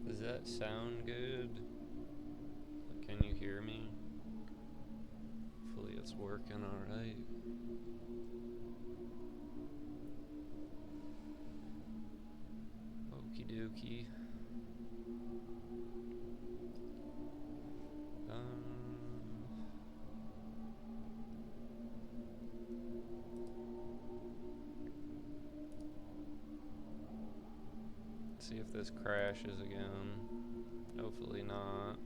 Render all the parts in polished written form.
Does that sound good? Can you hear me? Hopefully it's working alright. Okie dokie. See if this crashes again. Hopefully not.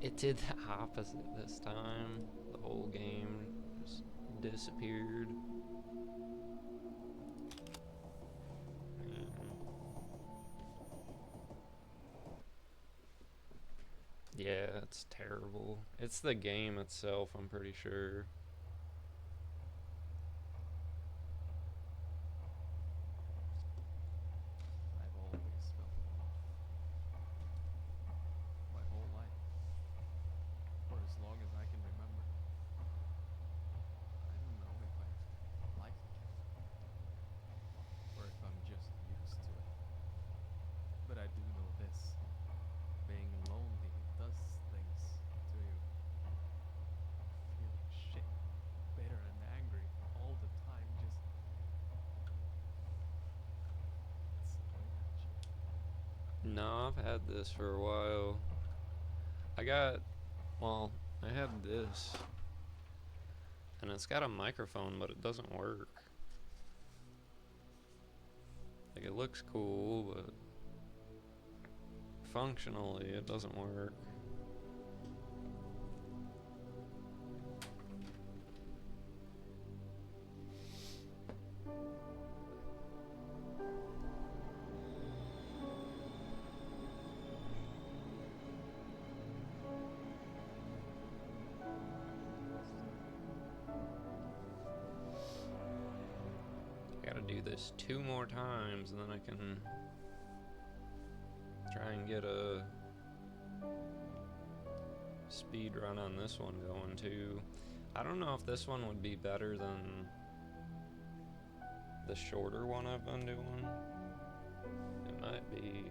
It did the opposite this time. The whole game just disappeared. Yeah, it's terrible. It's the game itself, I'm pretty sure. I've always felt alone. My whole life. For as long as I can remember. I don't know if I like it. Or if I'm just used to it. But I do know this. Being lonely does things to you. Feeling shit, bitter and angry all the time, just sitting at you. No, I've had this for a while. I had this. And it's got a microphone, but it doesn't work. Like, it looks cool, but functionally it doesn't work. I gotta do this 2 more times and then I can try and get a speed run on this one going too. I don't know if this one would be better than the shorter one I've been doing. It might be.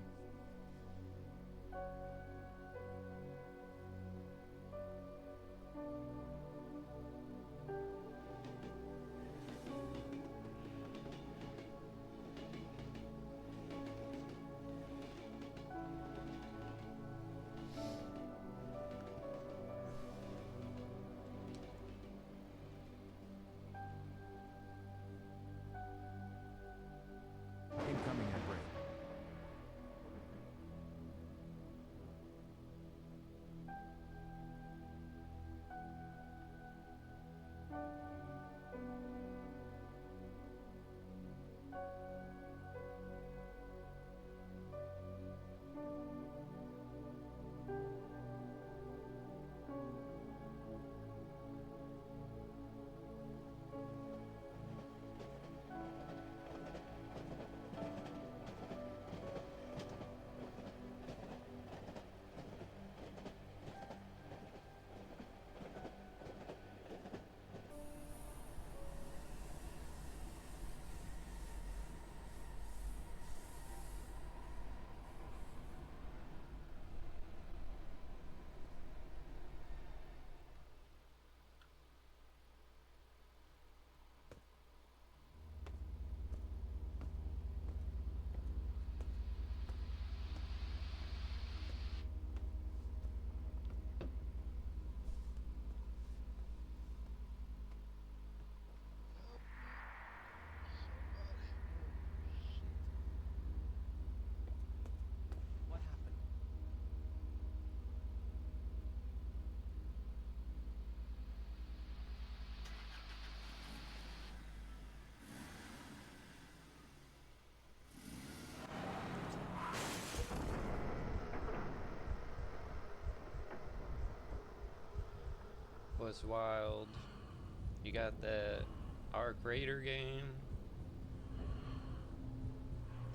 was wild. You got that Arc Raider game.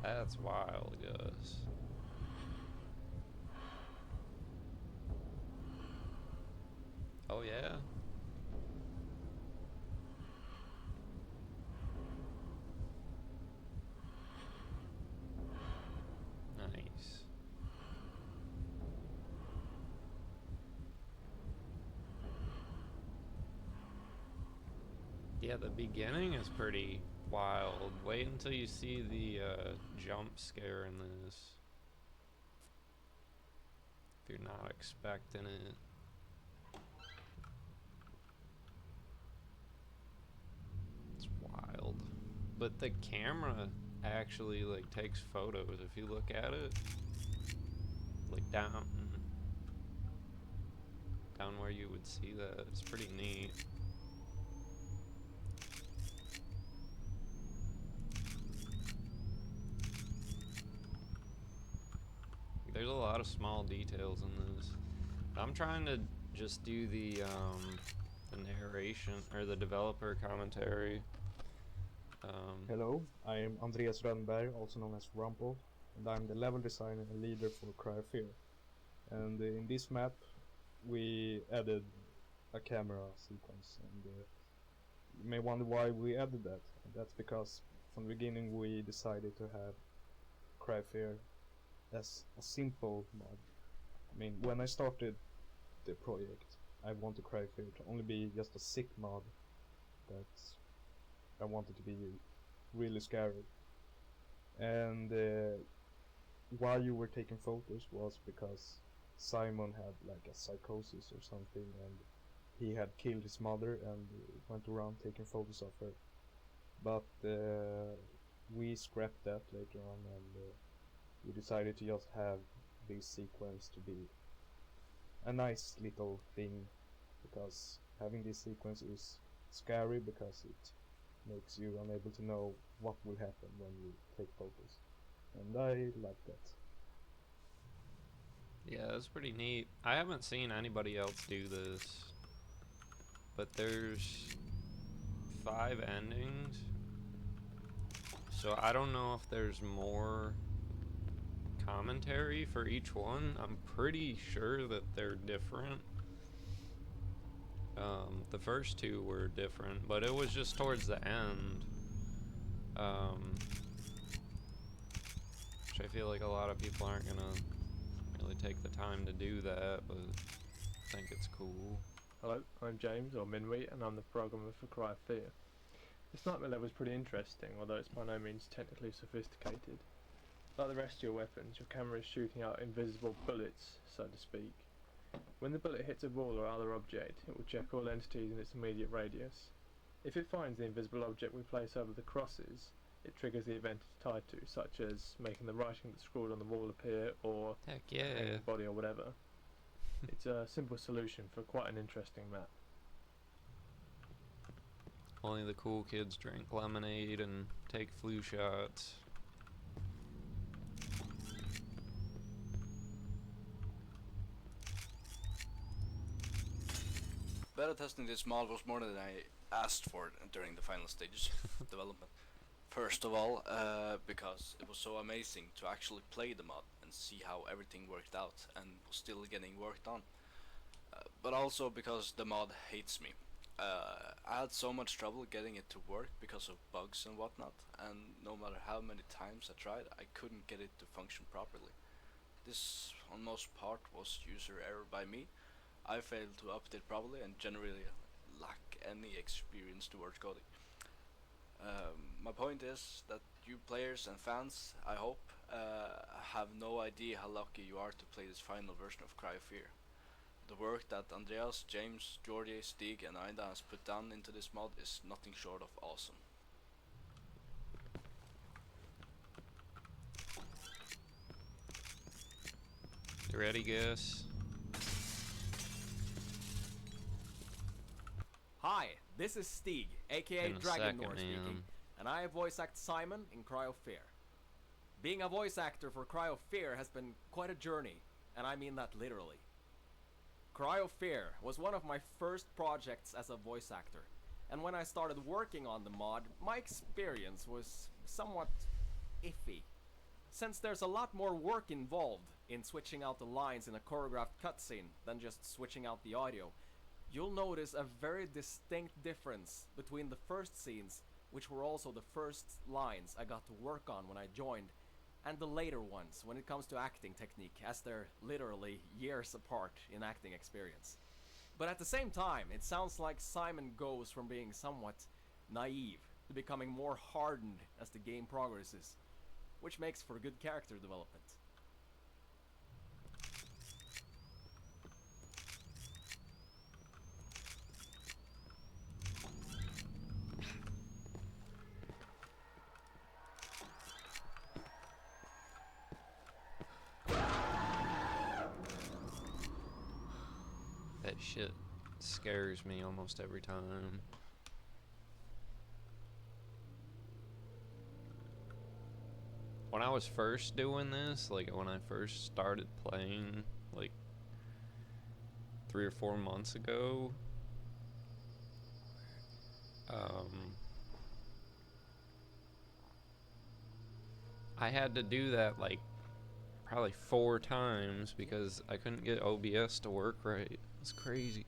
That's wild, Gus. Oh yeah? Nice. Yeah, the beginning is pretty wild. Wait until you see the jump scare in this. If you're not expecting it. It's wild. But the camera actually like takes photos if you look at it. Like down where you would see that. It's pretty neat. There's a lot of small details in this. I'm trying to just do the narration or the developer commentary. Hello, I'm Andreas Rönnberg, also known as Rumple, and I'm the level designer and leader for Cryofear. And in this map, we added a camera sequence, and you may wonder why we added that. And that's because from the beginning we decided to have Cryofear as a simple mod. I mean, when I started the project, I wanted Cryofear to only be just a sick mod that I wanted to be really scary. And why you were taking photos was because Simon had like a psychosis or something, and he had killed his mother and went around taking photos of her. But we scrapped that later on, and we decided to just have this sequence to be a nice little thing, because having this sequence is scary because it makes you unable to know what will happen when you take photos, and I like that. Yeah, that's pretty neat. I haven't seen anybody else do this, but there's 5 endings, so I don't know if there's more commentary for each one. I'm pretty sure that they're different. The first 2 were different, but it was just towards the end. Which I feel like a lot of people aren't gonna really take the time to do that, but I think it's cool. Hello, I'm James, or Minwy, and I'm the programmer for Cryofear. This nightmare level is pretty interesting, although it's by no means technically sophisticated. Like the rest of your weapons, your camera is shooting out invisible bullets, so to speak. When the bullet hits a wall or other object, it will check all entities in its immediate radius. If it finds the invisible object we place over the crosses, it triggers the event it's tied to, such as making the writing that's scrawled on the wall appear, or Heck a yeah. hanging body or whatever. It's a simple solution for quite an interesting map. Only the cool kids drink lemonade and take flu shots. Beta testing this mod was more than I asked for during the final stages of development. First of all, because it was so amazing to actually play the mod and see how everything worked out and was still getting worked on. But also because the mod hates me. I had so much trouble getting it to work because of bugs and whatnot, and no matter how many times I tried, I couldn't get it to function properly. This, on most part, was user error by me. I failed to update properly and generally lack any experience towards coding. My point is that you players and fans, I hope, have no idea how lucky you are to play this final version of Cryofear. The work that Andreas, James, Georgie, Stig and Aida has put down into this mod is nothing short of awesome. You ready, Gus? Hi, this is Stig, aka In a Dragon second, speaking, man. and I voice act Simon in Cryofear. Being a voice actor for Cryofear has been quite a journey, and I mean that literally. Fear was one of my first projects as a voice actor, and when I started working on the mod, my experience was somewhat iffy. Since there's a lot more work involved in switching out the lines in a choreographed cutscene than just switching out the audio, you'll notice a very distinct difference between the first scenes, which were also the first lines I got to work on when I joined, and the later ones when it comes to acting technique, as they're literally years apart in acting experience. But at the same time, it sounds like Simon goes from being somewhat naive to becoming more hardened as the game progresses, which makes for good character development. That shit scares me almost every time. When I was first doing this, like when I first started playing, like 3 or 4 months ago, I had to do that like probably 4 times because I couldn't get OBS to work right. It's crazy.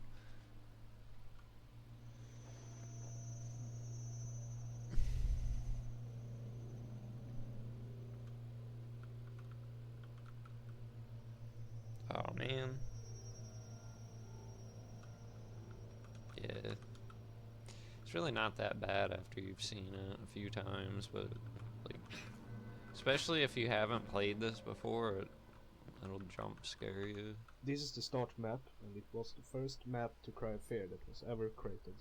Oh man. Yeah. It's really not that bad after you've seen it a few times, but like especially if you haven't played this before, it'll jump scare you. This is the start map, and it was the first map to Cry of Fear that was ever created.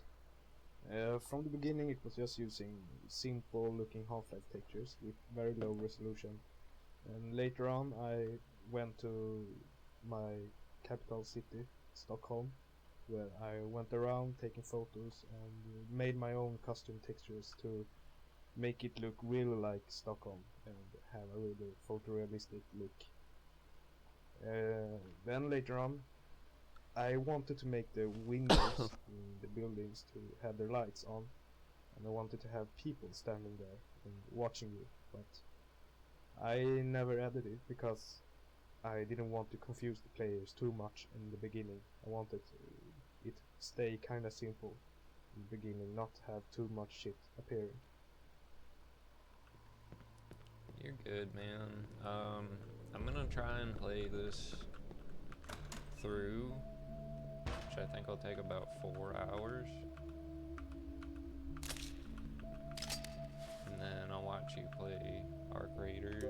From the beginning it was just using simple looking Half-Life textures with very low resolution, and later on I went to my capital city, Stockholm, where I went around taking photos and made my own custom textures to make it look really like Stockholm and have a really photorealistic look. Then later on I wanted to make the windows in the buildings to have their lights on, and I wanted to have people standing there and watching you, but I never added it because I didn't want to confuse the players too much in the beginning. I wanted it to stay kinda simple in the beginning, not have too much shit appearing. You're good, man. I'm gonna try and play this through, which I think will take about 4 hours. And then I'll watch you play Arc Raiders.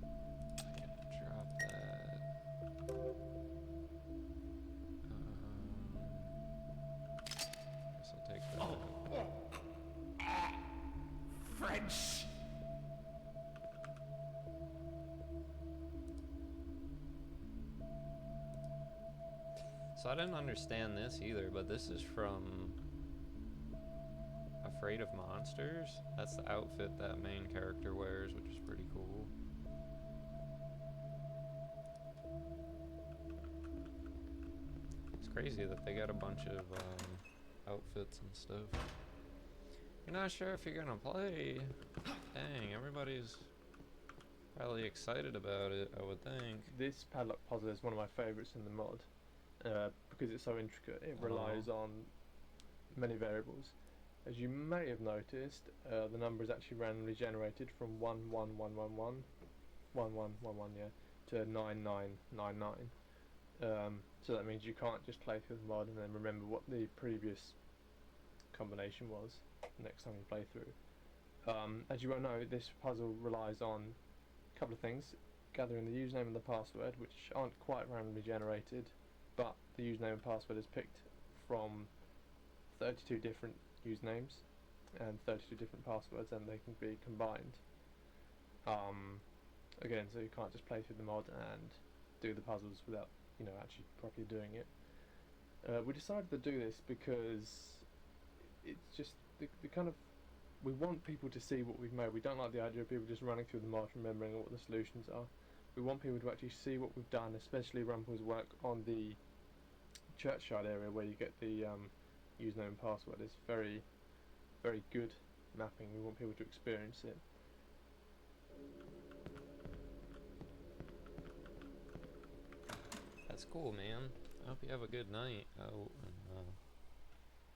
I can drop that. Guess I'll take that. French! So I didn't understand this either, but this is from Afraid of Monsters. That's the outfit that main character wears, which is pretty cool. It's crazy that they got a bunch of outfits and stuff. You're not sure if you're gonna play. Dang, everybody's probably excited about it, I would think. This padlock puzzle is one of my favourites in the mod. Because it's so intricate, it relies on many variables. As you may have noticed, the number is actually randomly generated from 11111, 1111, yeah, to 9999. So that means you can't just play through the mod and then remember what the previous combination was next time you play through. As you well know, this puzzle relies on a couple of things: gathering the username and the password, which aren't quite randomly generated, but the username and password is picked from 32 different usernames and 32 different passwords, and they can be combined. Again, so you can't just play through the mod and do the puzzles without, actually properly doing it. We decided to do this because it's just the kind of, we want people to see what we've made. We don't like the idea of people just running through the mod remembering what the solutions are. we want people to actually see what we've done, especially Rumpel's work on the churchyard area where you get the username and password. It's very, very good mapping. We want people to experience it. That's cool, man. I hope you have a good night out and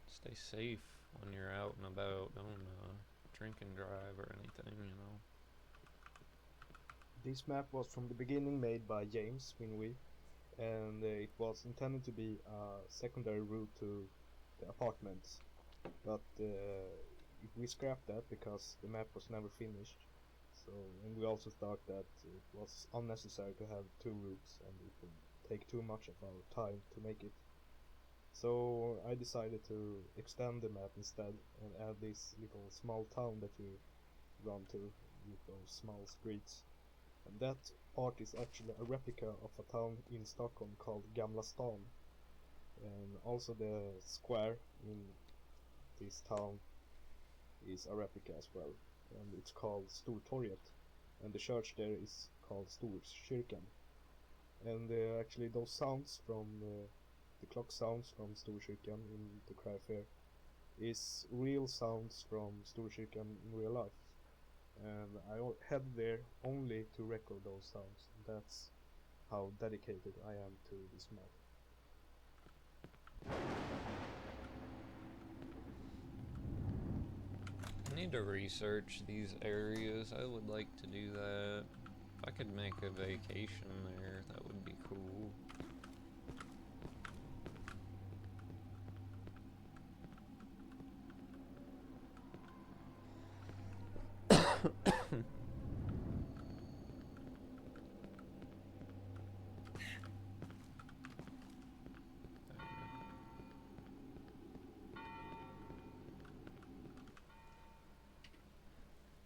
stay safe when you're out and about. Don't drink and drive or anything, you know. This map was from the beginning made by James Winwy, and it was intended to be a secondary route to the apartments. But we scrapped that because the map was never finished. So, and we also thought that it was unnecessary to have two routes and it would take too much of our time to make it. So I decided to extend the map instead and add this little small town that you run to with those small streets. And that part is actually a replica of a town in Stockholm called Gamla Stan. And also the square in this town is a replica as well. And it's called Stortorget. And the church there is called Storkyrkan. And actually those sounds from the clock sounds from Storkyrkan in the cry fair is real sounds from Storkyrkan in real life. And I head there only to record those sounds. That's how dedicated I am to this map. I need to research these areas. I would like to do that. If I could make a vacation there, that would be cool.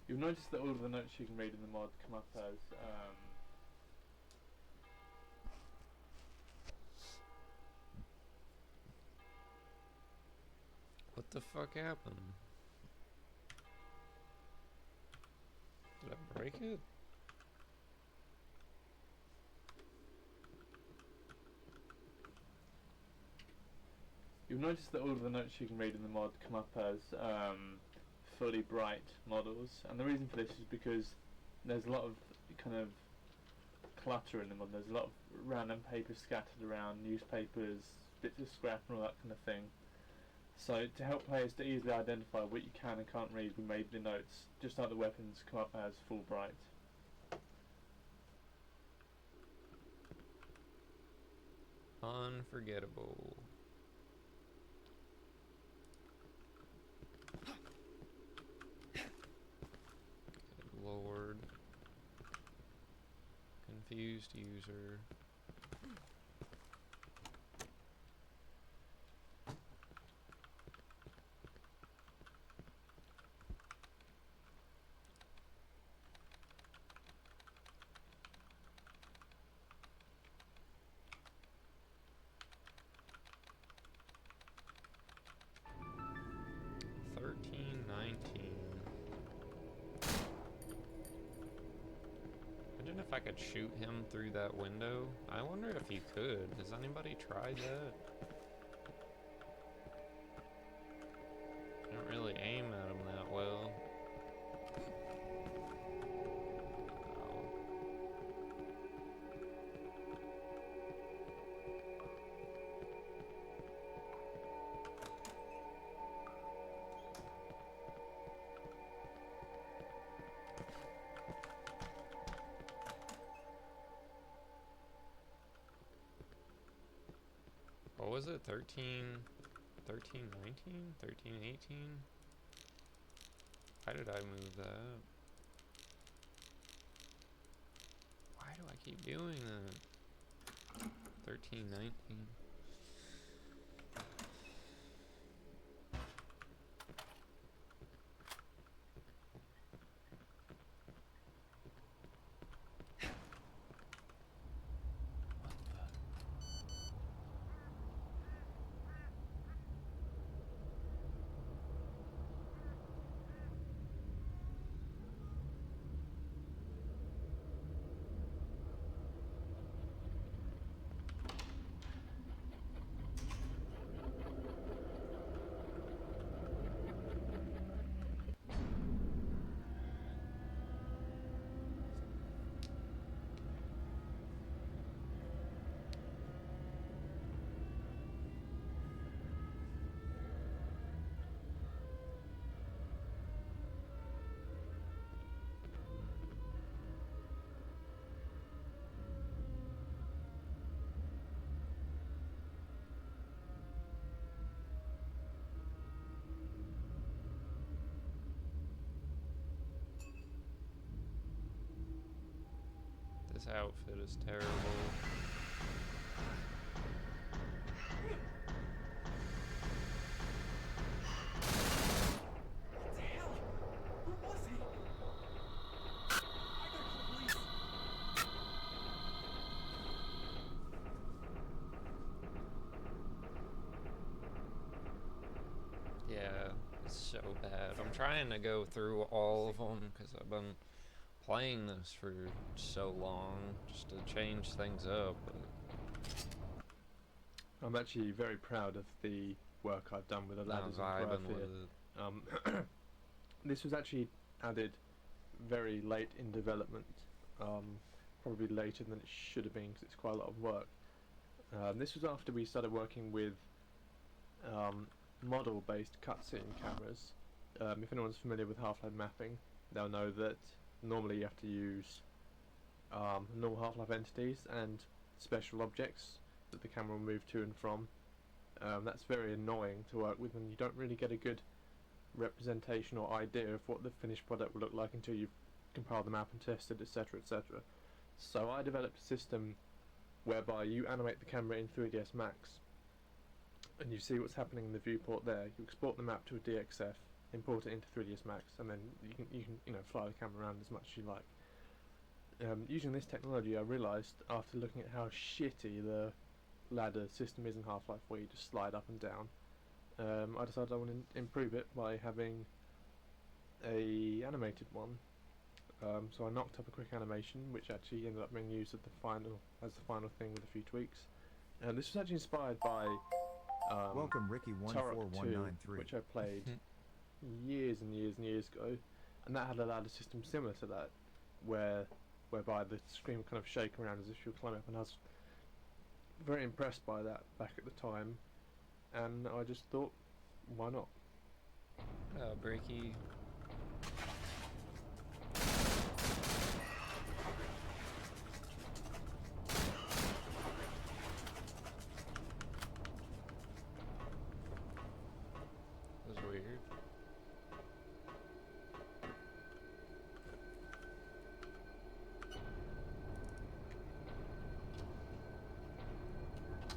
You'll notice that all of the notes you can read in the mod come up as What the fuck happened? Did I break it? You'll notice that all of the notes you can read in the mod come up as fully bright models, and the reason for this is because there's a lot of kind of clutter in the mod. There's a lot of random papers scattered around, newspapers, bits of scrap and all that kind of thing. So to help players to easily identify what you can and can't read, we made the notes, just like the weapons, come up as full bright. Unforgettable. Good lord. Confused user. Imagine if I could shoot him through that window. I wonder if you could. Has anybody tried that? I don't really aim at him that well. Ow. What was it? 13, 19? 13, 18? Why did I move that? Why do I keep doing that? 13, 19. This outfit is terrible. What the hell? Who was he? I gotta call the police. Yeah, it's so bad. I'm trying to go through all of them because I've been playing this for so long just to change things up. But I'm actually very proud of the work I've done with the ladders and vibing with Cryophere. it. This was actually added very late in development, probably later than it should have been because it's quite a lot of work. This was after we started working with model-based cutscene cameras. If anyone's familiar with Half-Life mapping, they'll know that normally you have to use normal Half-Life entities and special objects that the camera will move to and from. That's very annoying to work with, and you don't really get a good representation or idea of what the finished product will look like until you've compiled the map and tested, etc, etc. So I developed a system whereby you animate the camera in 3ds Max and you see what's happening in the viewport there. You export the map to a DXF, import it into 3ds Max, and then you can fly the camera around as much as you like. Using this technology, I realised after looking at how shitty the ladder system is in Half-Life, where you just slide up and down, I decided I want to improve it by having a animated one. So I knocked up a quick animation, which actually ended up being used as the final thing with a few tweaks. This was actually inspired by Welcome, Ricky Turok 2, 14193. which I played years and years and years ago, and that had a ladder system similar to that, whereby the screen would kind of shake around as if you were climbing up, and I was very impressed by that back at the time, and I just thought, why not? Breaky. That was weird.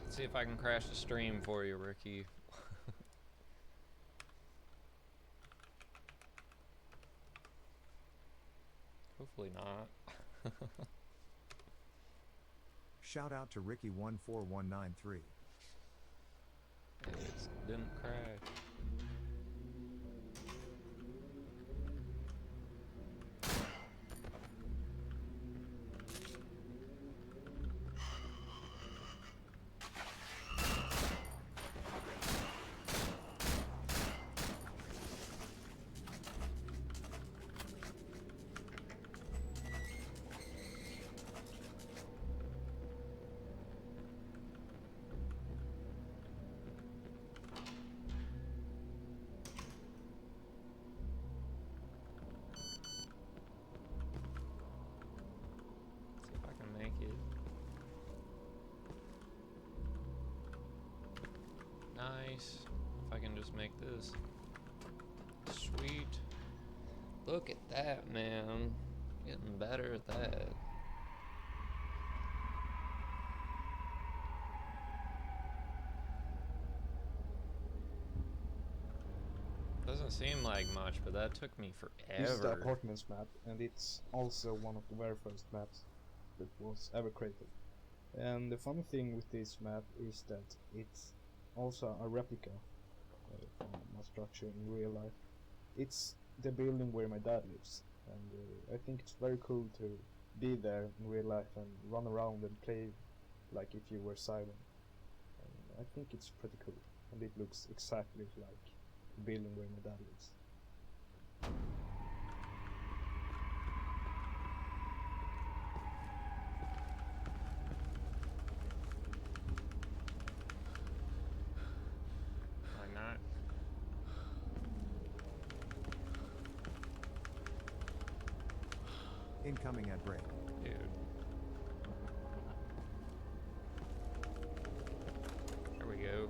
Let's see if I can crash the stream for you, Ricky. Hopefully not. Shout out to Ricky 14193. It didn't crash. See if I can make it. Nice. If I can just make this. Sweet. Look at that, man. Getting better at that. Doesn't seem like much, but that took me This is the forever. apartments map, and it's also one of the very first maps that was ever created. And the funny thing with this map is that it's also a replica from a structure in real life. It's the building where my dad lives, and I think it's very cool to be there in real life and run around and play like if you were Simon. And I think it's pretty cool, and it looks exactly like the building where my dad lives. Why not? Incoming at break. Dude. There we go.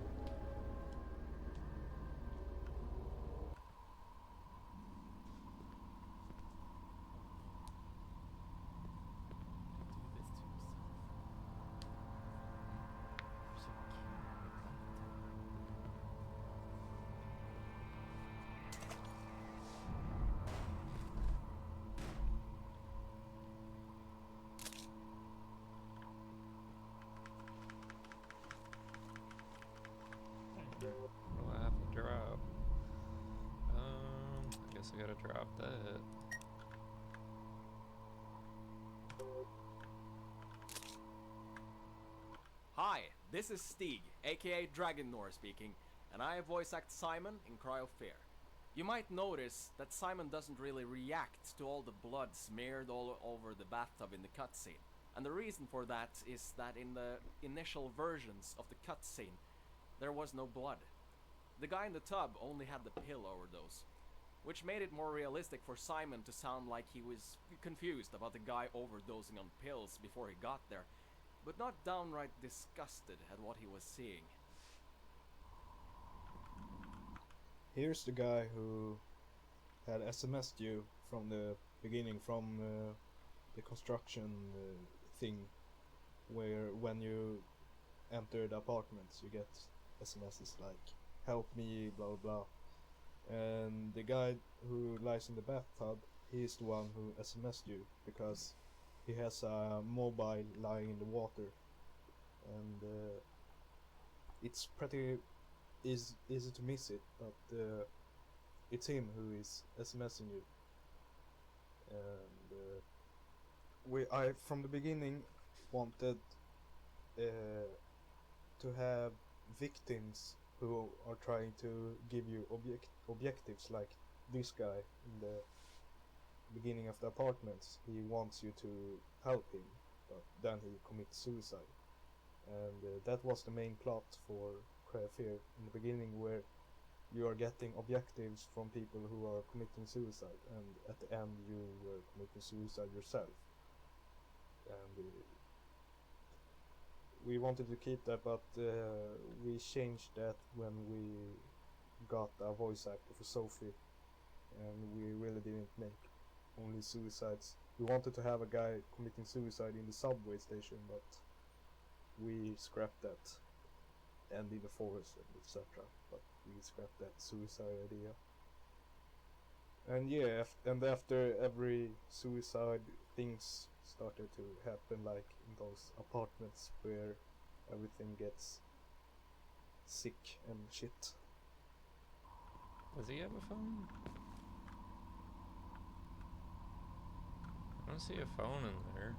Do this have dropped that. Hi, this is Stig, aka Dragonnor speaking, and I voice act Simon in Cry of Fear. You might notice that Simon doesn't really react to all the blood smeared all over the bathtub in the cutscene. And the reason for that is that in the initial versions of the cutscene, there was no blood. The guy in the tub only had the pill overdose, which made it more realistic for Simon to sound like he was confused about the guy overdosing on pills before he got there, but not downright disgusted at what he was seeing. Here's the guy who had SMS'd you from the beginning, from the construction thing, where when you enter the apartments you get SMSs like "help me," blah blah. And the guy who lies in the bathtub, he's the one who SMS'd you because he has a mobile lying in the water, and it's pretty easy to miss it, but it's him who is SMSing you. And I from the beginning wanted to have victims who are trying to give you objectives, like this guy in the beginning of the apartments. He wants you to help him, but then he commits suicide. And that was the main plot for Cry of Fear in the beginning, where you are getting objectives from people who are committing suicide, and at the end you were committing suicide yourself. And we wanted to keep that, but we changed that when we got a voice actor for Sophie, and we really didn't make only suicides. We wanted to have a guy committing suicide in the subway station, but we scrapped that, and in the forest, etc. But we scrapped that suicide idea. And yeah, and after every suicide, things started to happen, like in those apartments where everything gets sick and shit. Does he have a phone? I don't see a phone in there.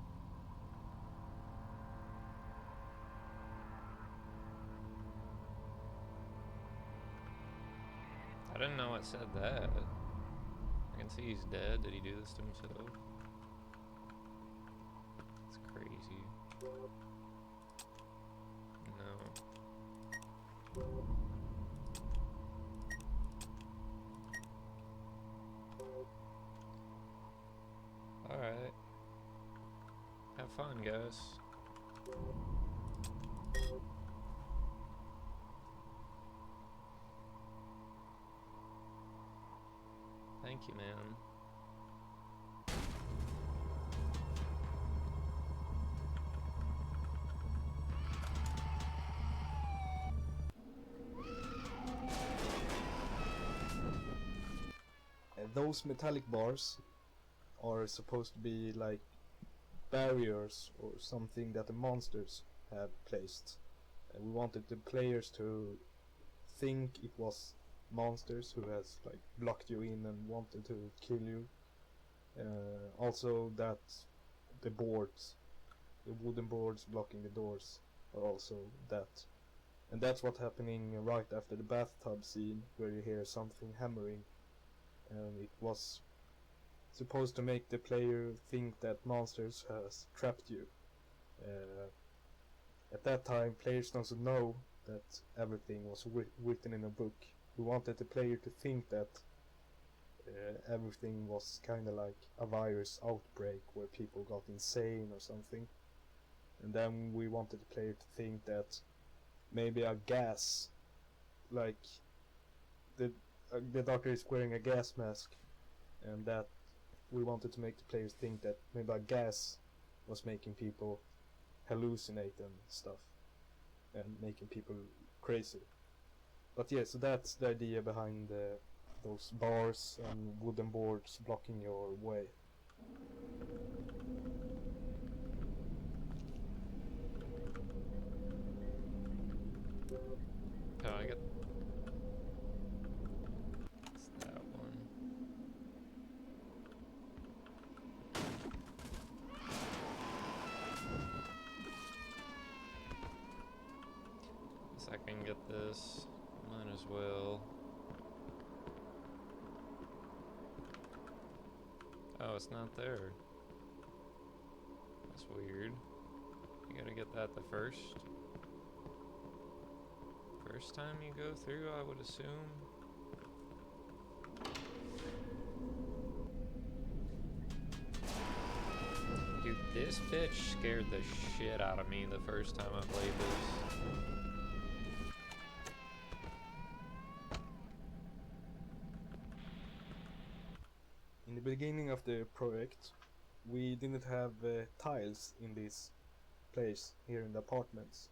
I didn't know it said that. I can see he's dead. Did he do this to himself? It's crazy. No. Alright. Have fun, guys. Thank you, man. Those metallic bars are supposed to be like barriers or something that the monsters have placed. And we wanted the players to think it was monsters who has like blocked you in and wanted to kill you. Also that the boards, the wooden boards blocking the doors, are also that. And that's what's happening right after the bathtub scene, where you hear something hammering. And it was supposed to make the player think that monsters has trapped you. At that time, players doesn't know that everything was written in a book. We wanted the player to think that everything was kind of like a virus outbreak where people got insane or something. And then we wanted the player to think that maybe a gas, like the doctor is wearing a gas mask, and that we wanted to make the players think that maybe a gas was making people hallucinate and stuff, and making people crazy. But yeah, so that's the idea behind those bars and wooden boards blocking your way. Oh, I get... It's that one. I can get this. Might as well. Oh, it's not there. That's weird. You gotta get that the first time you go through, I would assume. Dude, this bitch scared the shit out of me the first time I played this. In the beginning of the project, we didn't have tiles in this place here in the apartments.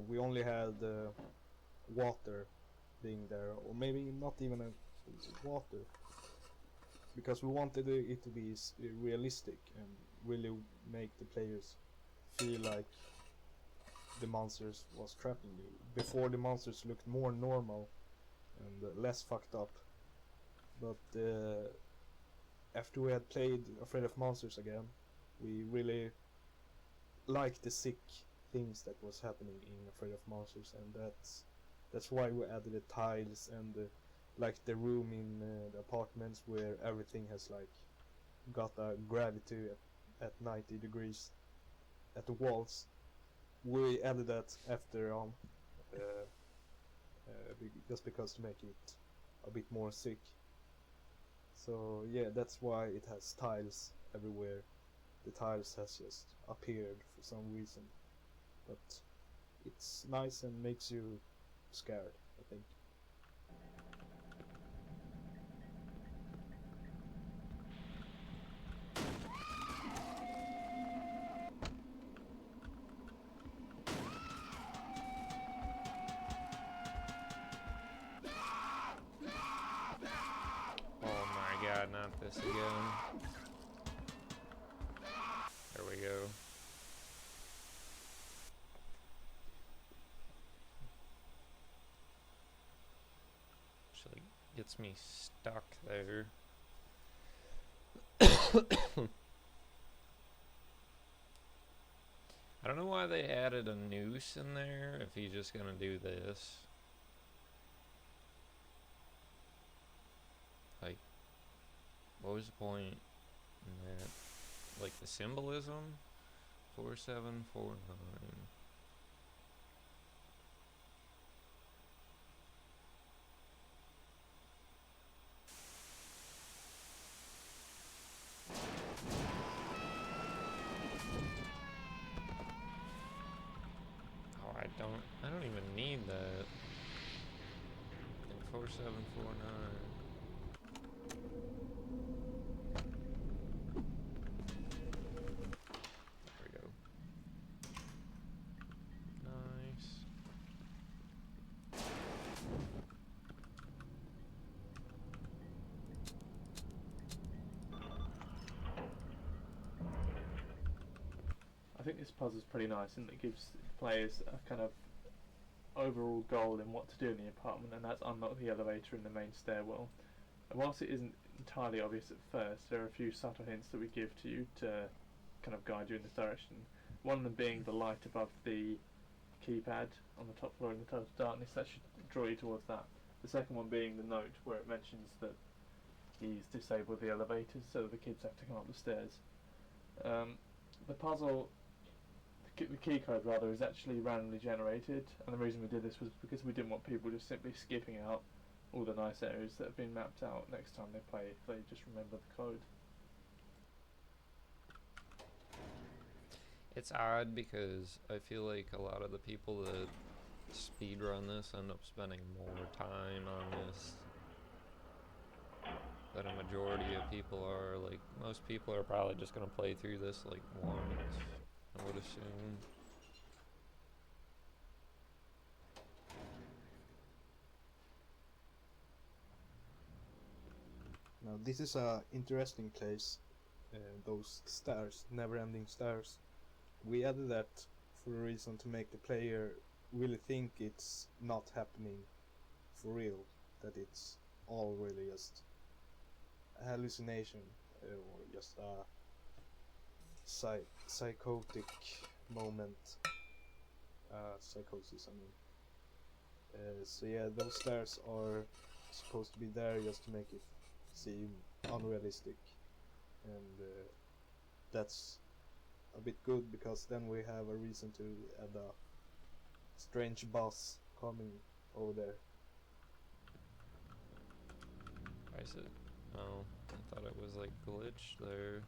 We only had water being there, or maybe not even a water, because we wanted it to be realistic and really make the players feel like the monsters was trapping you. Before, the monsters looked more normal and less fucked up, but after we had played Afraid of Monsters again, we really liked the sick things that was happening in Afraid of Monsters, and that's why we added the tiles and like the room in the apartments where everything has like got a gravity at 90 degrees at the walls. We added that after on, just because to make it a bit more sick. So yeah, that's why it has tiles everywhere. The tiles has just appeared for some reason, but it's nice and makes you scared, I think. Oh my god, not this again. There we go. Actually gets me stuck there. I don't know why they added a noose in there if he's just gonna do this. Like, what was the point in that? Like the symbolism? 4749. Oh, I don't even need that. I think 4749. There we go. Nice. I think this puzzle's pretty nice and it gives players a kind of overall goal in what to do in the apartment, and that's unlock the elevator in the main stairwell. And whilst it isn't entirely obvious at first, there are a few subtle hints that we give to you to kind of guide you in this direction. One of them being the light above the keypad on the top floor in the total darkness, that should draw you towards that. The second one being the note where it mentions that he's disabled the elevators so that the kids have to come up the stairs. The puzzle, the key code rather, is actually randomly generated, and the reason we did this was because we didn't want people just simply skipping out all the nice areas that have been mapped out next time they play if they just remember the code. It's odd because I feel like a lot of the people that speedrun this end up spending more time on this than a majority of people are. Like, most people are probably just gonna play through this like once, I would assume. Now this is a interesting place. Those stairs, never-ending stairs. We added that for a reason to make the player really think it's not happening for real, that it's all really just a hallucination or just a psychotic moment, psychosis, I mean. So yeah, those stairs are supposed to be there just to make it seem unrealistic, and that's a bit good because then we have a reason to add a strange boss coming over there. Why is it? Oh, I thought it was like glitched there.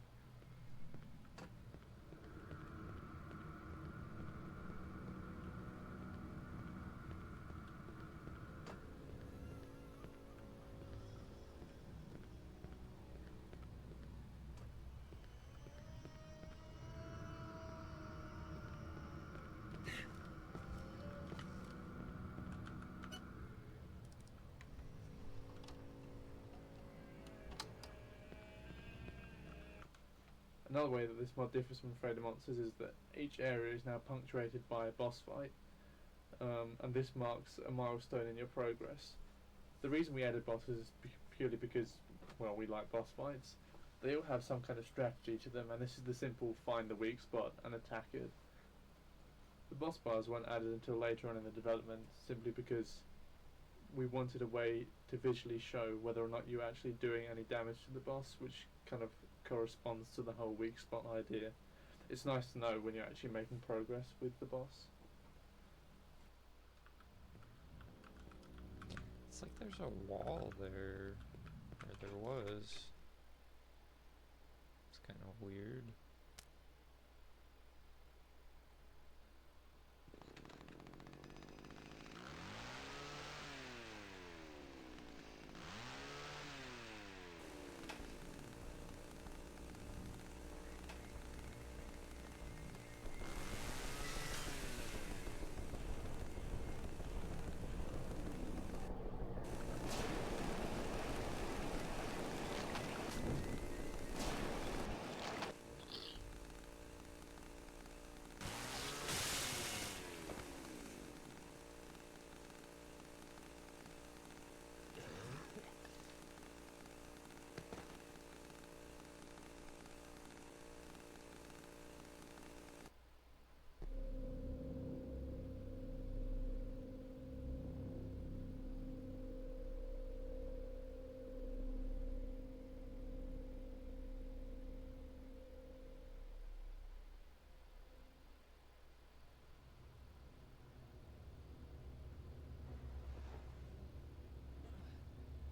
Another way that this mod differs from Afraid of Monsters is that each area is now punctuated by a boss fight, and this marks a milestone in your progress. The reason we added bosses is purely because, well, we like boss fights. They all have some kind of strategy to them, and this is the simple find the weak spot and attack it. The boss bars weren't added until later on in the development, simply because we wanted a way to visually show whether or not you're actually doing any damage to the boss, which kind of corresponds to the whole weak spot idea. It's nice to know when you're actually making progress with the boss. It's like there's a wall there, or there was. It's kind of weird.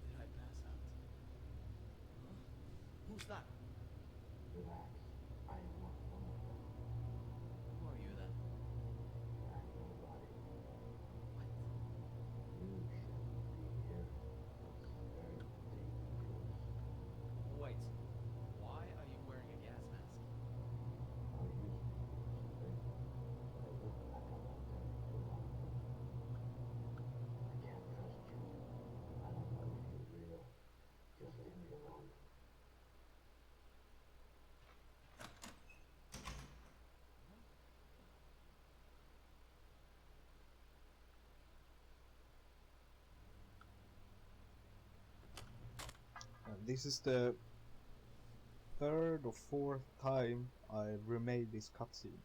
Did I pass out? Huh? Who's that? Relax. I am not one of them. Who are you then? I'm nobody. What? You shouldn't be here. It's very dangerous. Wait. Why are you wearing a gas mask? Are you using something? I look like a wanted for one of them. I can't trust you. I don't know if you're real. Just leave me alone. And this is the third or fourth time I remade this cutscene.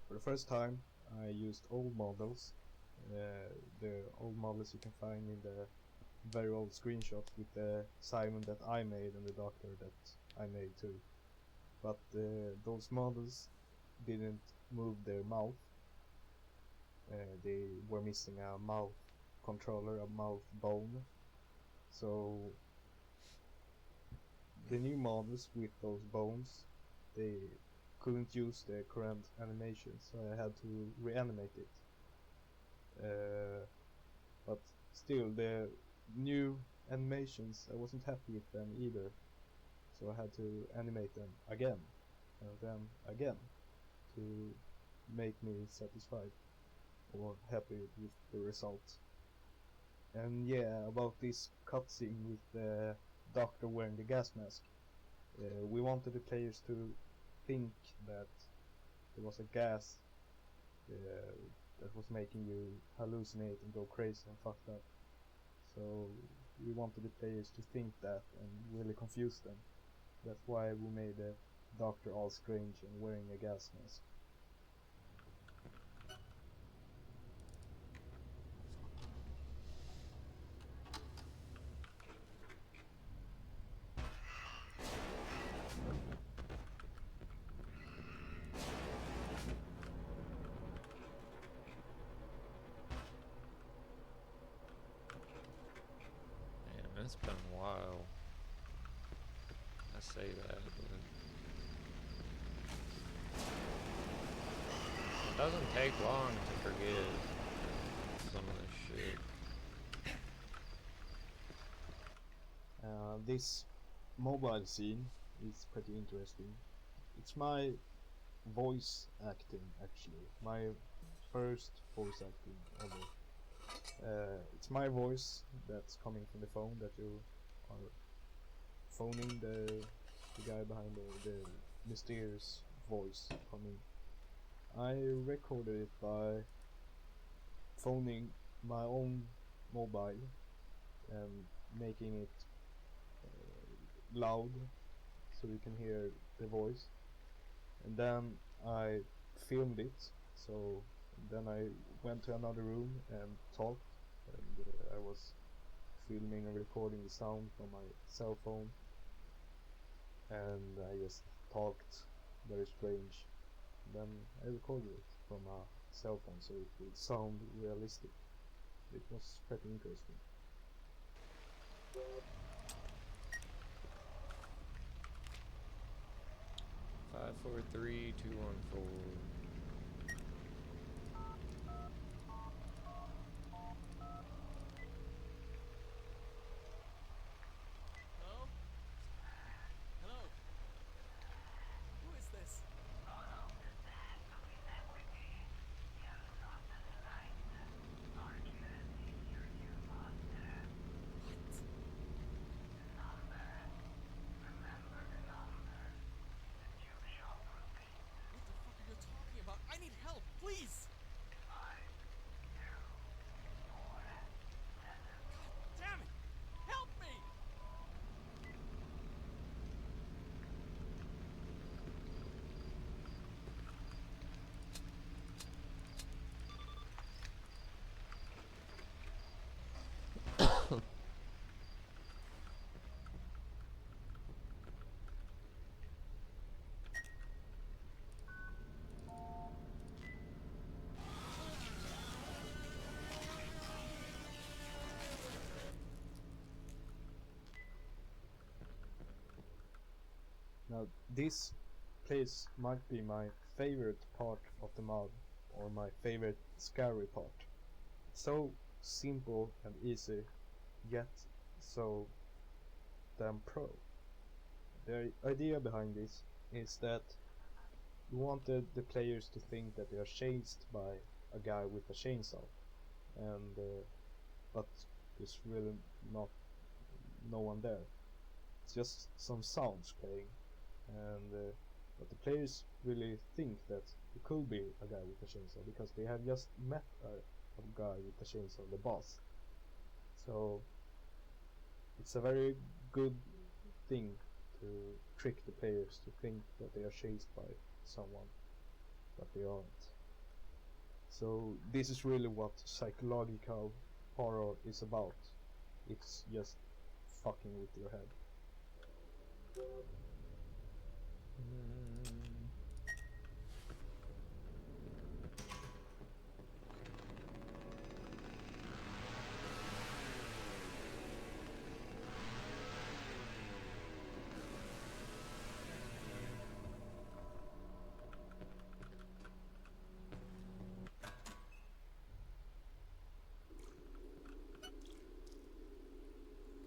For the first time, I used old models, the old models you can find in the very old screenshots with the Simon that I made and the doctor that I made too. But those models didn't move their mouth. They were missing a mouth controller, a mouth bone. So the new models with those bones, they couldn't use the current animation, so I had to reanimate it. But still, the new animations, I wasn't happy with them either, so I had to animate them again and then again to make me satisfied or happy with the result. And yeah, about this cutscene with the doctor wearing the gas mask, we wanted the players to think that there was a gas that was making you hallucinate and go crazy and fucked up. So we wanted the players to think that and really confuse them. That's why we made the doctor all strange and wearing a gas mask. It's been a while. I say that, but it doesn't take long to forget some of this shit. This mobile scene is pretty interesting. It's my voice acting, actually. My first voice acting ever. It's my voice that's coming from the phone that you are phoning the guy behind the mysterious voice coming. I recorded it by phoning my own mobile and making it loud so you can hear the voice, and then I filmed it. So then I went to another room and talked, and I was filming and recording the sound from my cell phone, and I just talked very strange. Then I recorded it from a cell phone so it would sound realistic. It was pretty interesting. 543214. Hello? Hello? Who is this? What? What the fuck are you talking about? I need help, please! God damn it! Help me! Now, this place might be my favorite part of the mod, or my favorite scary part. So simple and easy, yet so damn pro. The idea behind this is that we wanted the players to think that they are chased by a guy with a chainsaw, and but there's really not no one there. It's just some sounds playing, and but the players really think that it could be a guy with a chainsaw because they have just met a guy with a chainsaw, the boss. So it's a very good thing to trick the players to think that they are chased by someone, but they aren't. So this is really what psychological horror is about. It's just fucking with your head.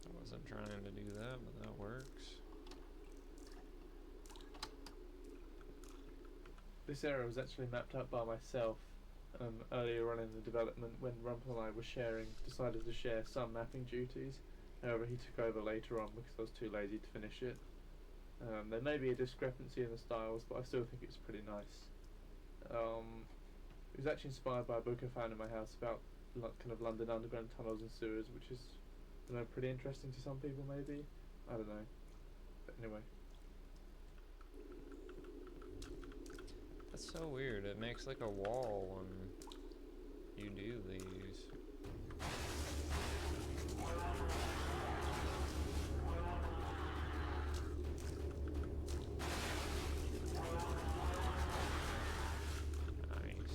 I wasn't trying to do that, but that works. This area was actually mapped out by myself earlier on in the development when Rumpel and I decided to share some mapping duties. However, he took over later on because I was too lazy to finish it. There may be a discrepancy in the styles, but I still think it's pretty nice. It was actually inspired by a book I found in my house about kind of London underground tunnels and sewers, which is, I don't know, pretty interesting to some people maybe. I don't know. But anyway. That's so weird. It makes like a wall when you do these. Nice.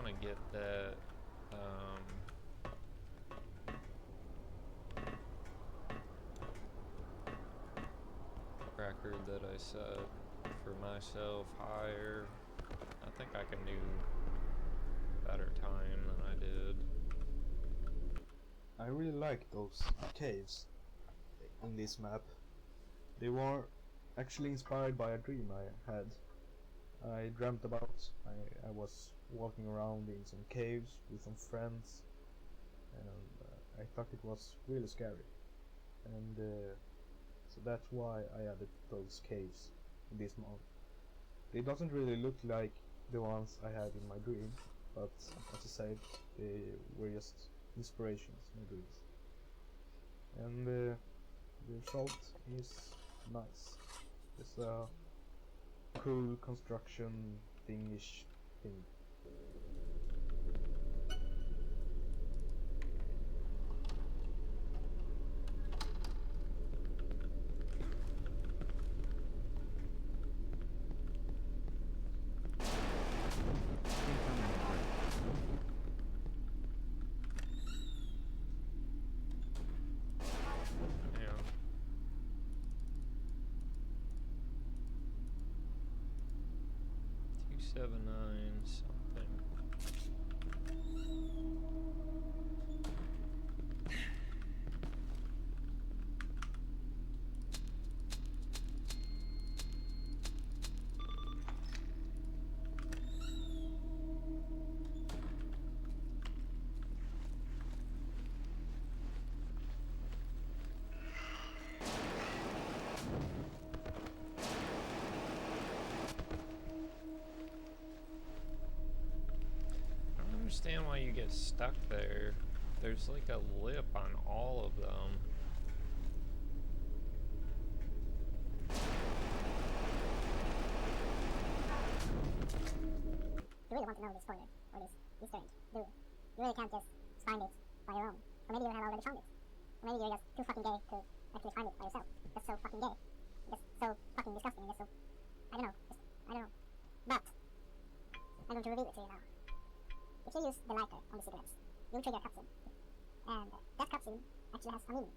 want to get that record that I set for myself higher. I think I can do better time than I did. I really like those caves in this map. They were actually inspired by a dream I had. I dreamt about I was walking around in some caves with some friends, and I thought it was really scary. And so that's why I added those caves in this mod. They doesn't really look like the ones I had in my dream, but as I said, they were just inspirations, my dreams. And the result is nice. It's a cool construction thingish thing. Incoming break. Yeah. $279 something. I don't understand why you get stuck there. There's like a lip on all of them. You really want to know this spoiler, or this Easter egg, do you? You really can't just find it by your own. Or maybe you have already found it. Or maybe you're just too fucking gay to actually find it by yourself. Just so fucking gay. Just so fucking disgusting, and just so... I don't know. I don't know. But, I'm going to reveal it to you now. If you use the lighter on the cigarettes, you'll trigger a cutscene. And that cutscene actually has a meaning.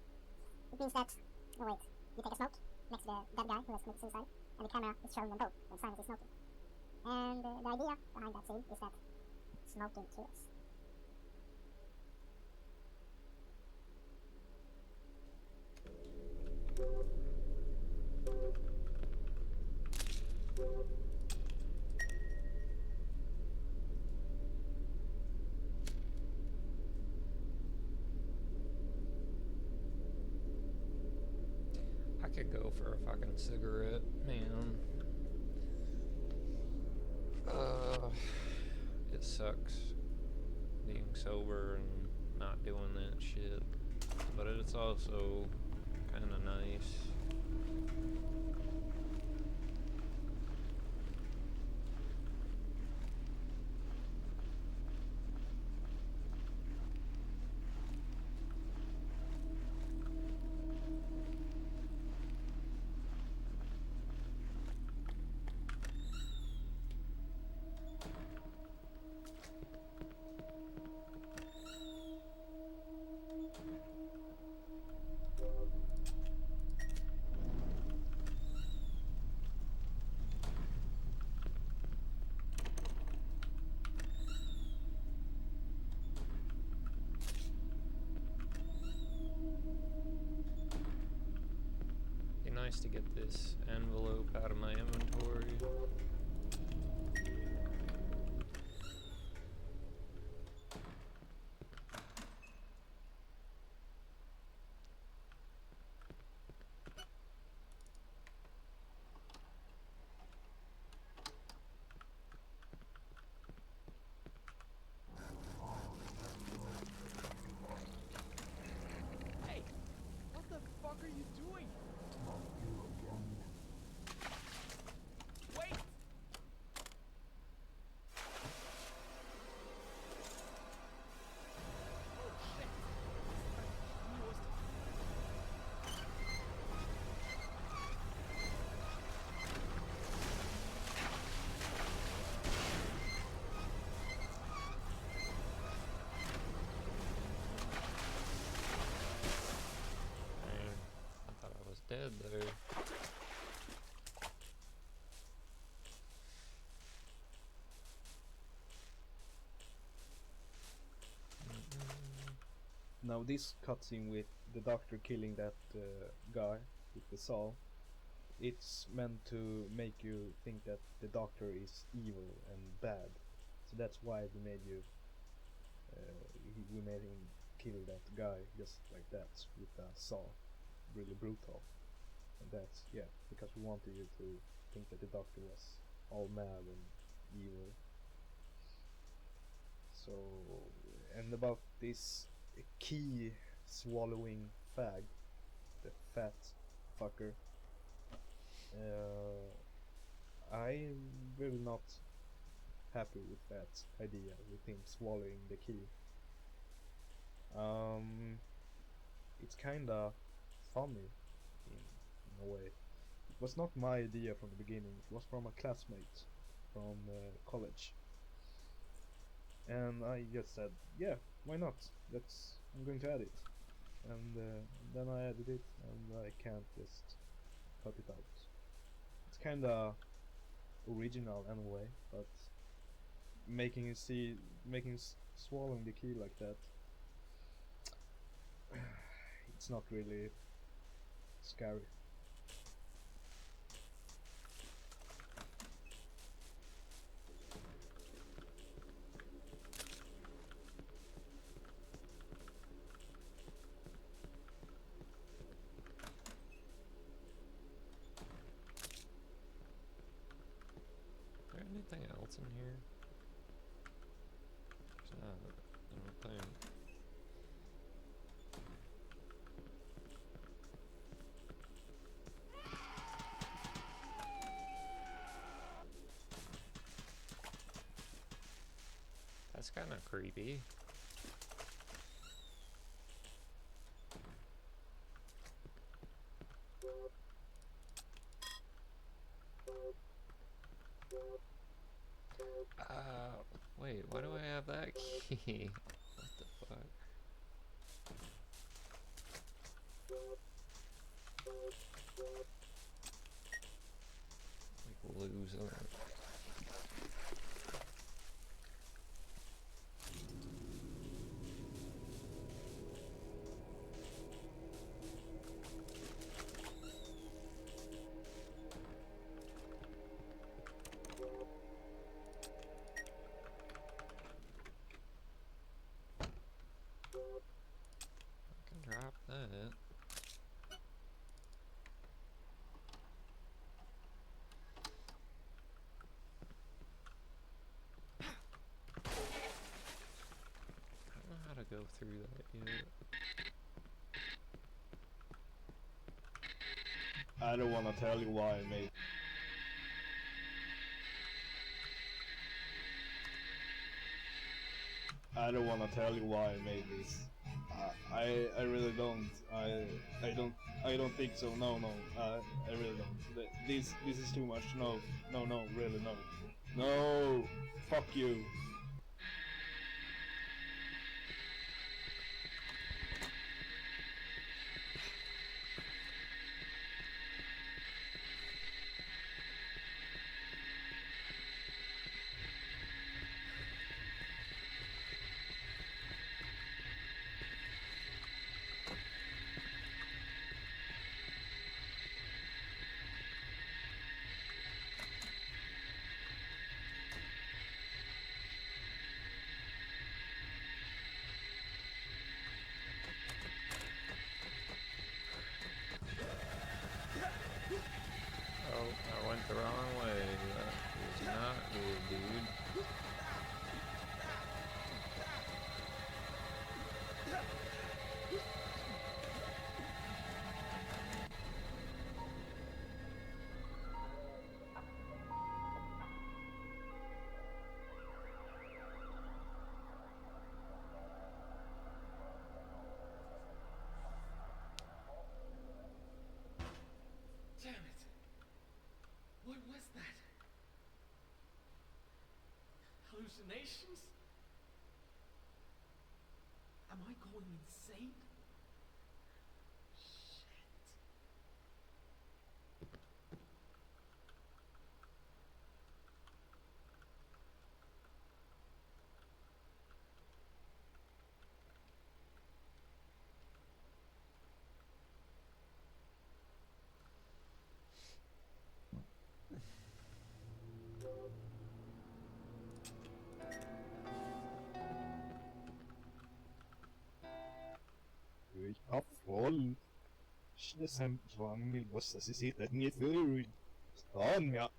It means that... Oh wait. You take a smoke next to that guy who has committed suicide, and the camera is showing them both when Simon is smoking. And the idea behind that scene is that smoking kills. I could go for a fucking cigarette, man. It sucks being sober and not doing that shit. But it's also kind of nice. Be nice to get this envelope out of my inventory. Hey! What the fuck are you doing? Wait! head there. Now this cutscene with the doctor killing that guy with the saw, it's meant to make you think that the doctor is evil and bad. So that's why we made him kill that guy just like that with a saw, really brutal. And that's because we wanted you to think that the doctor was all mad and evil. So, and about this key swallowing fag, the fat fucker, I'm really not happy with that idea, with him swallowing the key. It's kinda funny in a way. It was not my idea from the beginning, it was from a classmate from college. And I just said, yeah, why not? I'm going to add it. And then I added it, and I can't just cut it out. It's kinda original anyway, but making swallowing the key like that, it's not really scary. Is there anything else in here? I don't think. That's kind of creepy. Wait, why do I have that key? What the fuck? Like losing it. I can drop that. I don't know how to go through that yet. I don't want to tell you why I made. I don't want to tell you why I made this. I really don't. I don't think so. No. I really don't. This is too much. No. Really no. No. Fuck you. Oh, I went the wrong way. That was not good, dude. Damn it! What was that? Hallucinations? Am I going insane? Shit. voll. Czasem z wami låtsas sitta ner förut. Stan ja.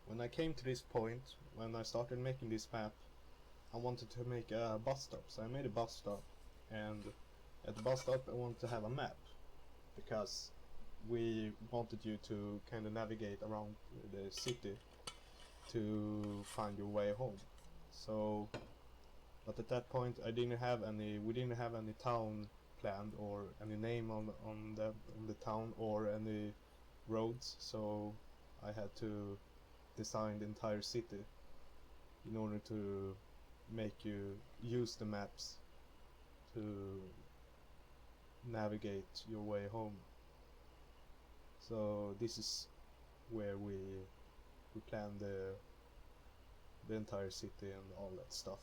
When I came to this point, when I started making this map, I wanted to make a bus stop. So I made a bus stop, and at the bus stop I wanted to have a map, because we wanted you to kind of navigate around the city to find your way home. So, but at that point we didn't have any town planned or any name on the town or any roads, so I had to design the entire city in order to make you use the maps to navigate your way home. So this is where we plan the entire city and all that stuff.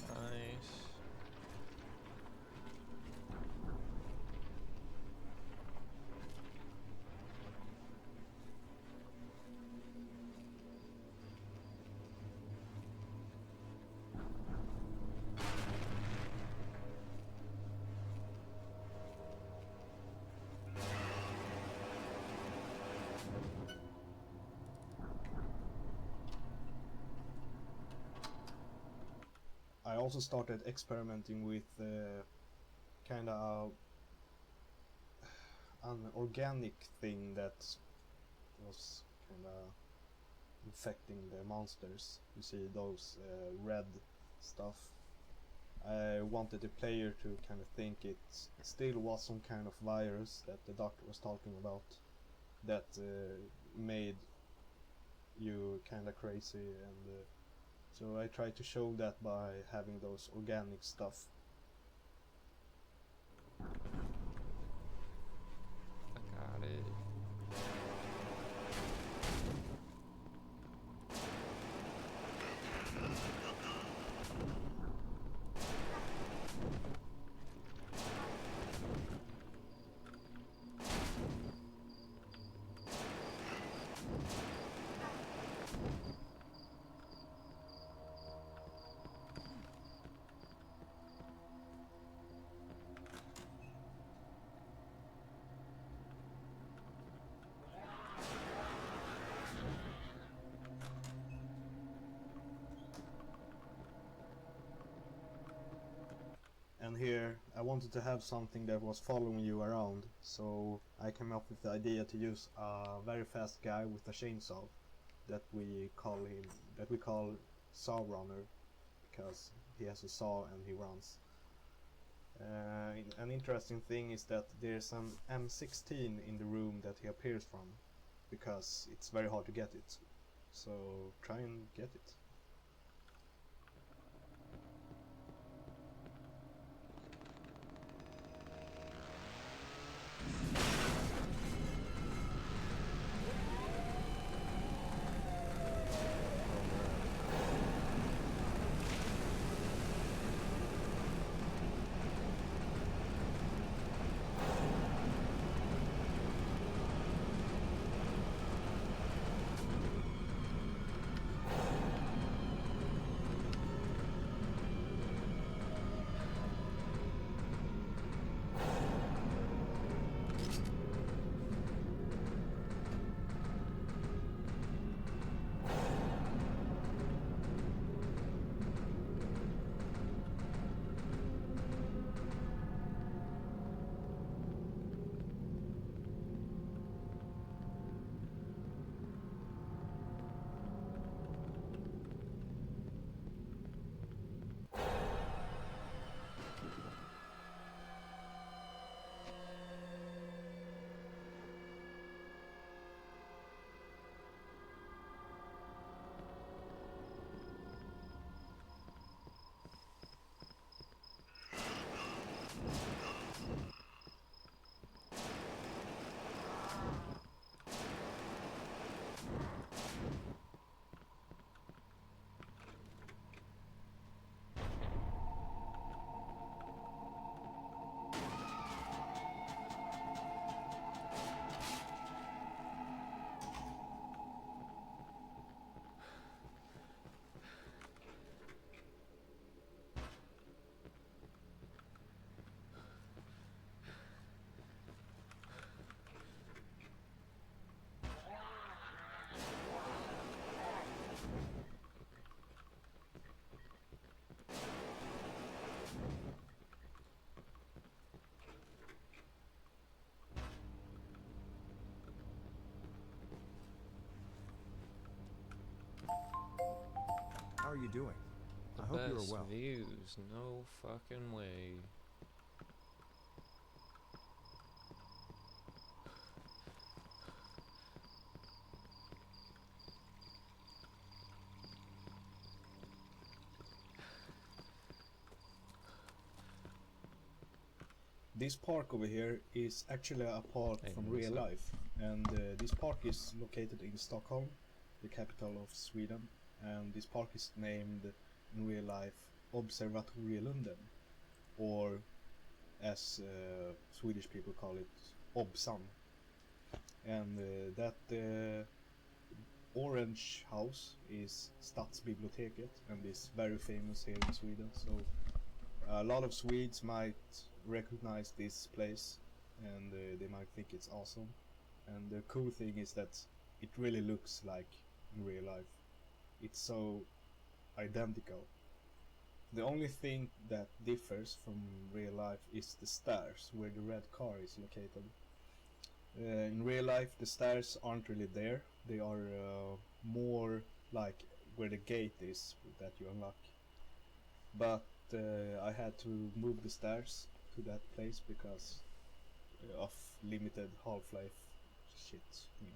Nice. I also started experimenting with kind of an organic thing that was kind of infecting the monsters. You see those red stuff. I wanted the player to kind of think it still was some kind of virus that the doctor was talking about that made you kind of crazy, and so I tried to show that by having those organic stuff. I got it. And here I wanted to have something that was following you around, so I came up with the idea to use a very fast guy with a chainsaw that we call Saw Runner, because he has a saw and he runs. An interesting thing is that there's an M16 in the room that he appears from, because it's very hard to get it, so try and get it. you doing? The I hope you are best well. views, no fucking way. This park over here is actually a park Hey, from what's real up? life, and this park is located in Stockholm, the capital of Sweden, and this park is named in real life Observatorielunden, or as Swedish people call it, Obsan. And that orange house is Stadsbiblioteket and is very famous here in Sweden, so a lot of Swedes might recognize this place and they might think it's awesome. And the cool thing is that it really looks like in real life. It's so identical. The only thing that differs from real life is the stairs where the red car is located. In real life the stairs aren't really there, they are more like where the gate is that you unlock. But I had to move the stairs to that place because of limited half-life shit, you know.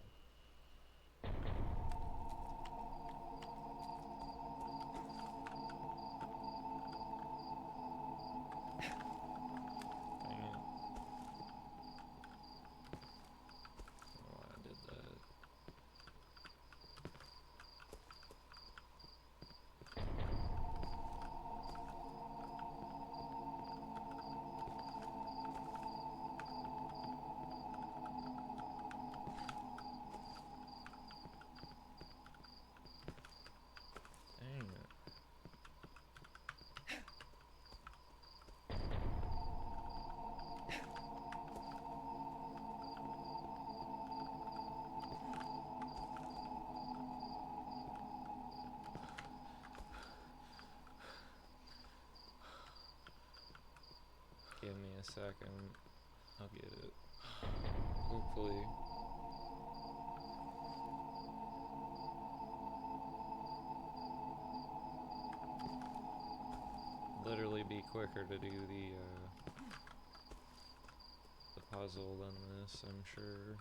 Dang it. Oh, I did that. Dang it. Give me a second. I'll get it. Hopefully. Literally be quicker to do the puzzle than this, I'm sure.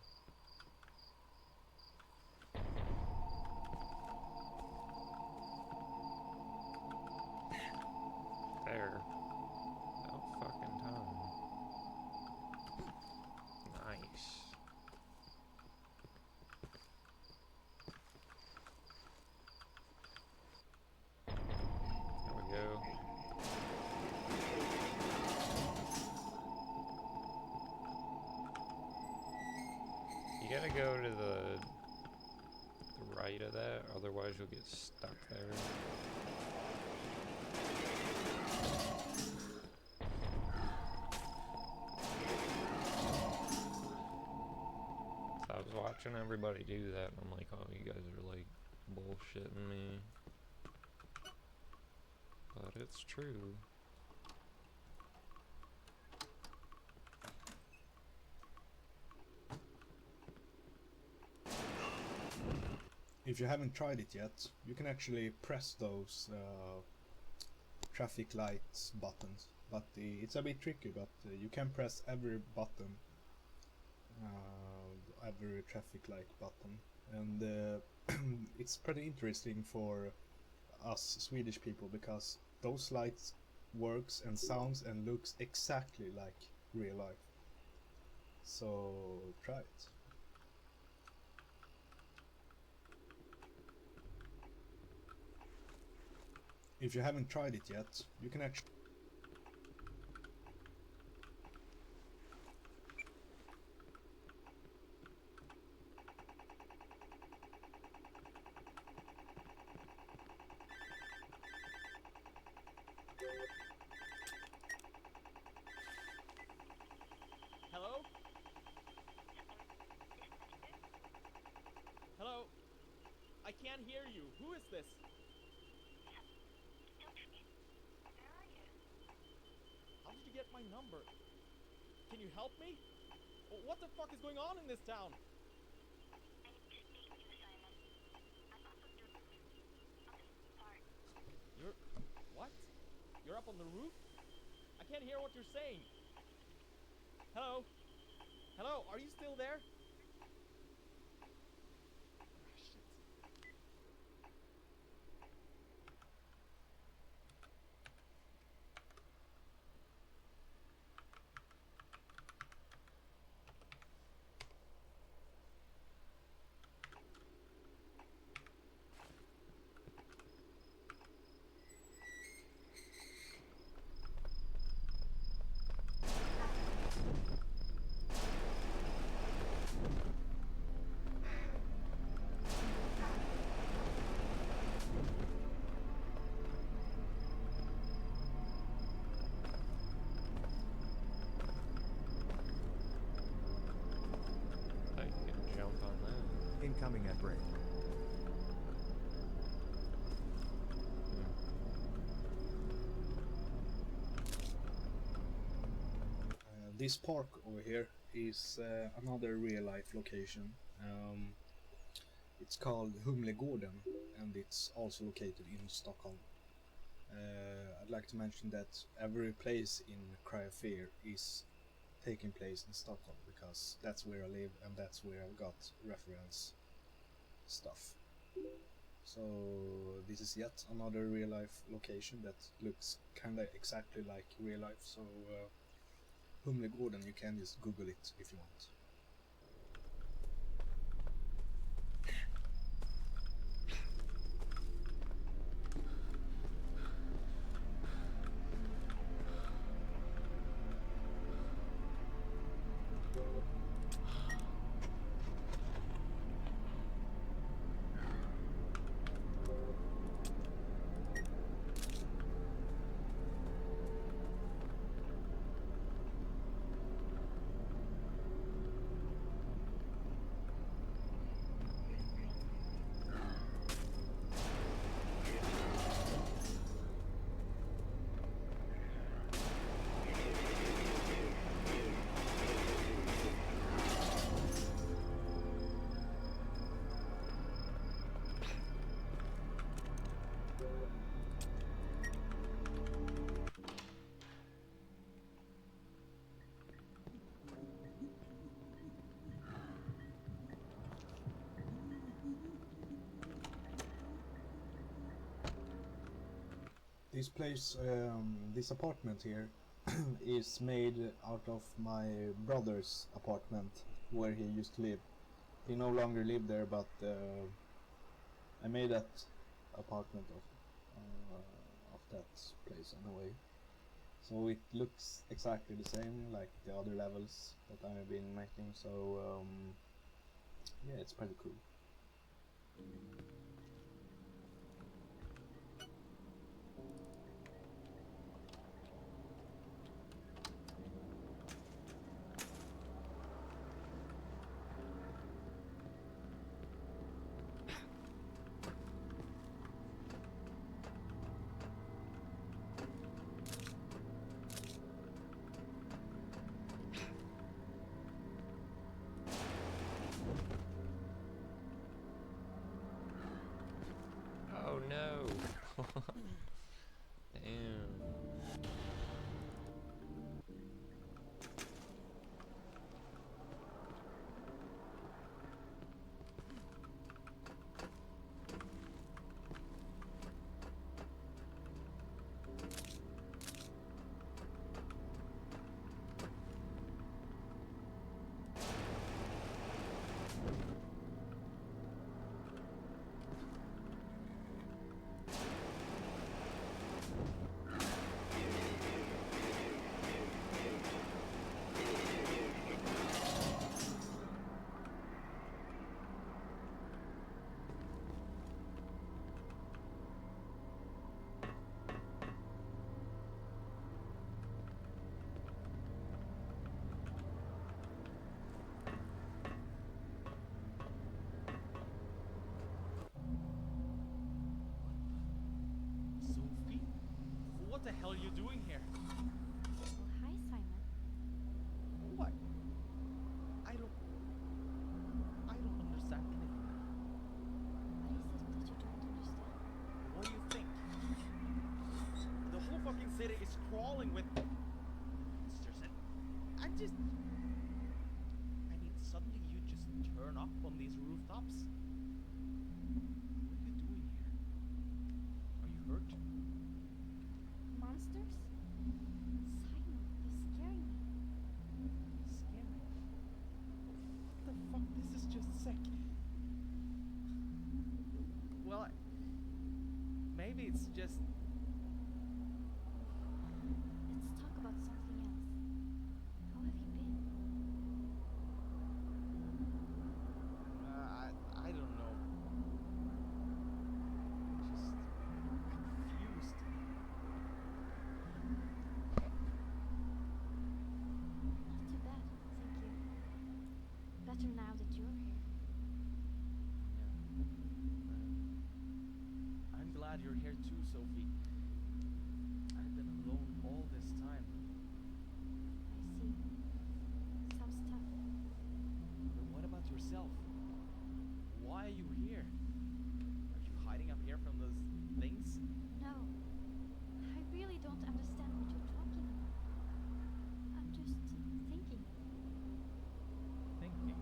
There. About fucking time. Nice. There we go. You gotta go to the right of that, otherwise you'll get stuck there. So I was watching everybody do that, and I'm like, oh, you guys are like bullshitting me. But it's true. If you haven't tried it yet, you can actually press those traffic lights buttons, but it's a bit tricky, but you can press every button, every traffic light button, and it's pretty interesting for us Swedish people because those lights works and sounds and looks exactly like real life. So try it. If you haven't tried it yet, you can actually Hello? Hello? I can't hear you. Who is this? How did you get my number? Can you help me? What the fuck is going on in this town? You're up on the roof? I can't hear what you're saying. Hello? Hello, are you still there? Ah, shit. I can jump on that. Incoming at break. This park over here is another real life location. It's called Humlegården and it's also located in Stockholm. I'd like to mention that every place in Cryosphere is taking place in Stockholm because that's where I live and that's where I've got reference stuff. So this is yet another real life location that looks kinda exactly like real life. So Humlegården, you can just Google it if you want. This place, this apartment here, is made out of my brother's apartment where he used to live. He no longer lived there, but I made that apartment of that place in a way. So it looks exactly the same like the other levels that I've been making. So yeah, it's pretty cool. Oh no! Damn. Sophie? What the hell are you doing here? Oh, hi, Simon. What? I don't understand anything. What is it that you don't understand? What do you think? The whole fucking dealing with monsters, and I'm just. I mean, suddenly you just turn up on these rooftops. What are you doing here? Are you hurt? Monsters? Simon, you're scaring me. Scary. What the fuck? This is just sick. Well, maybe it's just. Let's talk about something else. How have you been? I don't know. Just confused. Not too bad, thank you. Better now that you're here. Yeah. I'm glad you're here too, Sophie. I've been alone all this time. I see. Sounds tough. But what about yourself? Why are you here? Are you hiding up here from those things? No. I really don't understand what you're talking about. I'm just thinking. Thinking.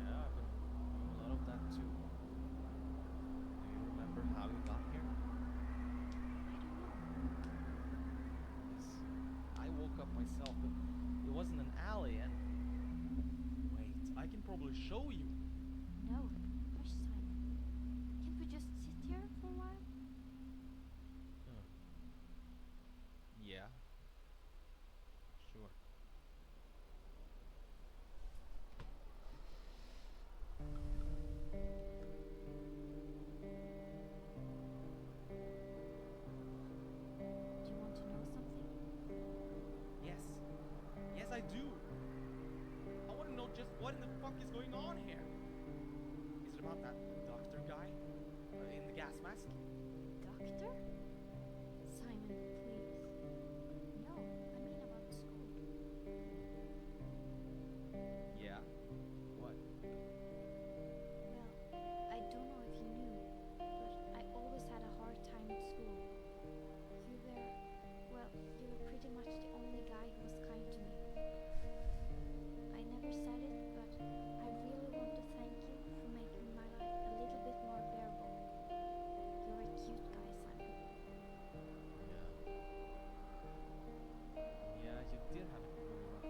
Yeah, I've been doing a lot of that too. Do you remember how you got here? I don't know. Yes. I woke up myself, but it wasn't an alley, and wait, I can probably show you. No. Hush, Simon. Can't we just sit here for a while? Yeah. Sure. Do you want to know something? Yes. Yes, I do. I want to know just what in the fuck is going on here. Is it about that doctor guy in the gas mask? Doctor? Simon, please. No, I mean about school. Yeah. What? Well, I don't know if you knew, but I always had a hard time at school. You were pretty much the only guy who was kind to me. I never said it, but I really want to thank you for making my life a little bit more bearable. You're a cute guy, Simon. Yeah. Yeah, you did have it really rough.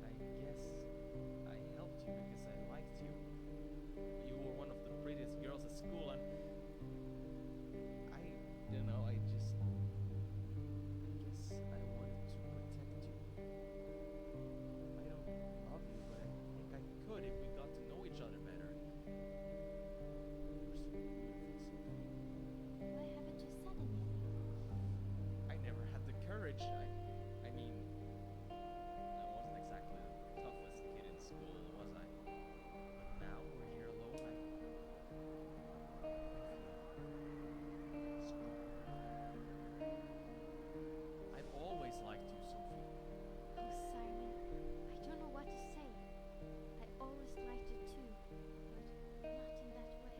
Thank you. Yeah. I guess I helped you because I liked you. You were one of the prettiest girls at school, and I, you know, I guess I wanted to protect you. I don't love you, but I think I could if we got to know each other better. You're so beautiful, Sophie. Why haven't you said anything? I never had the courage. I mean, I wasn't exactly the toughest kid in school, was I? But now we're here alone. I feel strong. I've always liked you, Sophie. Oh, Simon, I don't know what to say. I always liked you too, but not in that way.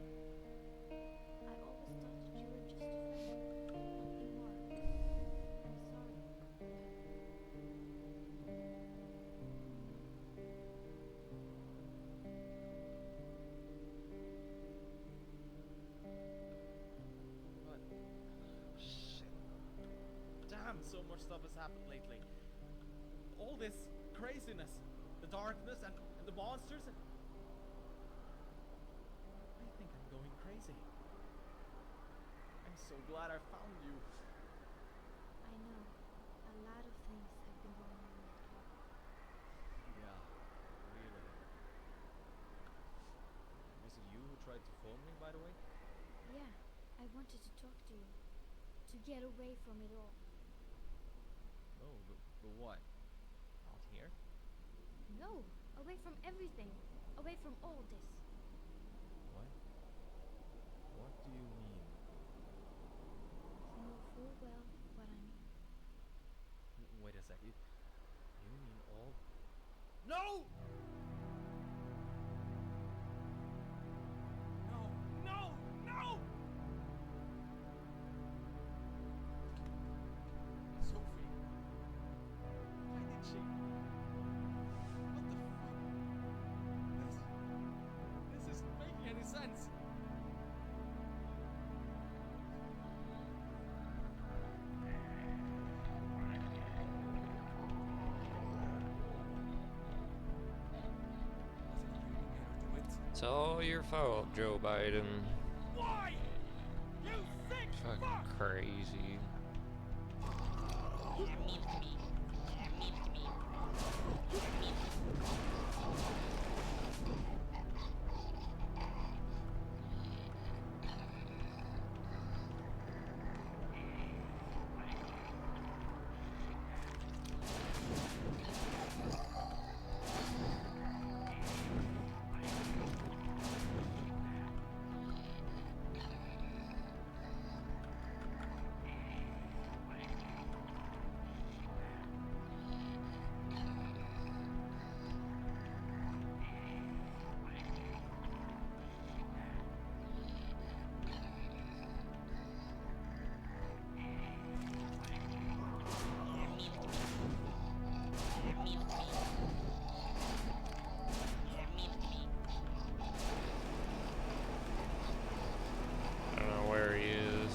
I always thought that you were just a friend, nothing more. I'm sorry. But shit. Damn, so much stuff has happened lately. All this craziness, the darkness and the monsters, and I think I'm going crazy. I'm so glad I found you. I know. A lot of things have been going on lately. Yeah, really. Was it you who tried to phone me, by the way? Yeah, I wanted to talk to you. To get away from it all. Oh, but what? Out here? No, away from everything. Away from all this. What? What do you mean? You know full well what I mean. Wait a sec. You mean all? No! It's all your fault, Joe Biden. Why? You sick Fucking fuck! crazy. I don't know where he is.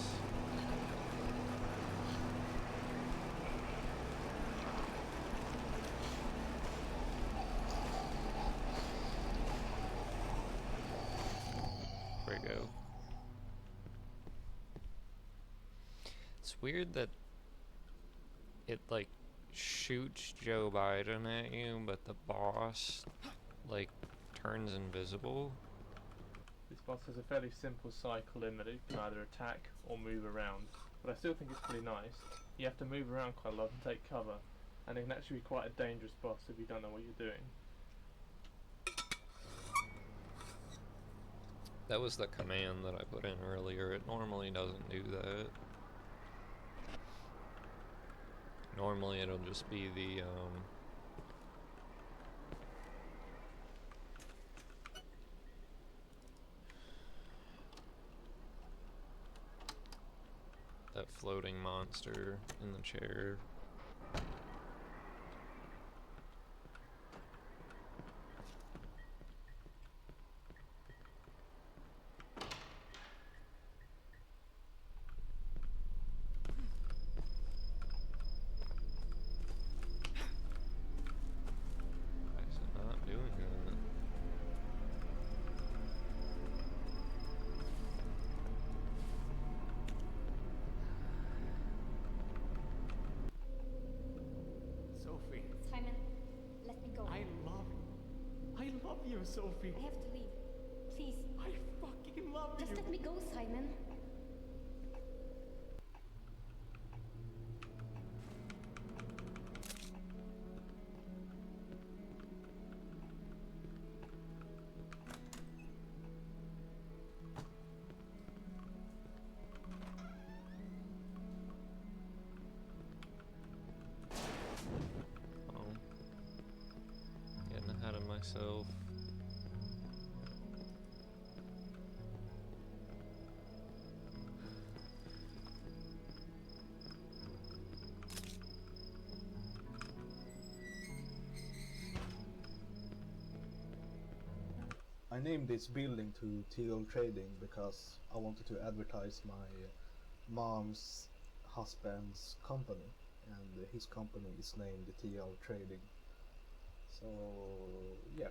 There we go. It's weird that it like shoots Joe Biden at you, but the boss like turns invisible. This boss has a fairly simple cycle in that it can either attack or move around, but I still think it's pretty nice. You have to move around quite a lot and take cover, and it can actually be quite a dangerous boss if you don't know what you're doing. That was the command that I put in earlier. It normally doesn't do that. Normally it'll just be the that floating monster in the chair. Why is it not doing that? Sophie, Simon, let me go. I love you, Sophie. I have to leave. Please, I fucking love just you. let me go, Simon. Oh. Getting ahead of myself. I named this building to TL Trading because I wanted to advertise my mom's husband's company, and his company is named TL Trading. So yeah.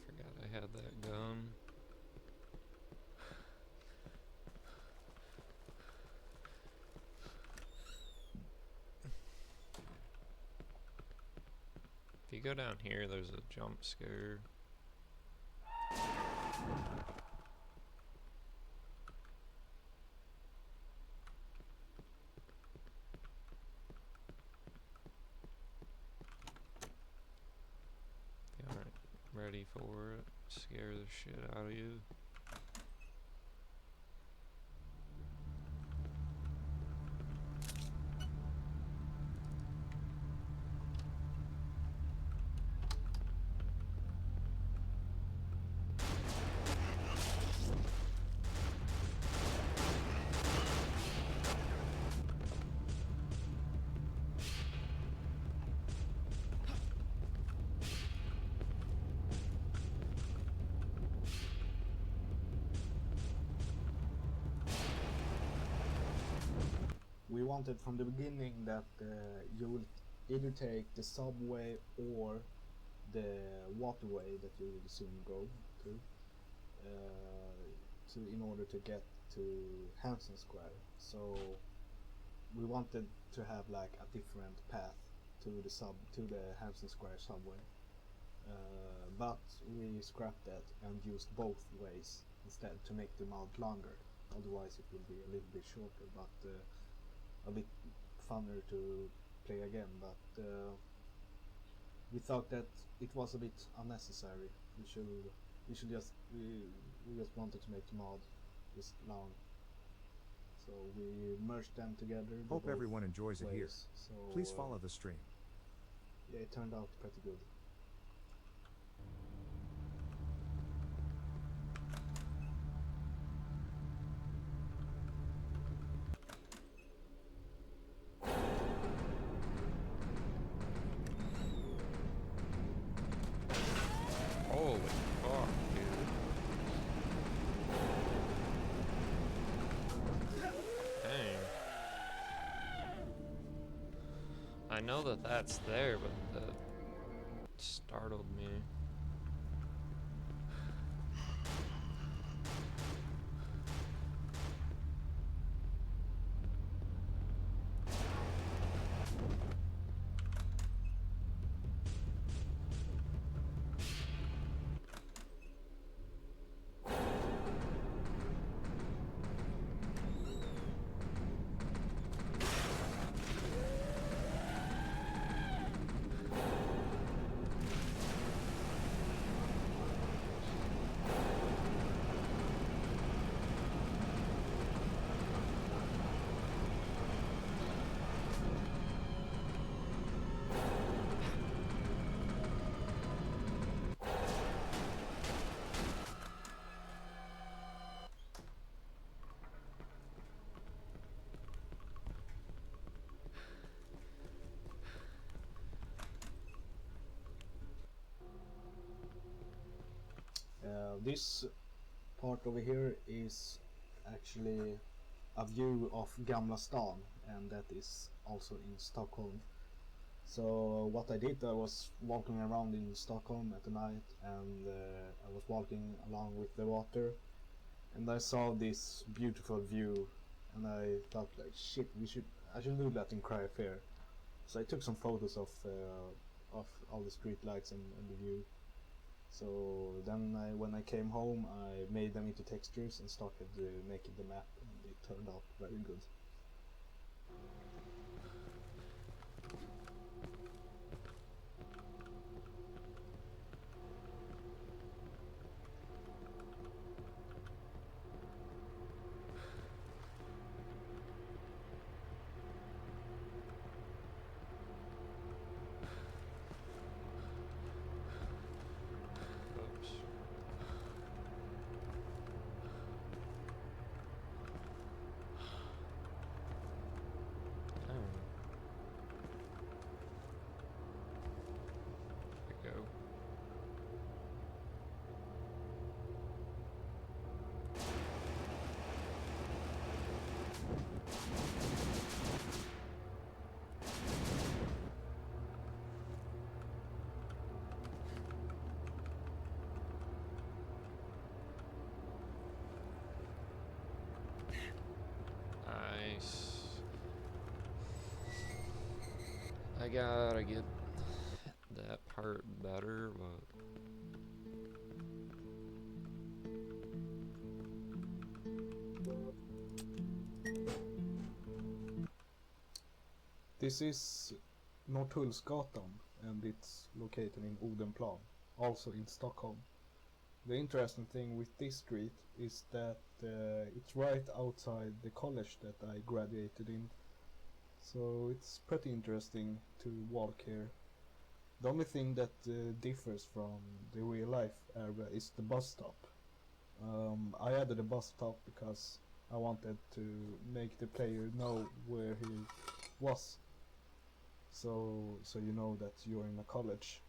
Forgot I had that gun. If you go down here, there's a jump scare. If you aren't ready for it, scare the shit out of you. we wanted from the beginning that you will either take the subway or the waterway that you will soon go to, in order to get to Hanson Square. So we wanted to have like a different path to the Hanson Square subway, but we scrapped that and used both ways instead to make the mod longer. Otherwise it will be a little bit shorter, but a bit funner to play again. But we thought that it was a bit unnecessary. We just wanted to make the mod this long. So we merged them together. Hope everyone enjoys it here. So Please follow the stream. yeah, it turned out pretty good. Holy fuck, dude. Dang. I know that that's there, but that startled me. This part over here is actually a view of Gamla stan, and that is also in Stockholm. So what I did, I was walking around in Stockholm at the night, and I was walking along with the water, and I saw this beautiful view, and I thought like, shit, I should do that in Cryophere. So I took some photos of all the street lights and the view. So then when I came home, I made them into textures and started making the map, and it turned out very good. Oops. Dang. There we go. Nice. I gotta get that part better, but This is Norrtullsgatan, and it's located in Odenplan, also in Stockholm. The interesting thing with this street is that it's right outside the college that I graduated in, so it's pretty interesting to walk here. The only thing that differs from the real life area is the bus stop. I added a bus stop because I wanted to make the player know where he was, so you know that you're in a college.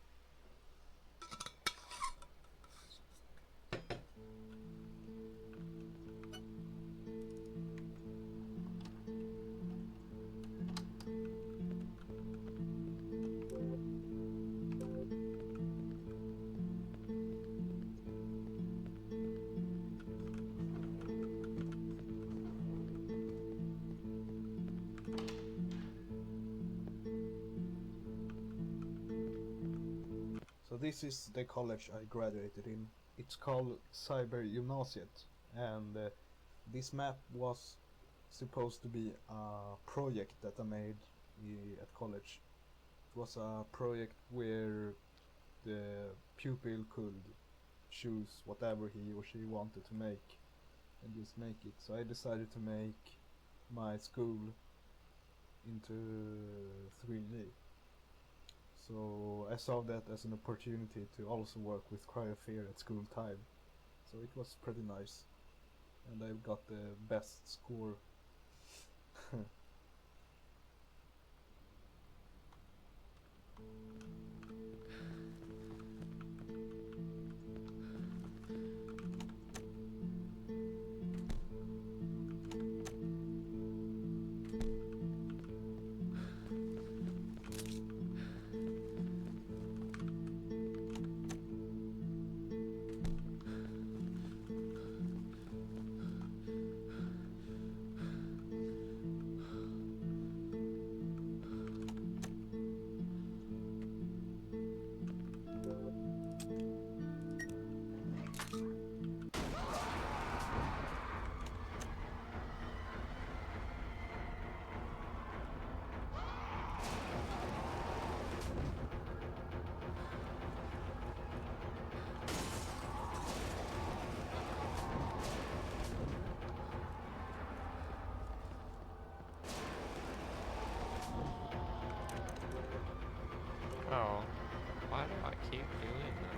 this is the college I graduated in. It's called Cybergymnasiet, and this map was supposed to be a project that I made at college. It was a project where the pupil could choose whatever he or she wanted to make and just make it. So I decided to make my school into 3D. So I saw that as an opportunity to also work with cryosphere at school time. So it was pretty nice. And I got the best score. Oh, why do I keep doing that?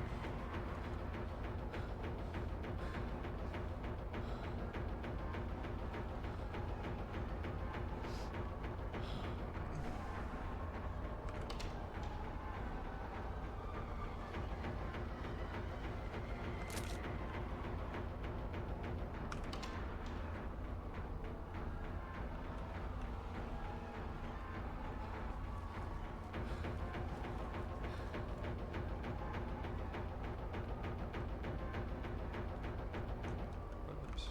Oops.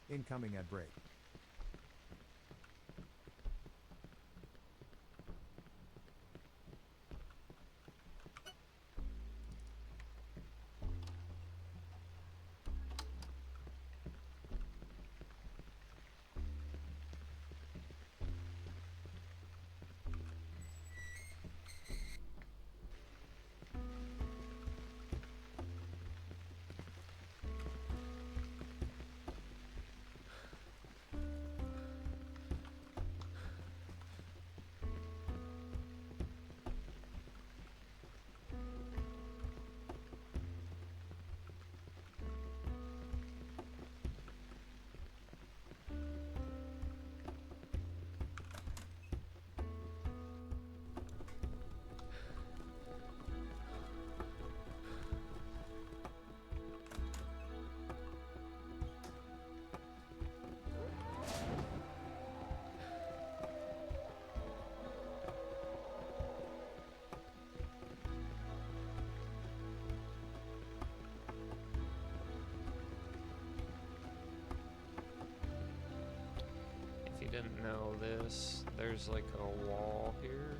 Incoming ad break. If you didn't know this, there's like a wall here,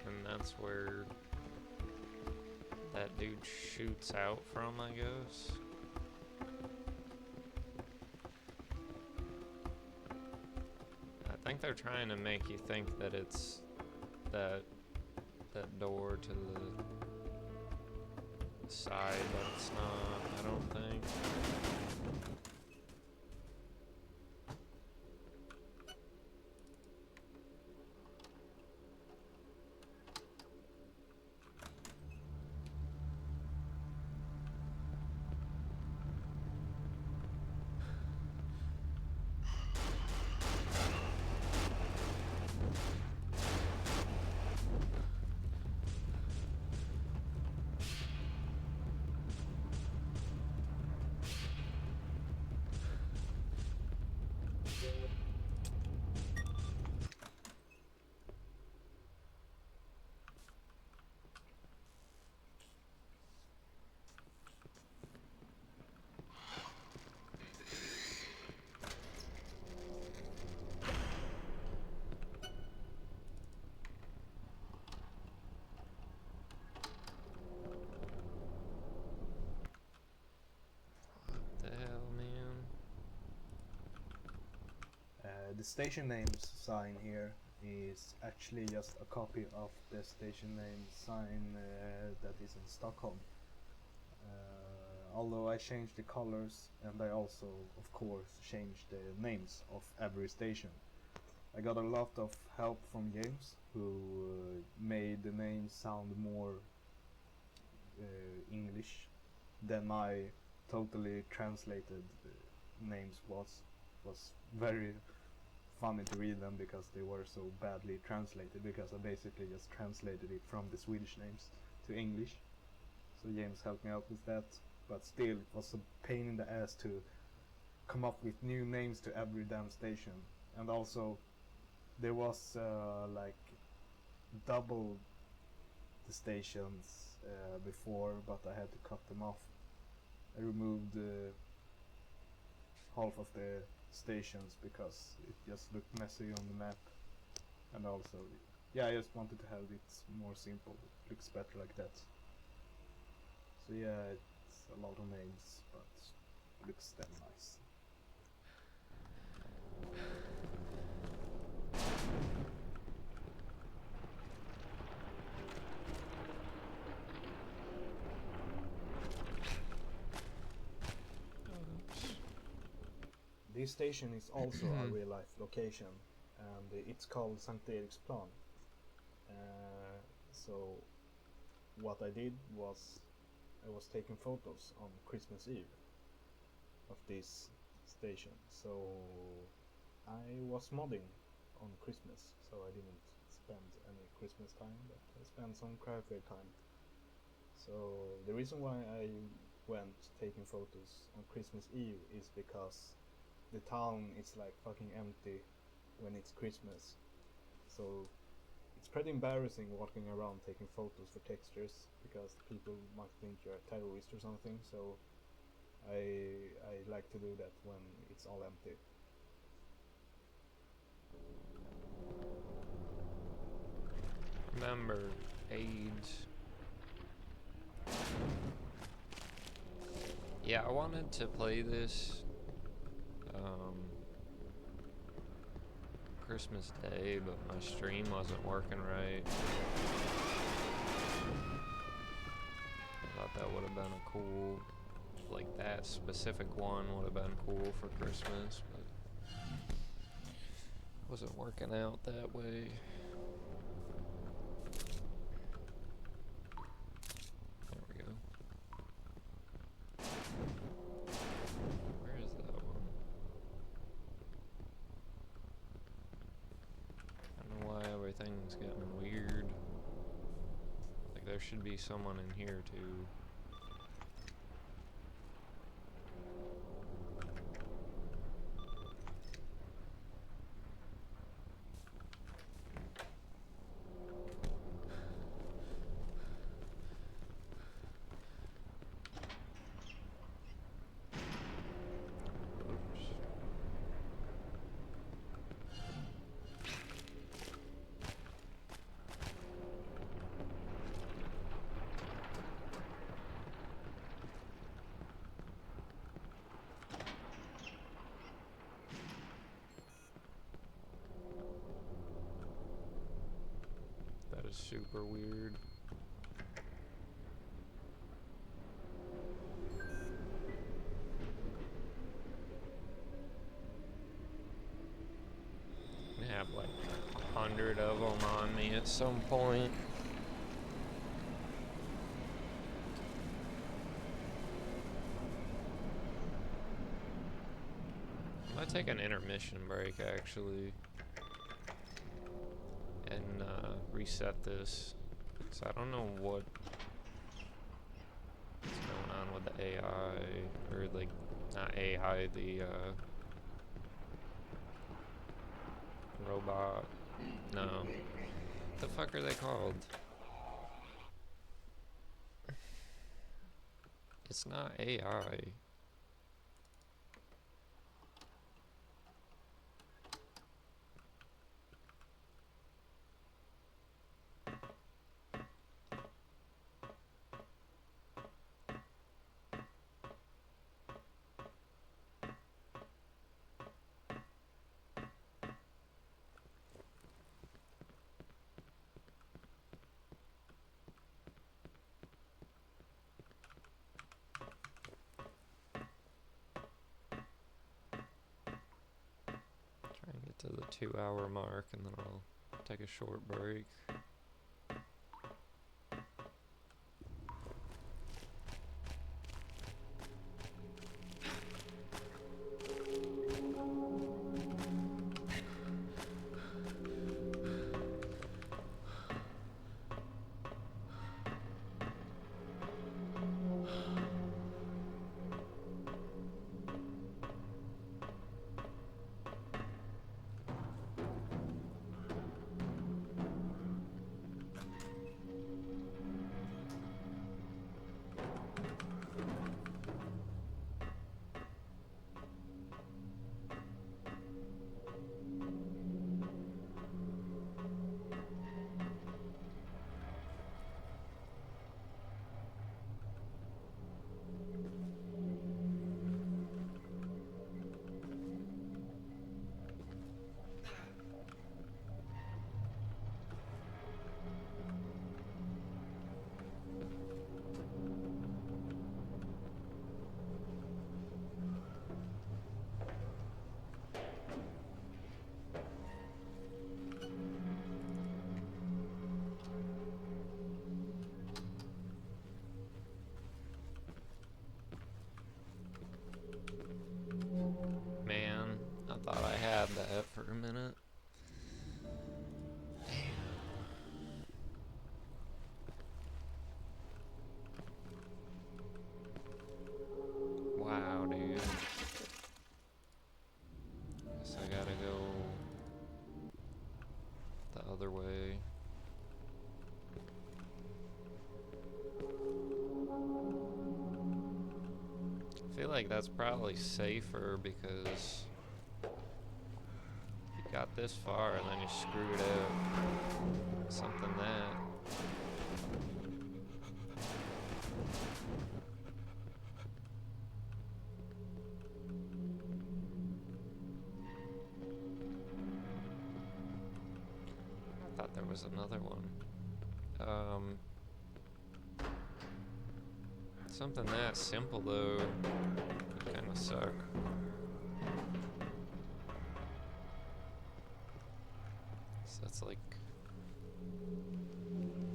and that's where that dude shoots out from, I guess. I think they're trying to make you think that it's that door to the side, but it's not, I don't think. The hell, man. The station names sign here is actually just a copy of the station name sign that is in Stockholm. Although I changed the colors, and I also, of course, changed the names of every station. I got a lot of help from James, who made the names sound more English than I totally translated names was very funny to read them because they were so badly translated, because I basically just translated it from the Swedish names to English. So James helped me out with that, but still it was a pain in the ass to come up with new names to every damn station. And also there was like double the stations before, but I had to cut them off. I removed half of the stations because it just looked messy on the map, and also, yeah, I just wanted to have it more simple. It looks better like that. So yeah, it's a lot of names, but it looks damn nice. This station is also a real life location, and it's called Sankt Eriksplan. So what I did was I was taking photos on Christmas Eve of this station. So I was modding on Christmas, so I didn't spend any Christmas time, but I spent some cryfair time. So the reason why I went taking photos on Christmas Eve is because the town is like fucking empty when it's Christmas. So it's pretty embarrassing walking around taking photos for textures, because people might think you're a terrorist or something. So I like to do that when it's all empty. Remember, AIDS. Yeah, I wanted to play this Christmas Day, but my stream wasn't working right. I thought that would have been a cool, like that specific one would have been cool for Christmas, but it wasn't working out that way. There we go. Where is that one? I don't know why everything's getting weird. Like there should be someone in here too. Oops. That is super weird. I have like 100 of them on me at some point. I might take an intermission break actually and reset this, because I don't know what's going on with the AI, or like not AI, the robot. No. What the fuck are they called? It's not AI. Try and get to the 2-hour mark and then I'll take a short break. Man, I thought I had that for a minute. Wow, dude. Guess I gotta go the other way. I feel like that's probably safer because you got this far and then you screwed up something that. I thought there was another one. Something that simple though would kind of suck. So that's like,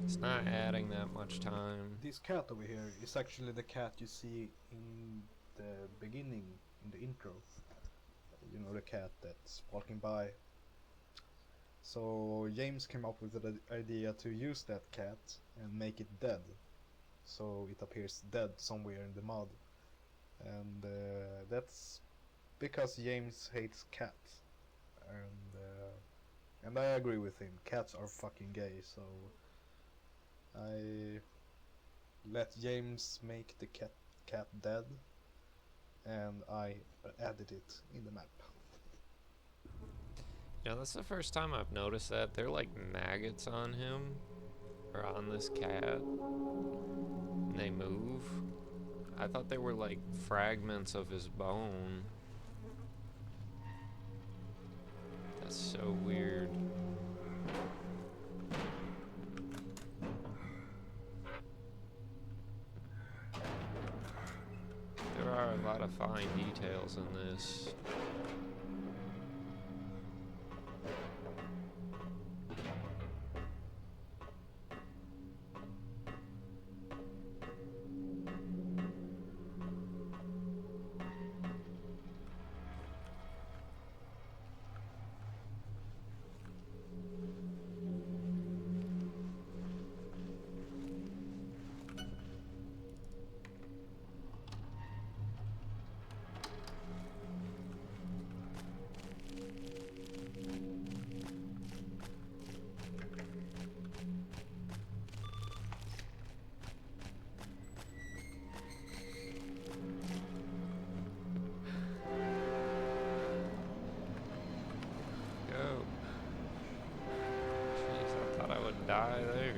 it's not adding that much time. This cat over here is actually the cat you see in the beginning, in the intro. You know, the cat that's walking by. So James came up with the idea to use that cat and make it dead. So it appears dead somewhere in the mud. And that's because James hates cats. And I agree with him. Cats are fucking gay, so I let James make the cat dead, and I added it in the map. Yeah, that's the first time I've noticed that. They're like maggots on him, or on this cat, and they move. I thought they were like fragments of his bone. That's so weird. There are a lot of fine details in this. die there.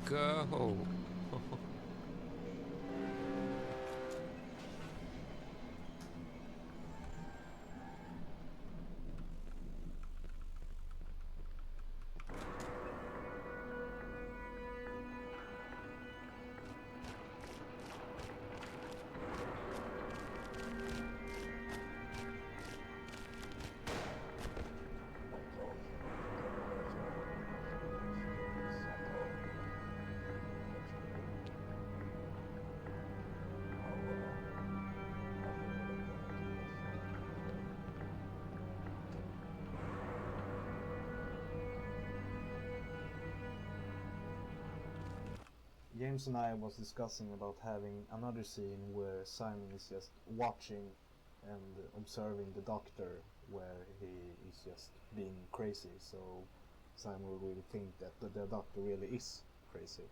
Go. James and I was discussing about having another scene where Simon is just watching and observing the doctor, where he is just being crazy, so Simon will really think that the doctor really is crazy.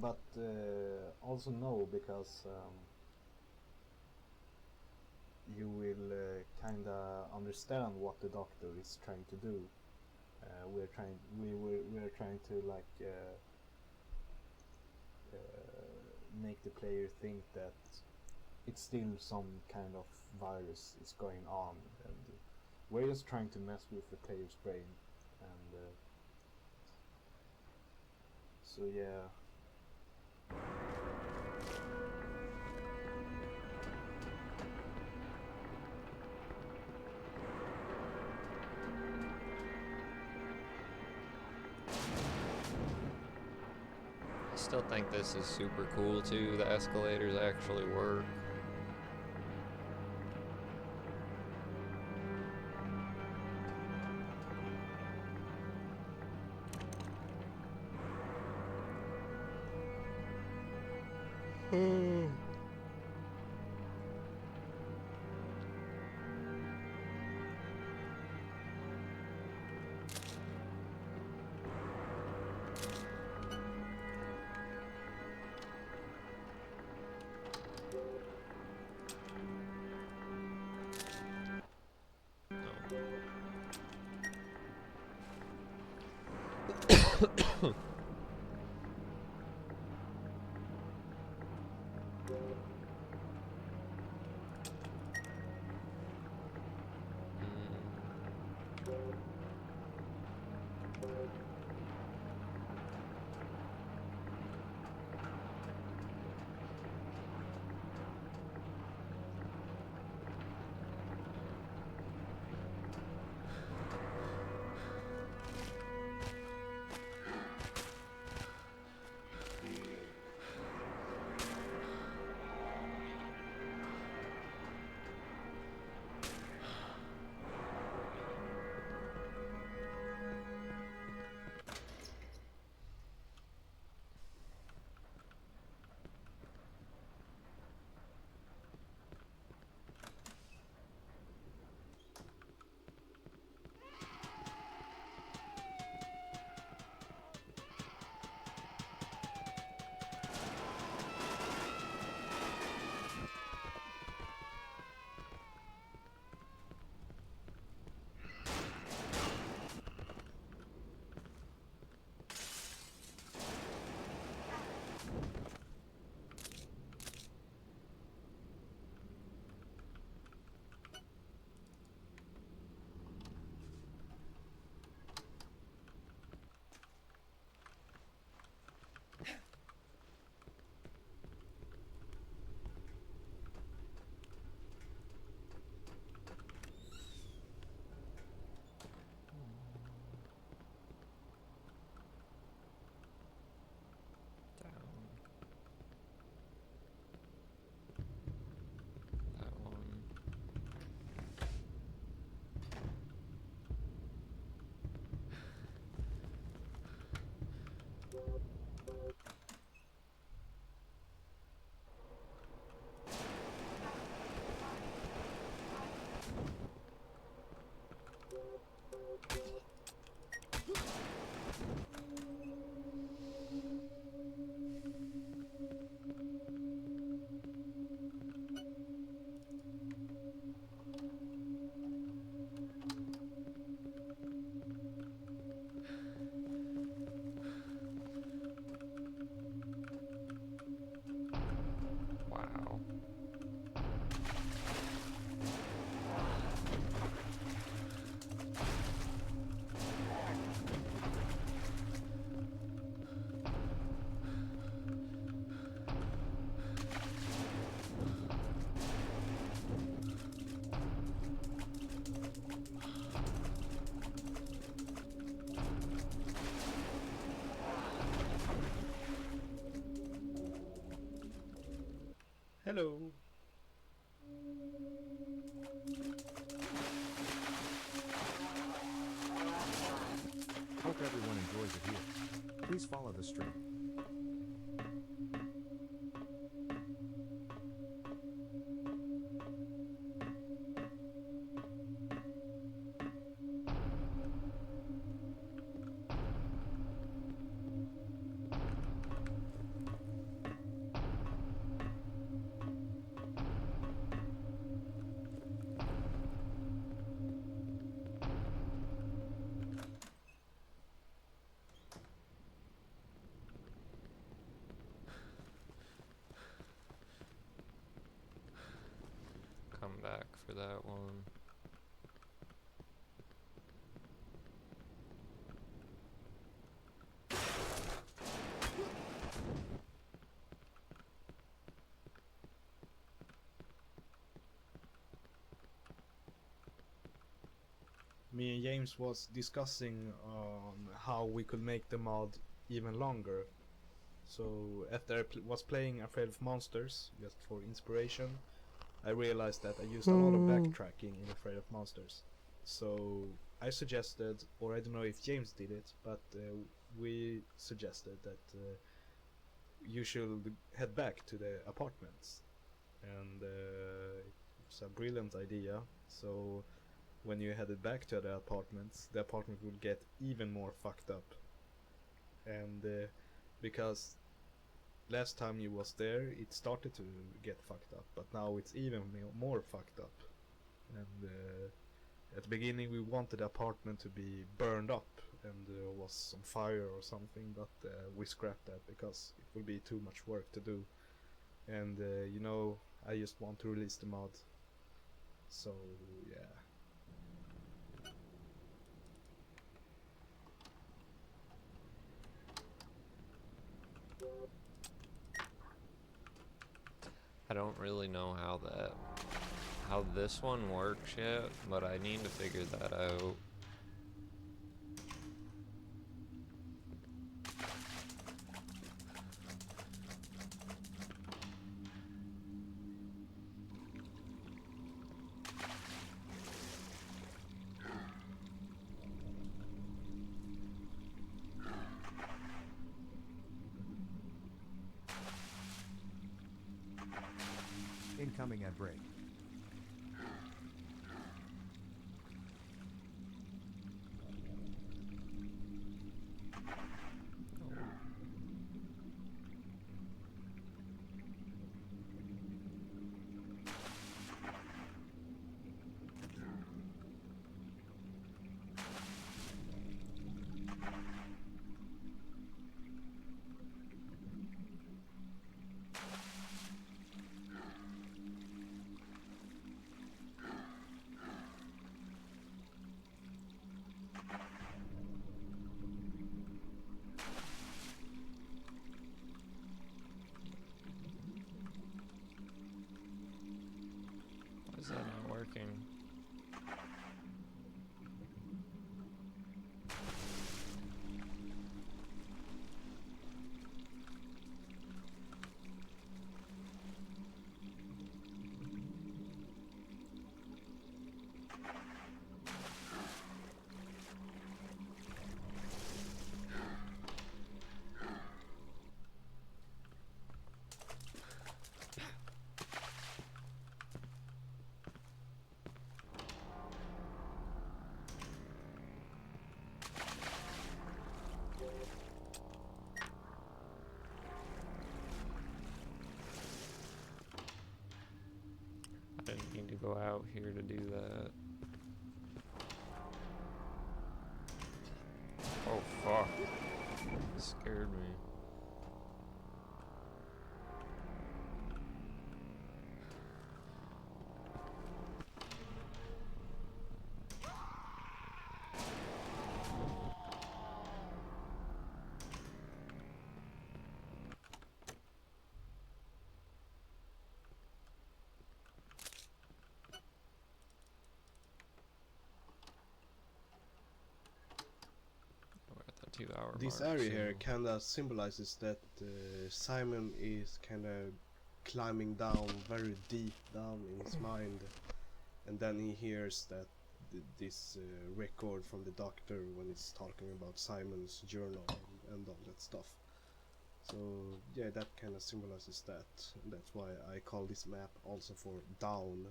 But also no, because you will kinda understand what the doctor is trying to do. We are trying to like make the player think that it's still some kind of virus is going on, and we're just trying to mess with the player's brain, and so yeah. I still think this is super cool too. The escalators actually work. Hello. Hope everyone enjoys it here. Please follow the stream. Come back for that one. Me and James was discussing on how we could make the mod even longer. So after I was playing Afraid of Monsters, just for inspiration, I realized that I used a lot of backtracking in Afraid of Monsters. So I suggested, or I don't know if James did it, but we suggested that you should head back to the apartments. And it's a brilliant idea. So when you headed back to the apartment would get even more fucked up. And because last time you was there, it started to get fucked up, but now it's even more fucked up. And at the beginning we wanted the apartment to be burned up and was on fire or something, but we scrapped that because it would be too much work to do. And you know, I just want to release the mod. So yeah. I don't really know how this one works yet, but I need to figure that out. Incoming at break. Why is that not working? I didn't need to go out here to do that. Oh fuck. Scared me. We're at the 2 hour This mark, area so here kinda symbolizes that Simon is kinda climbing down very deep down in his mind, and then he hears that this record from the doctor when it's talking about Simon's journal and all that stuff. So yeah, that kind of symbolizes that, and that's why I call this map also for down.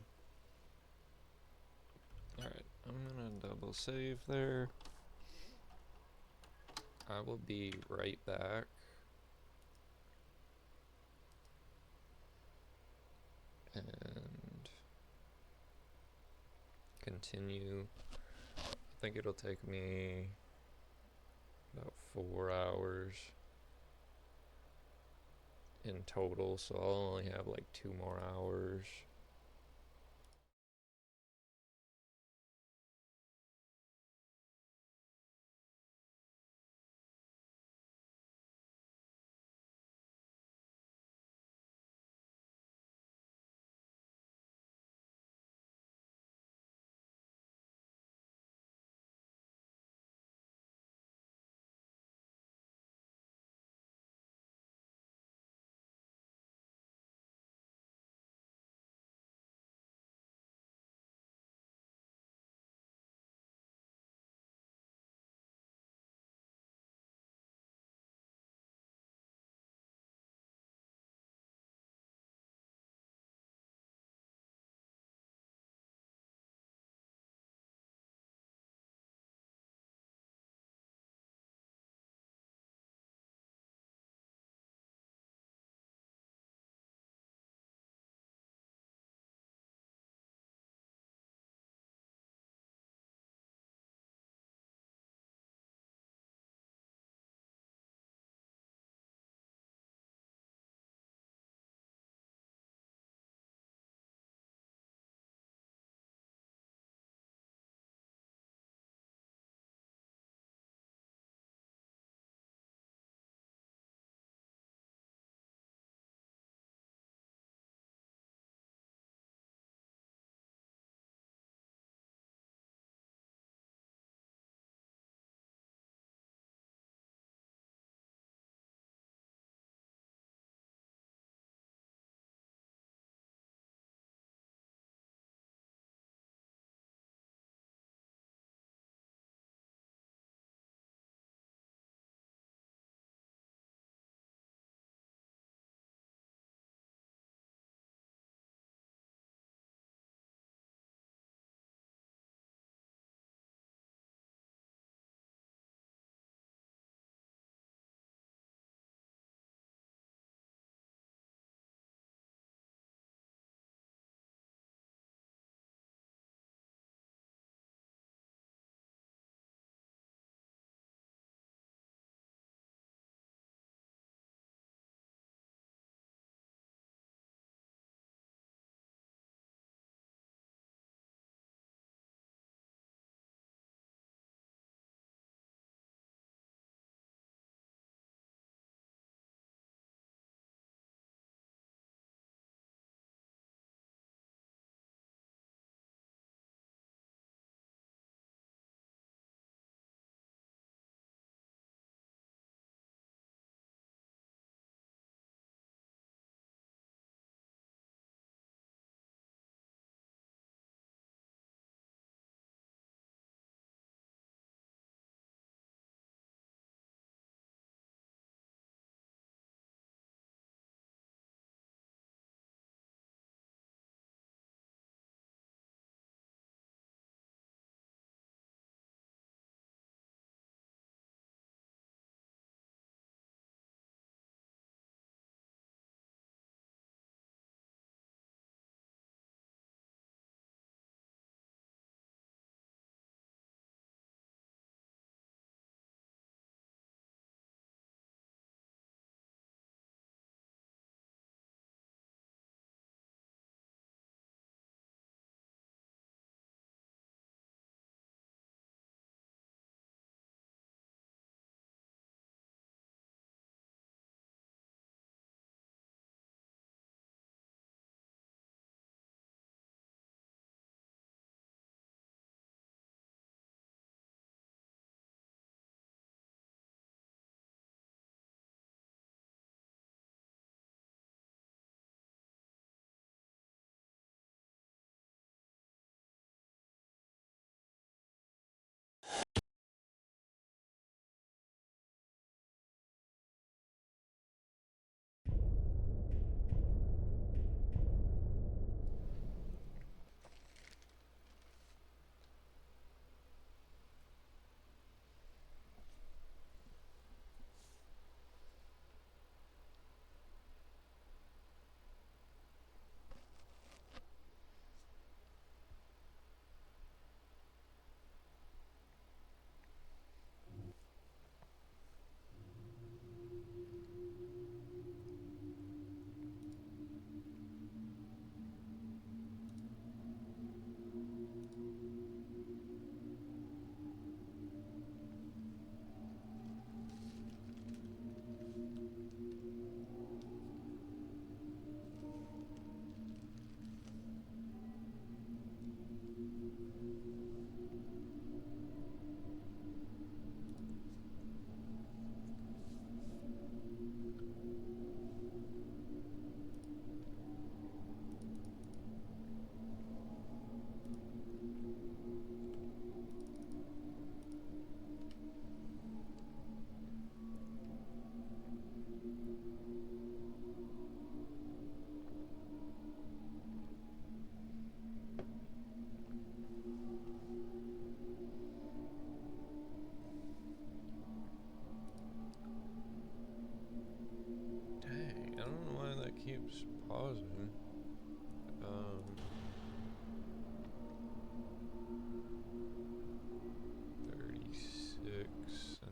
Alright, I'm gonna double save there. I will be right back. And continue. I think it'll take me about 4 hours in total, so I'll only have like 2 more hours.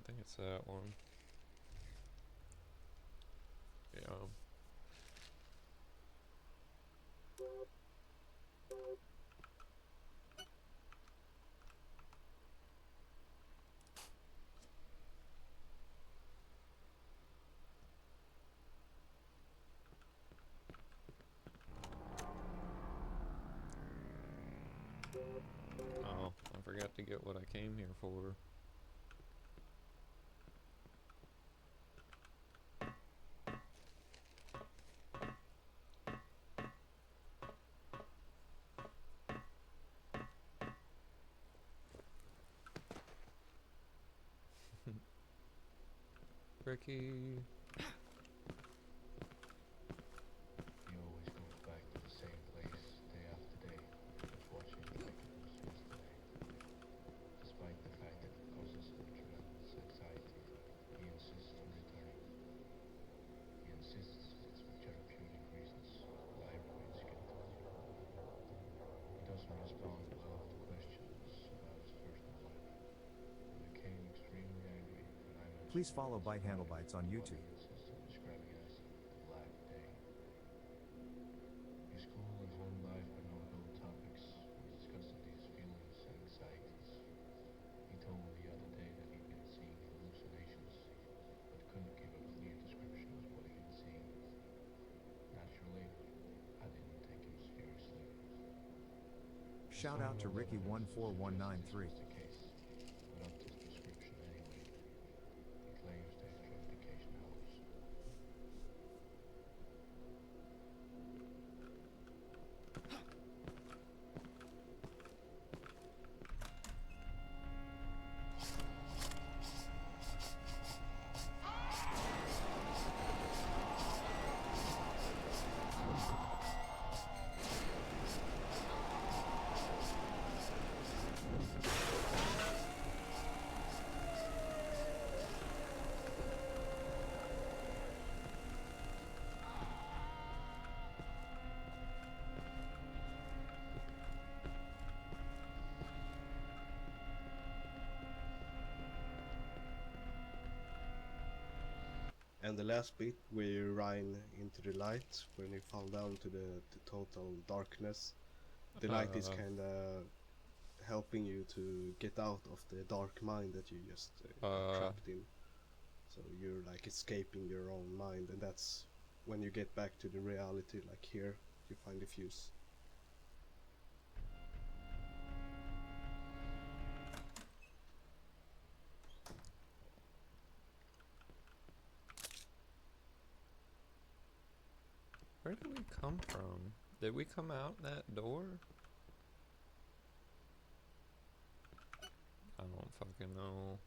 think it's that one. Yeah. Oh, I forgot to get what I came here for. Ricky. He always goes back to the same place day after day, watching it like it was yesterday. Despite the fact that it causes him tremendous anxiety, he insists on returning. He insists that it's for therapeutic reasons. Life remains skeptical. He doesn't respond to all of the questions about his personal life. He became extremely angry when I mentioned Please follow his Bite Handle father, Bites on what YouTube. he insisted describing as the Black Day. His school and home life were no-go topics when discussing these feelings and anxieties. He told me the other day that he'd been seeing hallucinations, but couldn't give a clear description of what he'd seen. Naturally, I didn't take him seriously. Shout out to Evidence Ricky14193. suggests this was the case, but upped his prescription anyway. He claims that drug medication helps. And the last bit where you run into the light, when you fall down to the total darkness, the light is kinda helping you to get out of the dark mind that you just got trapped in. So you're like escaping your own mind, and that's when you get back to the reality, like here, you find the fuse. Where did we come from? Did we come out that door? I don't fucking know.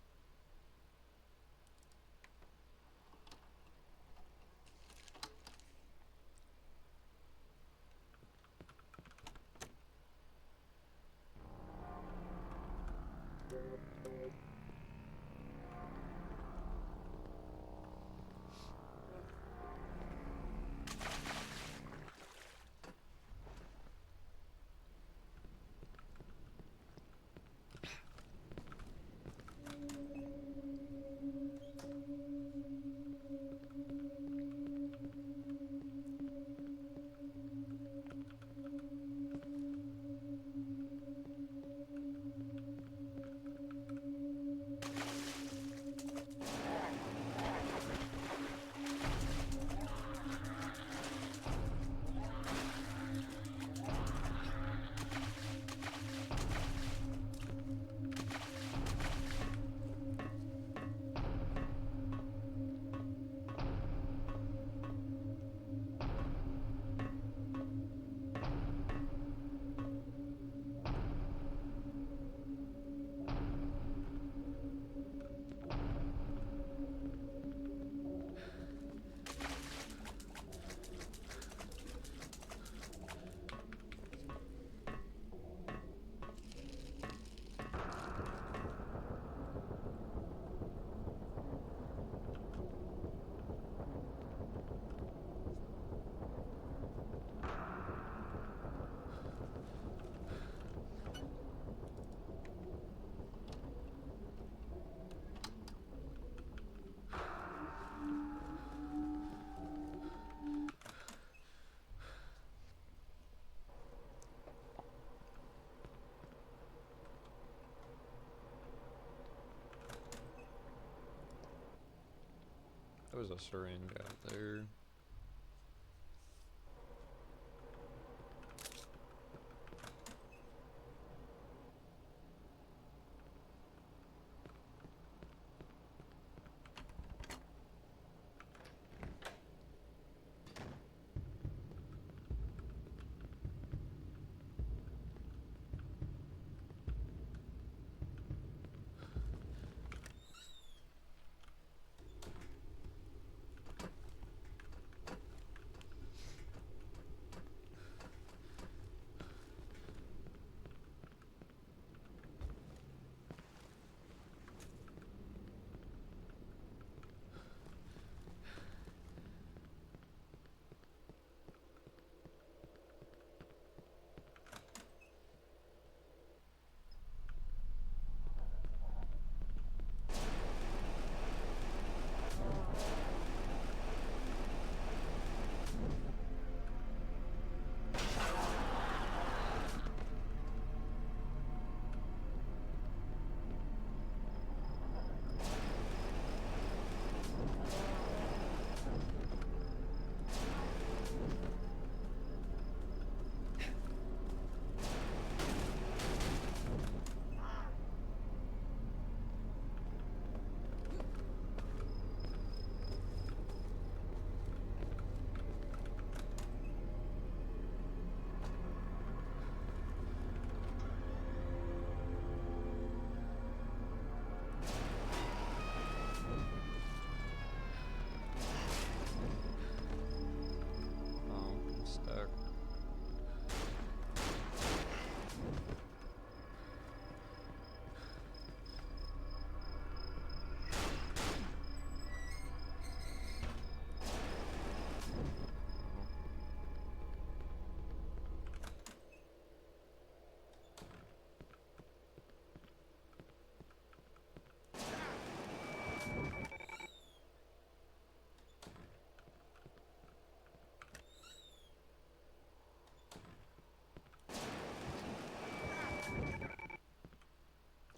was a syringe out there. Oh, I'm stuck.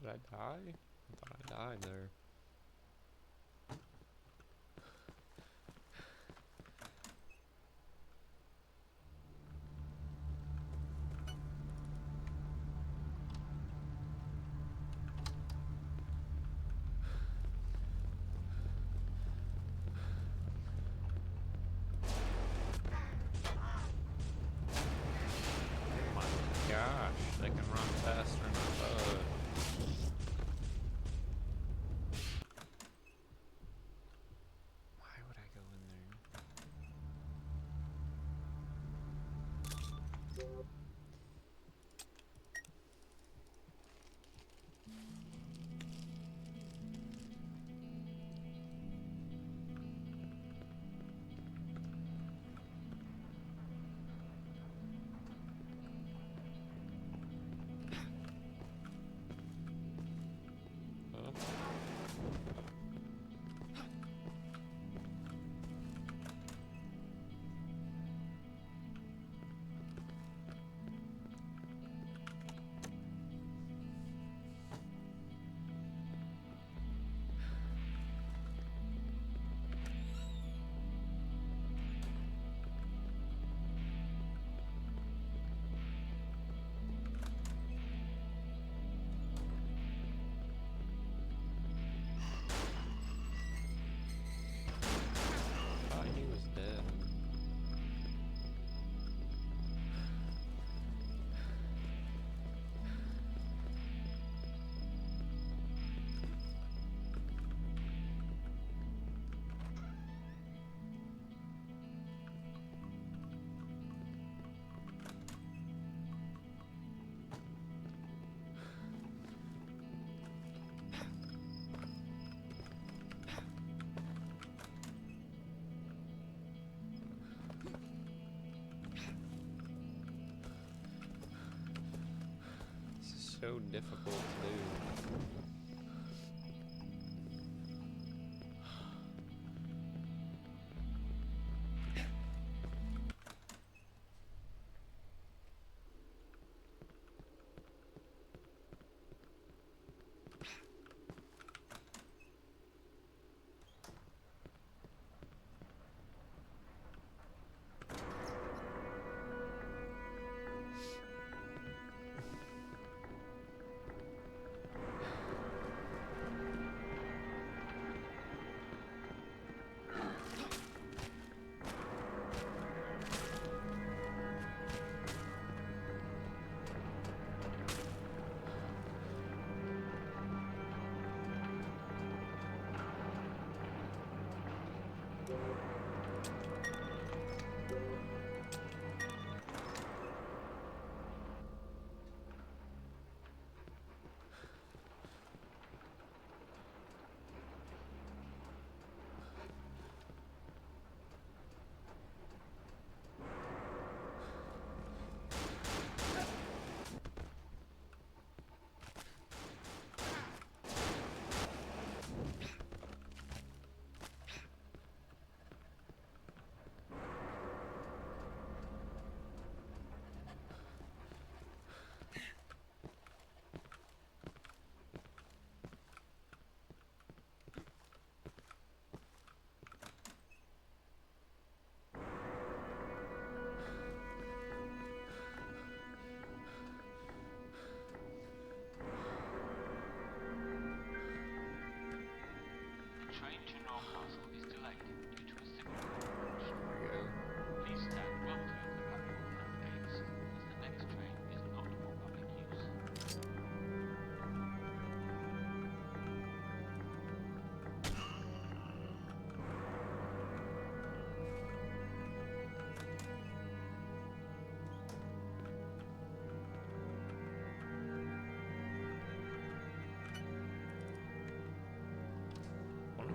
Did I die? I thought I died there. Oh my gosh, they can run faster than I thought. Why would I go in there? Huh? Thought he was dead. This is so difficult to do.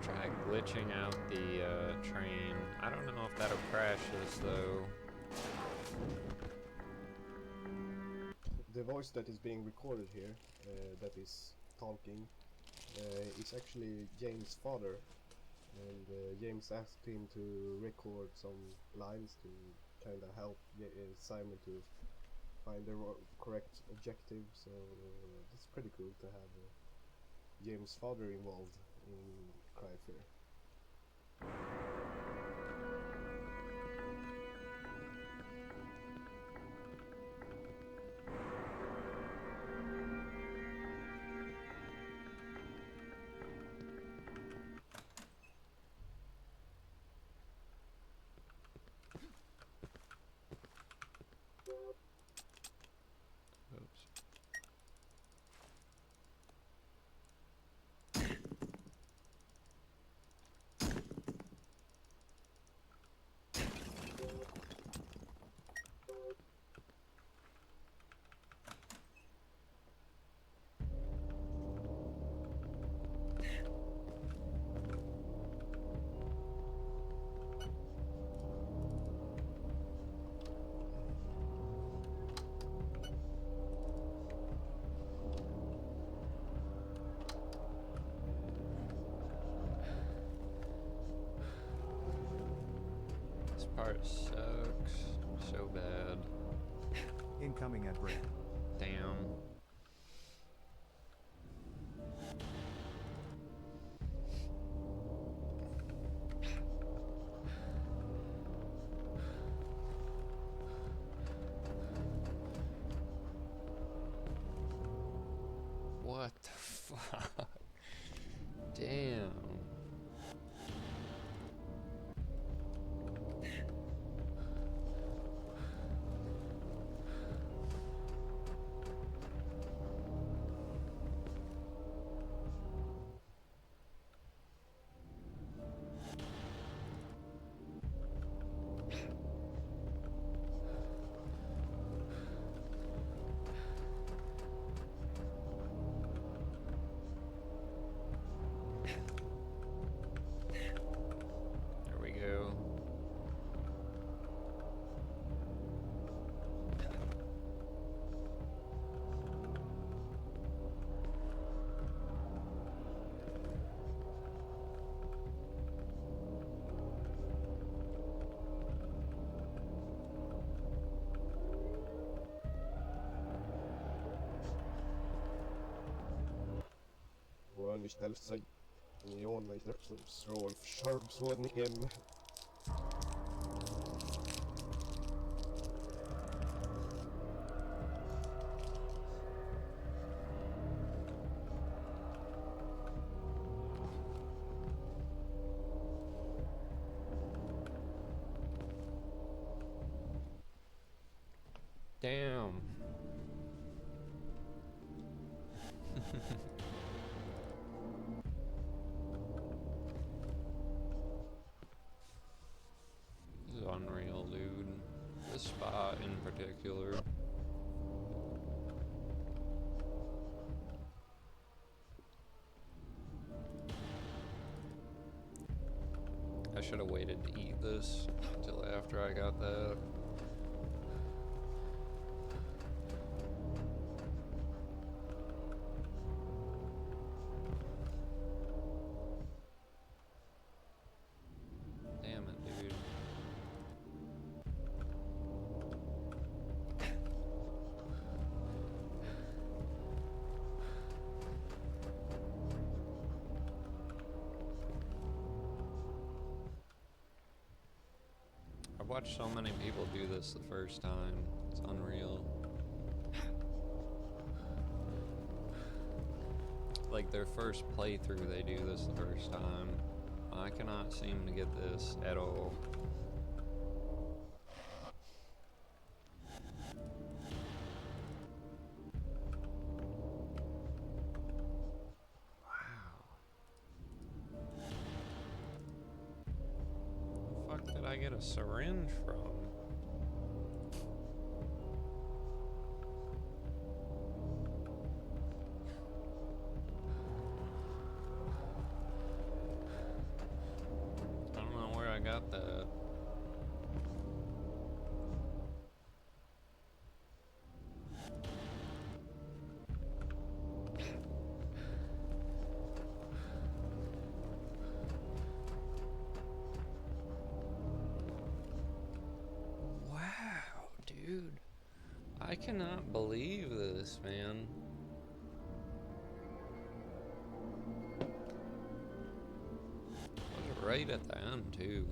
Try glitching out the train. I don't know if that'll crash this though. The voice that is being recorded here, that is talking, is actually James' father, and James asked him to record some lines to kind of help Simon to find the correct objective. So it's pretty cool to have James' father involved in Cry Fear. Oops. This part sucks so bad. Incoming at Brand. Damn. What the fuck? Damn. There we go. Och nu ställs sig Neonmeister Sharpswordningen. Damn. This is unreal, dude. This spot in particular. I should have waited to eat this until after I got that. Damn it, dude. I've watched so many people do this the first time. It's unreal. Like their first playthrough, they do this the first time. I cannot seem to get this at all. Where the fuck did I get a syringe from? cannot believe this, man. Was right at the end, too.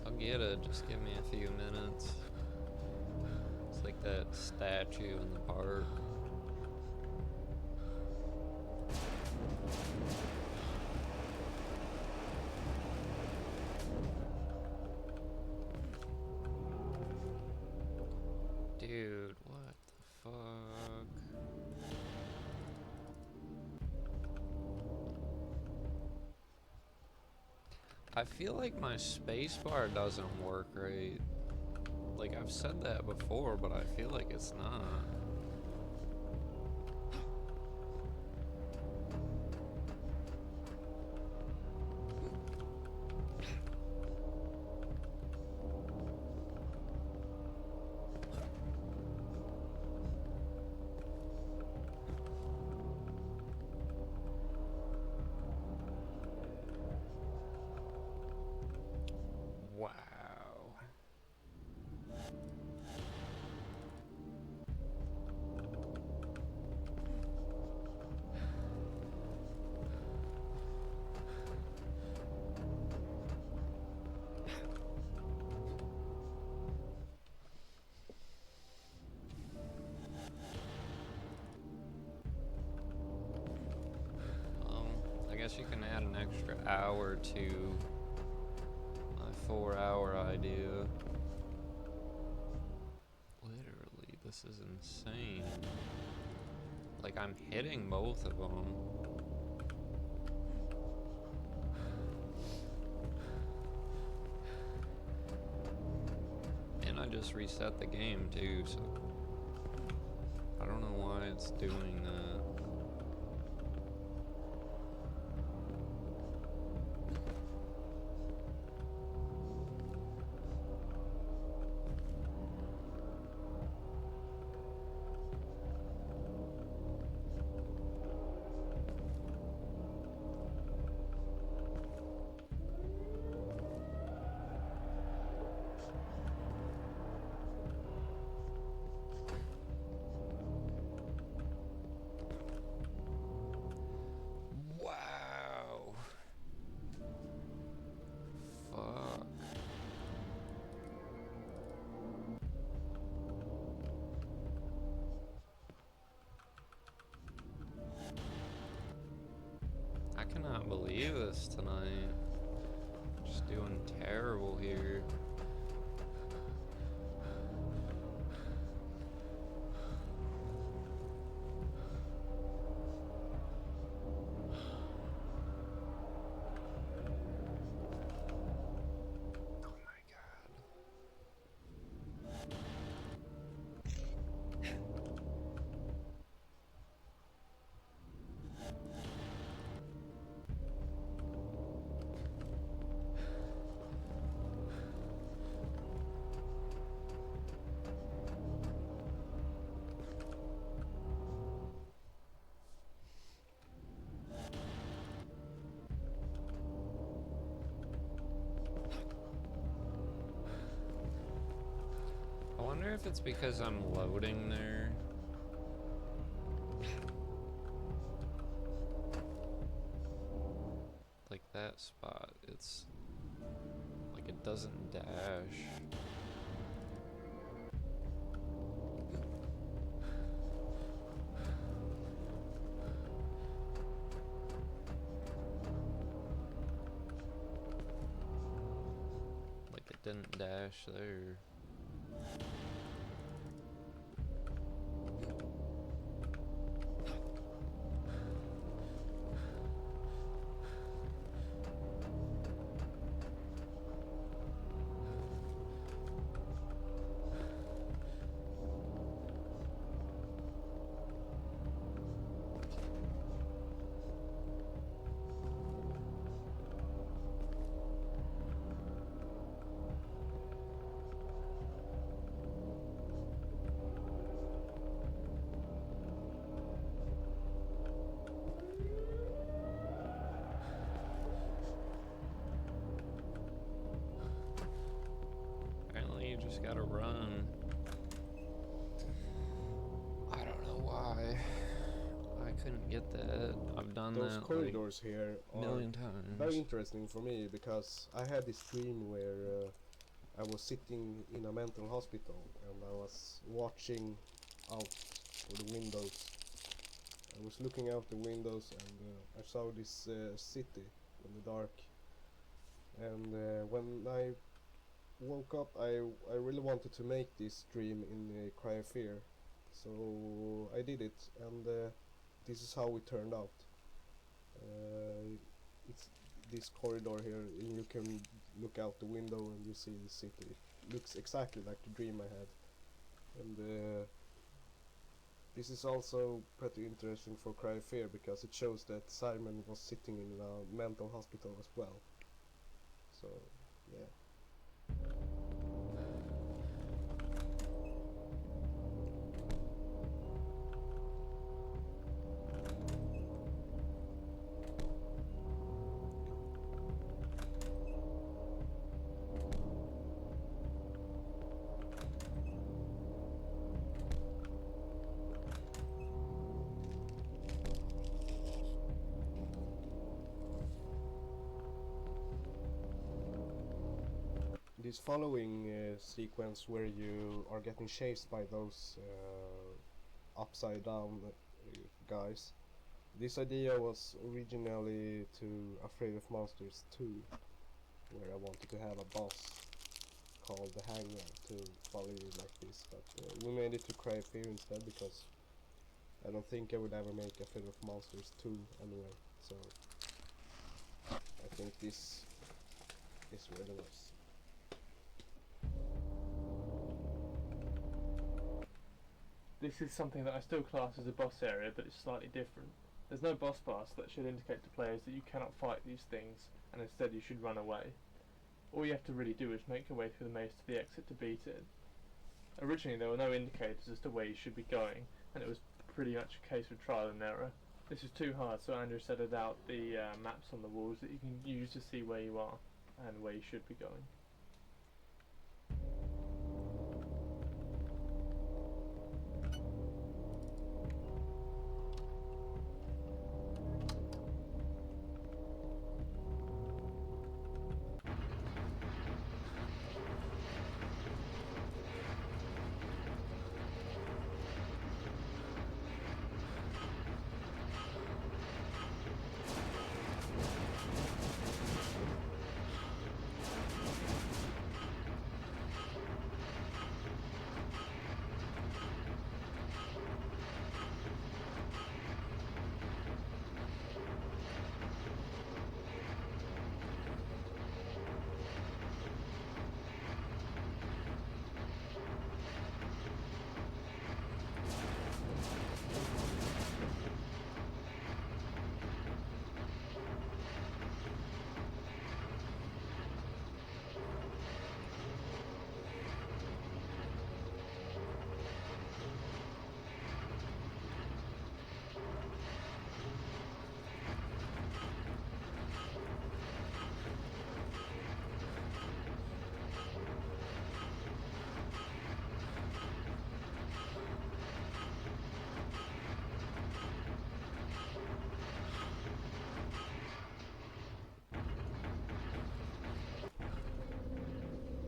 I'll get it, just give me a few minutes. It's like that statue in the park. Dude, what the fuck? I feel like my spacebar doesn't work right. Like, I've said that before, but I feel like it's not. Wow. I guess you can add an extra hour to my 4-hour idea. Literally, this is insane. Like, I'm hitting both of them. And I just reset the game too, so I don't know why it's doing that. Wow. Fuck. I cannot believe this tonight. Just doing terrible here. Oh my god. I wonder if it's because I'm loading there. Like that spot, it's like it doesn't dash. Like it didn't dash there. couldn't get that. I've done Those that corridors here like a are million times. very interesting for me because I had this dream where I was sitting in a mental hospital and I was watching out for the windows. I was looking out the windows and I saw this city in the dark. And when I woke up, I really wanted to make this dream in Cry of Fear. So I did it, and this is how it turned out. It's this corridor here, and you can look out the window and you see the city. It looks exactly like the dream I had. And this is also pretty interesting for Cry of Fear because it shows that Simon was sitting in a mental hospital as well. So, yeah. This following sequence where you are getting chased by those upside down guys. This idea was originally to Afraid of Monsters 2, where I wanted to have a boss called the Hangman to follow you like this, but we made it to Cry of Fear instead because I don't think I would ever make Afraid of Monsters 2 anyway, so I think this is really nice. This is something that I still class as a boss area, but it's slightly different. There's no boss pass that should indicate to players that you cannot fight these things, and instead you should run away. All you have to really do is make your way through the maze to the exit to beat it. Originally there were no indicators as to where you should be going, and it was pretty much a case of trial and error. This was too hard, so Andrew set out the maps on the walls that you can use to see where you are and where you should be going.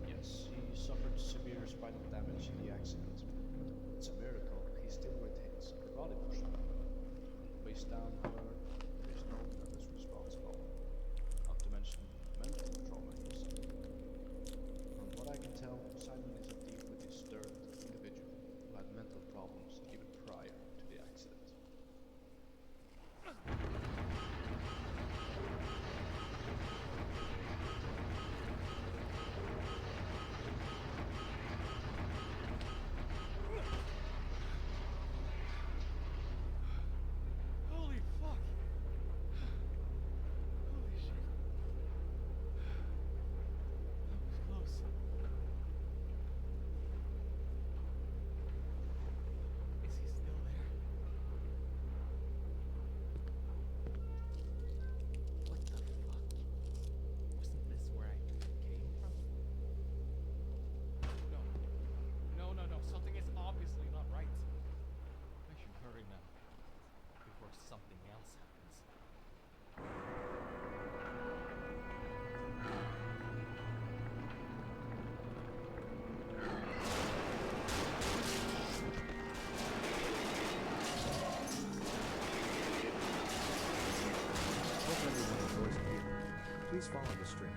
Yes, he suffered severe spinal damage in the accident, but it's a miracle he still retains upper body function. Face down, however, there is no nervous response at all, not to mention mental trauma himself. From what I can tell, Simon is a deeply disturbed individual who had mental problems even prior to the accident. Holy fuck! Holy shit. That was close. Is he still there? Please follow the stream.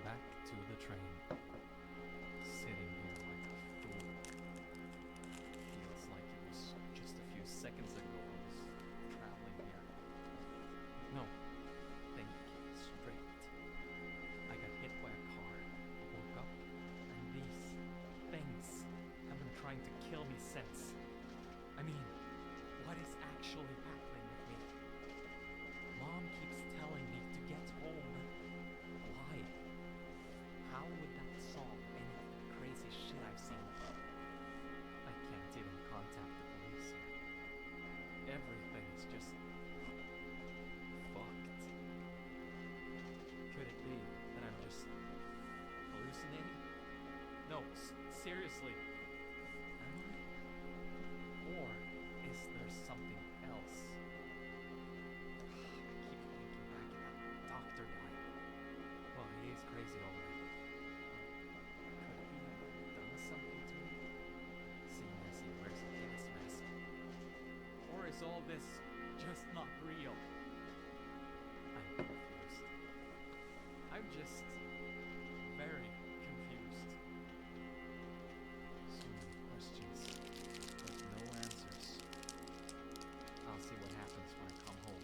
Back to the train. Sitting here like a fool. Feels like it was just a few seconds ago I was traveling here. No, think straight. I got hit by a car, woke up, and these things have been trying to kill me since. I mean, what is actually happening with me? Mom keeps telling me to get home. Why? How would that solve any of the crazy shit I've seen? I can't even contact the police here. Everything is just fucked. Could it be that I'm just hallucinating? No, seriously. Am I? Or is there something else? I keep thinking back at that doctor guy. Well, he is crazy already. Could he have done something to me? Seeing as he wears a gas mask. Or is all this just not real? I'm confused. I'm just very confused. So many questions, but no answers. I'll see what happens when I come home.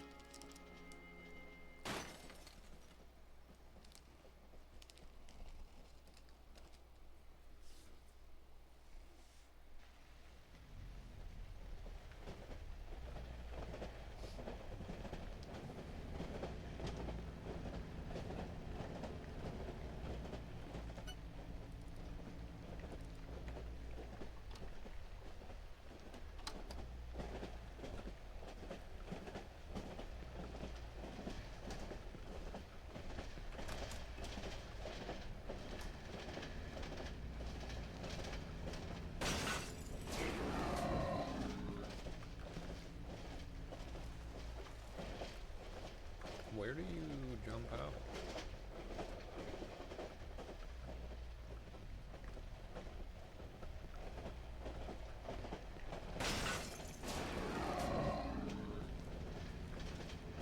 Where do you jump out?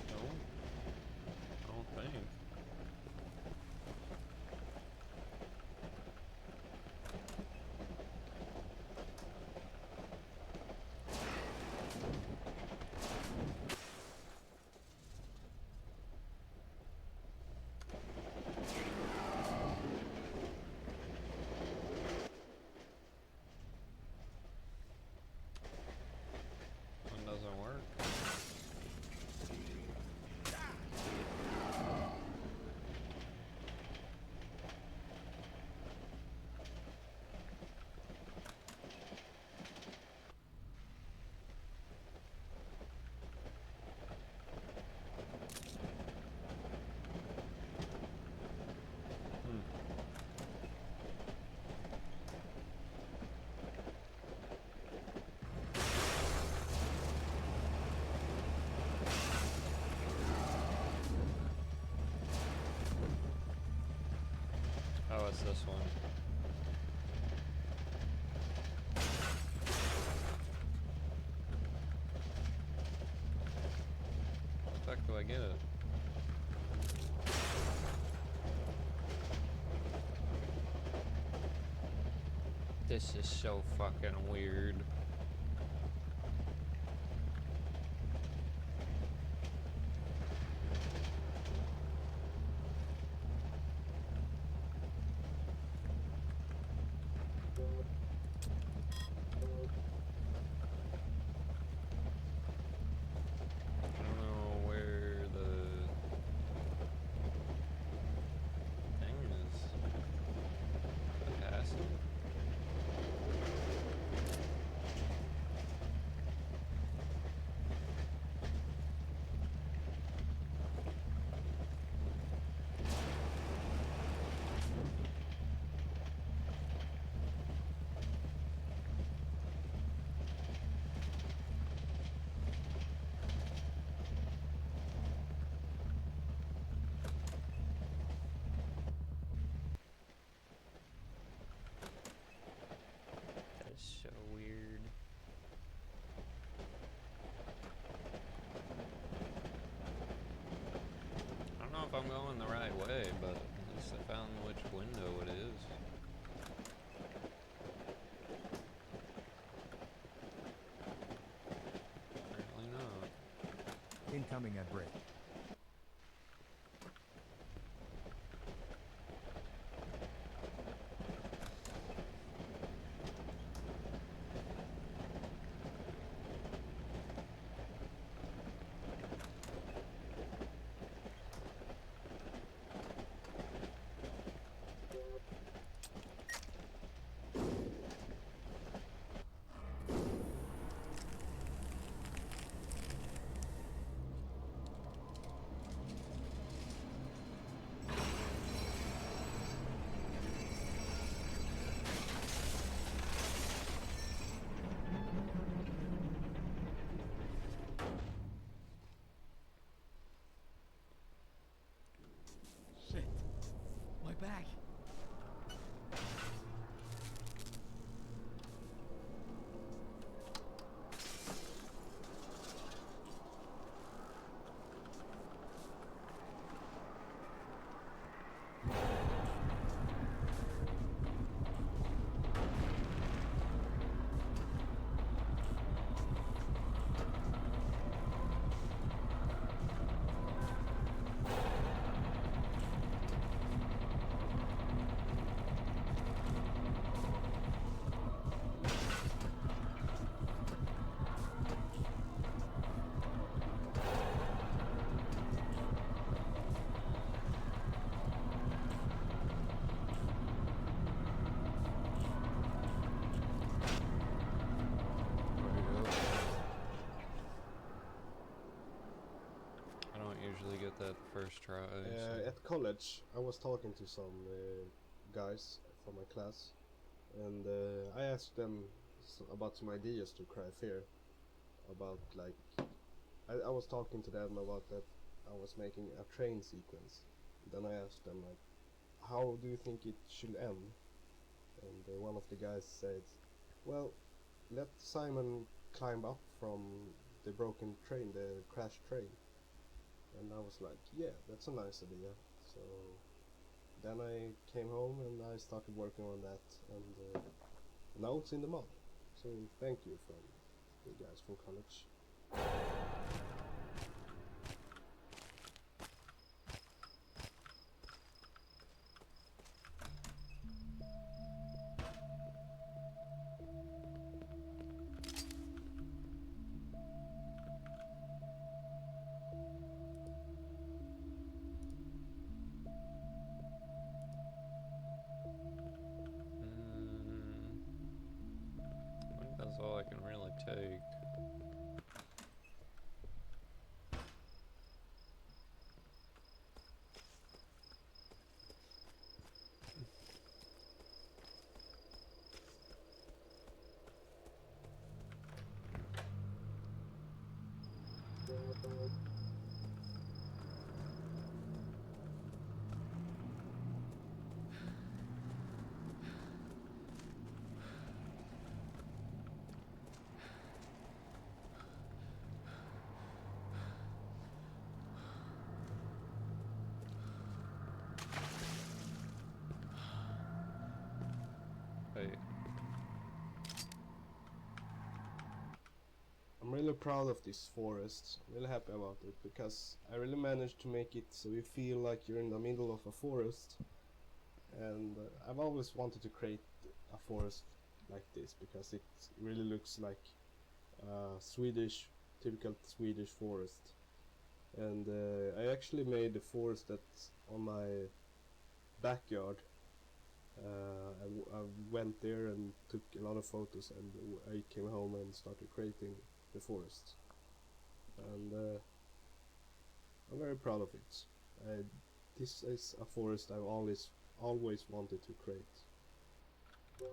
No? I don't think. this one. How the fuck do I get it? This is so fucking weird. I don't know where the thing is. Capacity? That is so weird. I don't know if I'm going the right way, but at least I found which window it is. Apparently not. Incoming at break. Shit. My bag. I don't usually get that first try. So. At college, I was talking to some guys from my class, and I asked them about some ideas to cry fear. About like, I was talking to them about that I was making a train sequence. Then I asked them like, how do you think it should end? And one of the guys said, well, let Simon climb up from the broken train, the crashed train. And I was like, yeah, that's a nice idea. So then I came home and I started working on that, and now it's in the mod. So thank you from the guys from college. I think that's all I can really take. really proud of this forest. I'm really happy about it because I really managed to make it so you feel like you're in the middle of a forest. And I've always wanted to create a forest like this because it really looks like a typical Swedish forest. And I actually made the forest that's on my backyard. I went there and took a lot of photos, and I came home and started creating the forest. And I'm very proud of it. This is a forest I've always wanted to create. There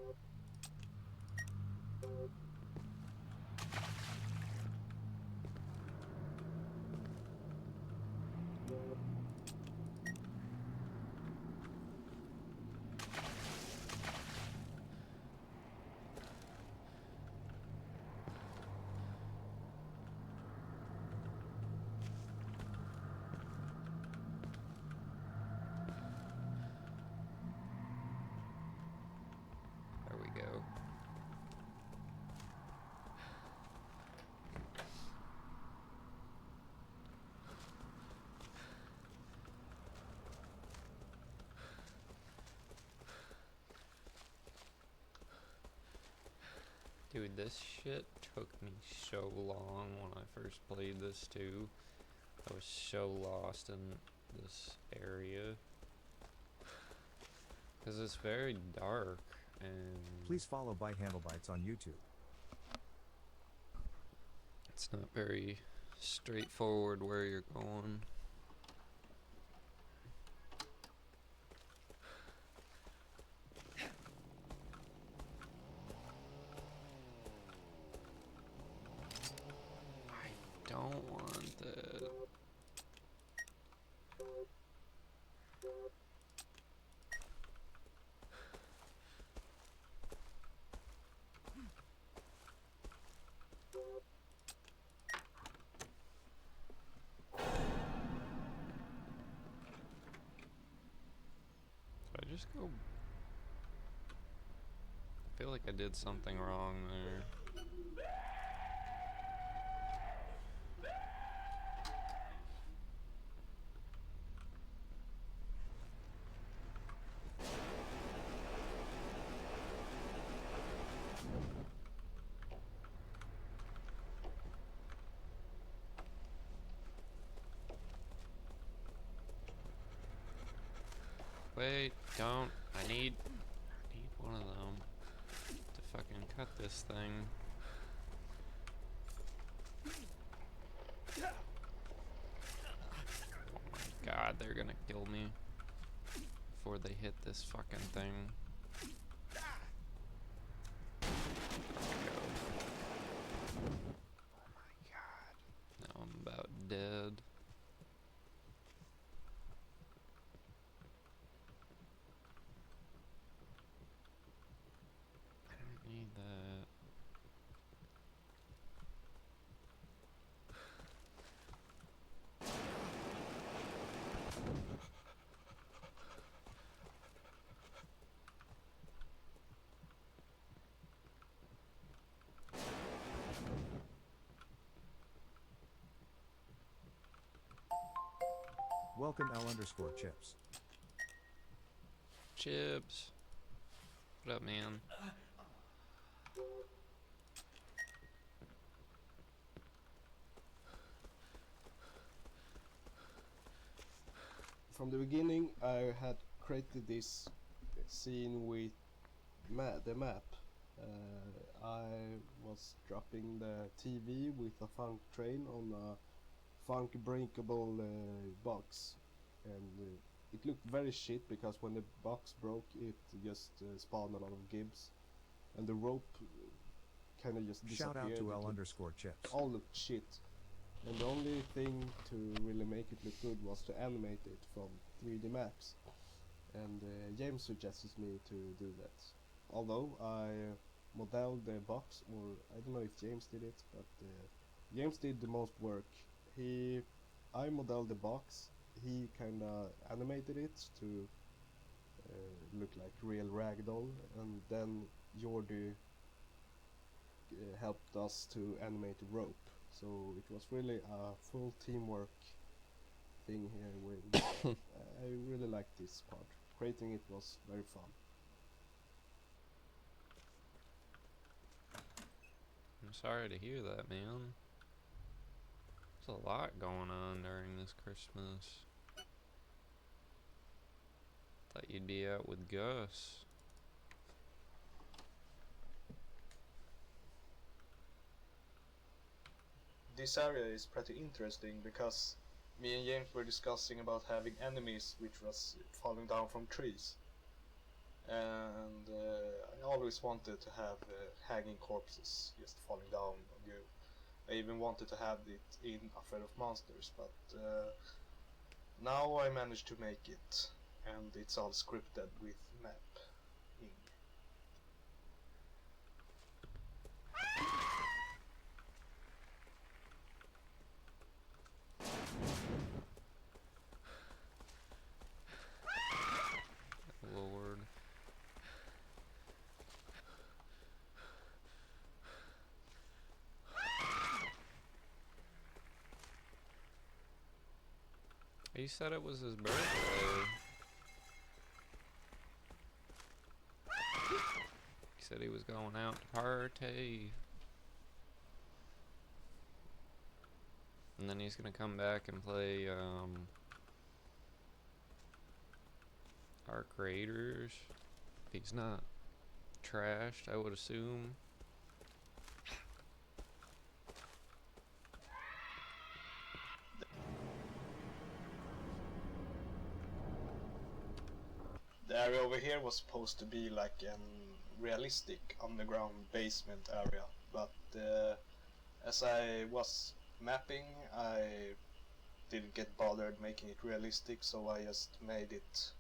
we go. Dude, this shit took me so long when I first played this too. I was so lost in this area. Because it's very dark and Please follow Bite Handle Bites on YouTube. it's not very straightforward where you're going. I don't want that. Did I just go? I feel like I did something wrong there. Wait, don't. I need one of them to fucking cut this thing. Oh my god, they're gonna kill me before they hit this fucking thing. There we go. Oh my god. Now I'm about dead. I don't need that. Welcome L_Chips. Chips. What up, man? From the beginning, I had created this scene with the map. I was dropping the TV with a funk train on a funk breakable box, and it looked very shit because when the box broke, it just spawned a lot of gibs, and the rope kind of just Shout disappeared. out to It L_Chips. all looked shit. And the only thing to really make it look good was to animate it from 3D maps. And James suggested me to do that. Although I modeled the box, or I don't know if James did it, but James did the most work. I modeled the box, he kinda animated it to look like real ragdoll, and then Jordi helped us to animate the rope. So it was really a full teamwork thing here with I really liked this part. Creating it was very fun. I'm sorry to hear that, man. There's a lot going on during this Christmas. Thought you'd be out with Gus. This area is pretty interesting because me and James were discussing about having enemies which was falling down from trees. And I always wanted to have hanging corpses just falling down on you. I even wanted to have it in Afraid of Monsters, but now I managed to make it, and it's all scripted with mapping. Lord. He said it was his birthday. He said he was going out to party. And then he's gonna come back and play our creators. He's not trashed, I would assume. The area over here was supposed to be like a realistic underground basement area, but as I was mapping, I didn't get bothered making it realistic, so I just made it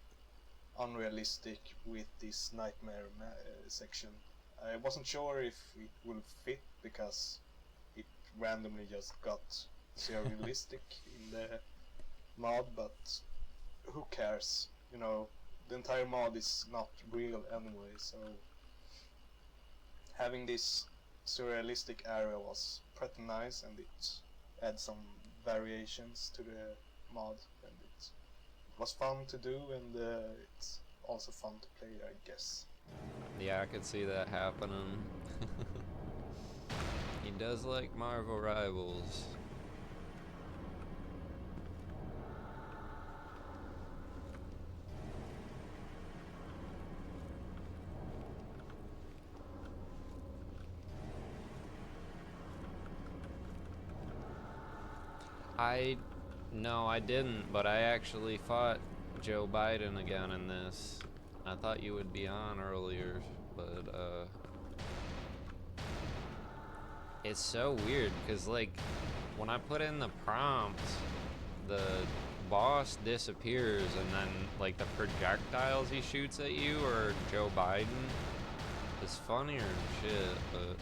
unrealistic with this nightmare section. I wasn't sure if it will fit because it randomly just got surrealistic in the mod, but who cares? You know, the entire mod is not real anyway, so having this surrealistic area was pretty nice, and it adds some variations to the mod, and it was fun to do, and it's also fun to play, I guess. Yeah, I could see that happening. He does like Marvel Rivals. No, I didn't, but I actually fought Joe Biden again in this. I thought you would be on earlier, but it's so weird because like when I put in the prompt, the boss disappears and then like the projectiles he shoots at you are Joe Biden. It's funnier than shit, but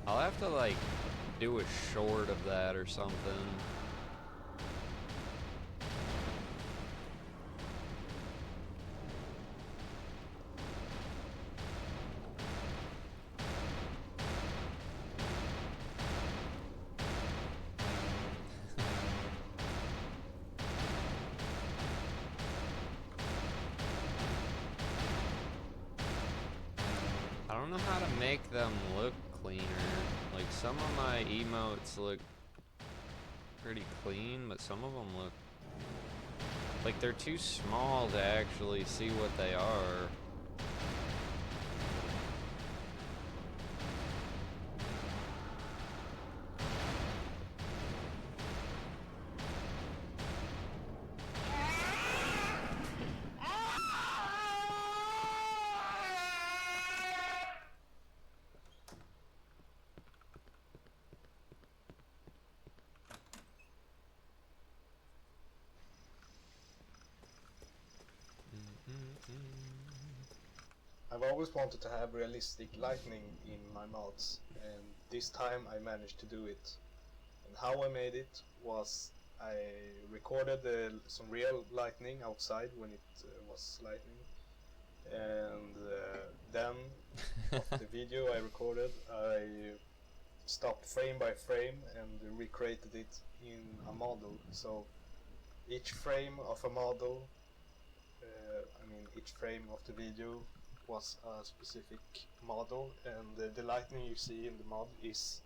I'll have to like do a short of that or something. I don't know how to make them look cleaner. Like some of my emotes look pretty clean, but some of them look like they're too small to actually see what they are. I've always wanted to have realistic lightning in my mods, and this time I managed to do it. And how I made it was I recorded some real lightning outside when it was lightning, and then of the video I recorded, I stopped frame by frame and recreated it in a model. So each frame of a model, each frame of the video was a specific model, and the lightning you see in the model is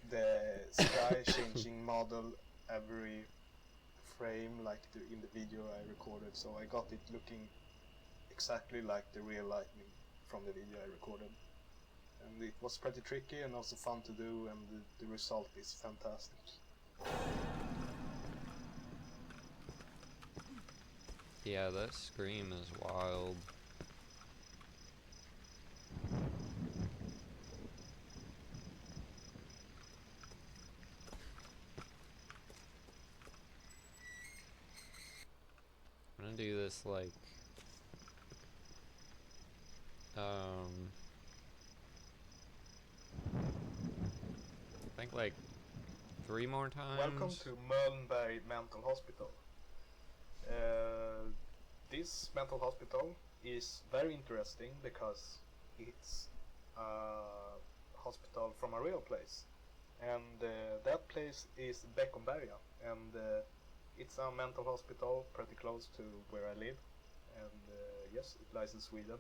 the sky changing model every frame, like in the video I recorded. So I got it looking exactly like the real lightning from the video I recorded, and it was pretty tricky and also fun to do, and the result is fantastic. Yeah, that scream is wild. I'm gonna do this like I think like 3 more times. Welcome to Mölnberg Mental Hospital. This mental hospital is very interesting because it's a hospital from a real place, and that place is Beckomberga, and it's a mental hospital pretty close to where I live, and yes, it lies in Sweden.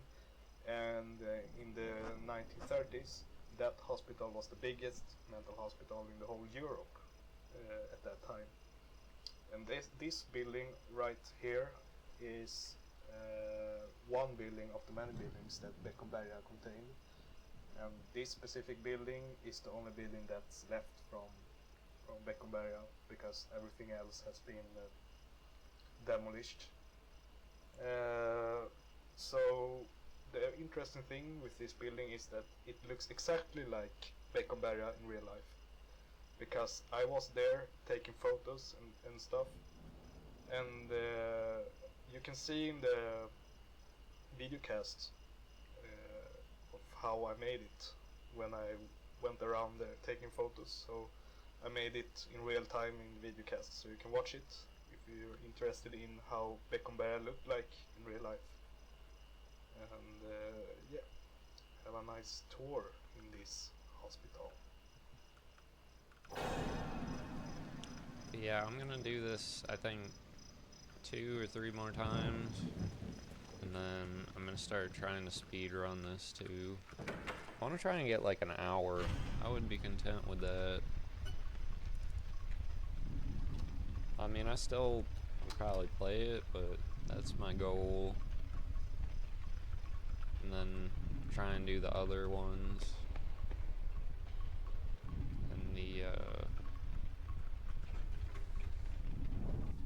And in the 1930s, that hospital was the biggest mental hospital in the whole Europe at that time. And this building right here is one building of the many buildings that Beckomberga contained. And this specific building is the only building that's left from Beckomberga, because everything else has been demolished. So the interesting thing with this building is that it looks exactly like Beckomberga in real life, because I was there taking photos and stuff, and you can see in the videocast of how I made it when I went around there taking photos. So I made it in real time in videocast, so you can watch it if you're interested in how Beckomberga looked like in real life. And yeah, have a nice tour in this hospital. Yeah, I'm gonna do this I think 2 or 3 more times, and then I'm gonna start trying to speed run this too. I want to try and get like an hour. I would be content with that. I mean, I still would probably play it, but that's my goal. And then try and do the other ones. And the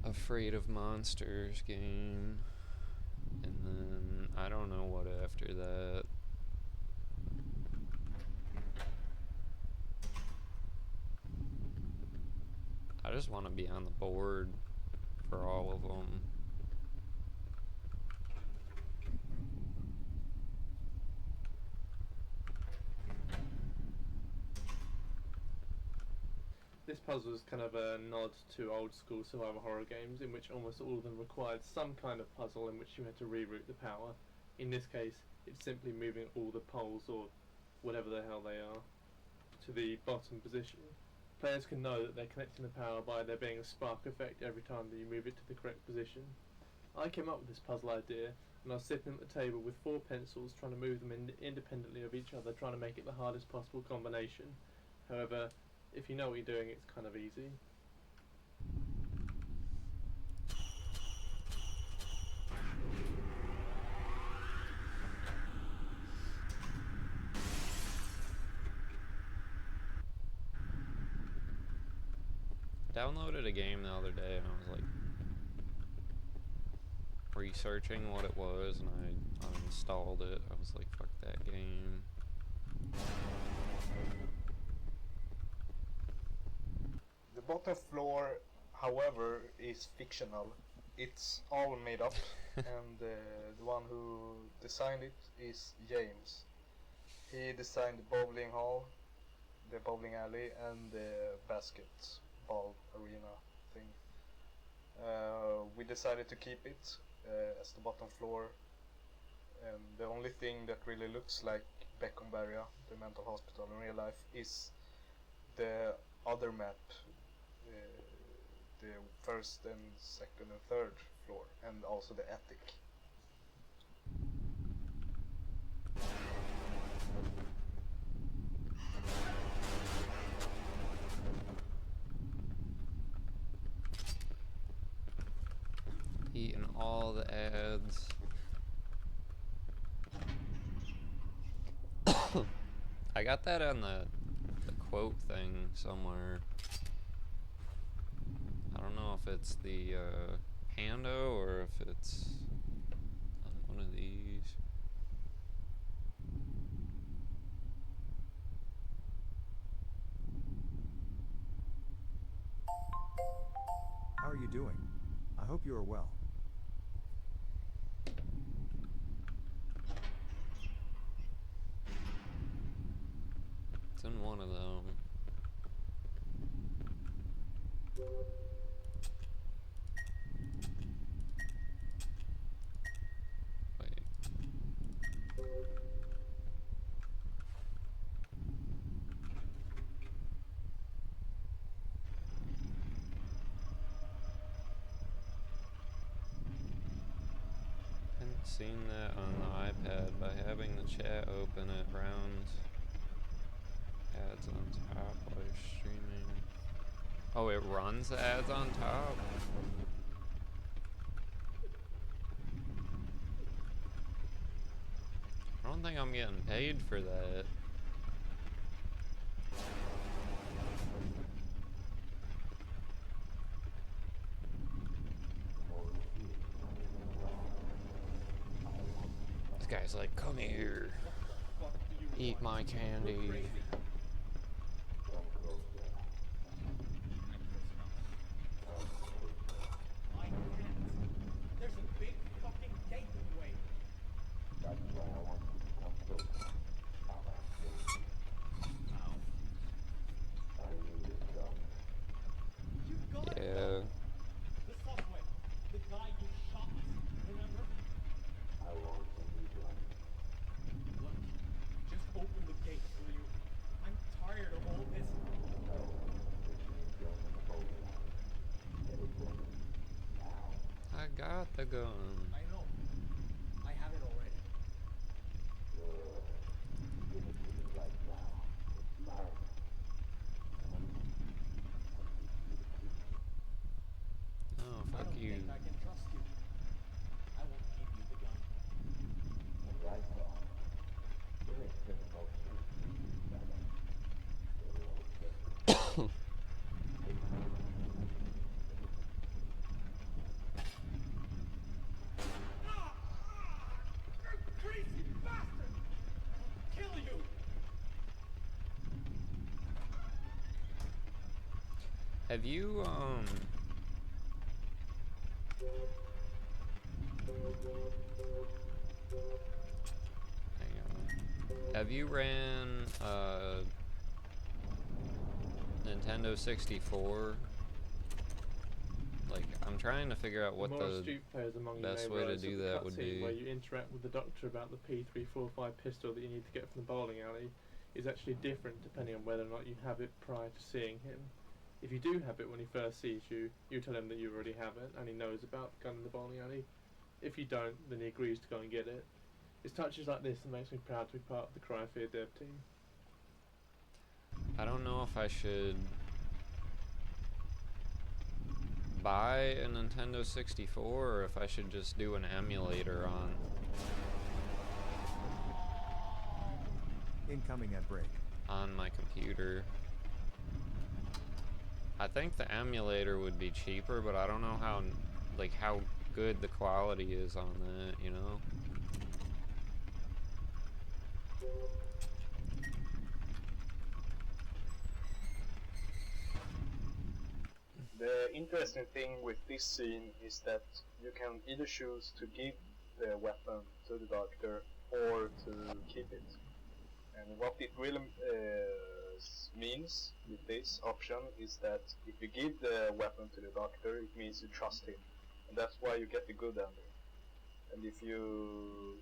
Afraid of Monsters game. And then I don't know what after that. I just want to be on the board for all of them. This puzzle is kind of a nod to old school survival horror games, in which almost all of them required some kind of puzzle in which you had to reroute the power. In this case, it's simply moving all the poles, or whatever the hell they are, to the bottom position. Players can know that they're connecting the power by there being a spark effect every time that you move it to the correct position. I came up with this puzzle idea when I was sitting at the table with 4 pencils, trying to move them independently of each other, trying to make it the hardest possible combination. However, if you know what you're doing, it's kind of easy. Downloaded a game the other day and I was like researching what it was, and I uninstalled it. I was like, fuck that game. The bottom floor, however, is fictional. It's all made up, and the one who designed it is James. He designed the bowling hall, the bowling alley, and the basketball arena thing. We decided to keep it as the bottom floor and the only thing that really looks like Beckomberga, the mental hospital in real life, is the other map, the first and second and third floor, and also the attic. Eating all the ads. I got that on the quote thing somewhere. I don't know if it's the Pando or if it's on one of these. How are you doing? I hope you are well. It's in one of them. Wait. Hadn't seen that on the iPad. By having the chat open, it rounds ads on top while you're streaming. Oh, it runs the ads on top? I don't think I'm getting paid for that. This guy's like, come here. Eat my candy. There's a big fucking gate in the way. That's why I want you to come closer. I'll ask you. I need it done. You got it. Yeah. The subway. The guy you shot. Remember? I want to meet one. Look, just open the gate, will you? I'm tired of all this. No, which means you open the bowling alley. Get it going. Now. I got the gun. I know. I have it already. Good. Give it to me right now. It's mine. Oh, I fuck don't you. think I can trust you. I won't give you the gun. Right on. You're a criminal too. You crazy bastard! I'll kill you! Have you, hang on. Have you ran, Nintendo 64? Like, I'm trying to figure out what the more the astute players among best you may way to realize do the that would cutscene be. where you interact with the doctor about the P345 pistol that you need to get from the bowling alley is actually different depending on whether or not you have it prior to seeing him. If you do have it when he first sees you, you tell him that you already have it and he knows about the gun in the bowling alley. If you don't, then he agrees to go and get it. It's touches like this that makes me proud to be part of the Cryophere dev team. I don't know if I should buy a Nintendo 64 or if I should just do an emulator Incoming at break. on my computer. I think the emulator would be cheaper, but I don't know how good the quality is on that, you know? The interesting thing with this scene is that you can either choose to give the weapon to the doctor or to keep it. And what it really means with this option is that if you give the weapon to the doctor, it means you trust him. And that's why you get the good ending. And if you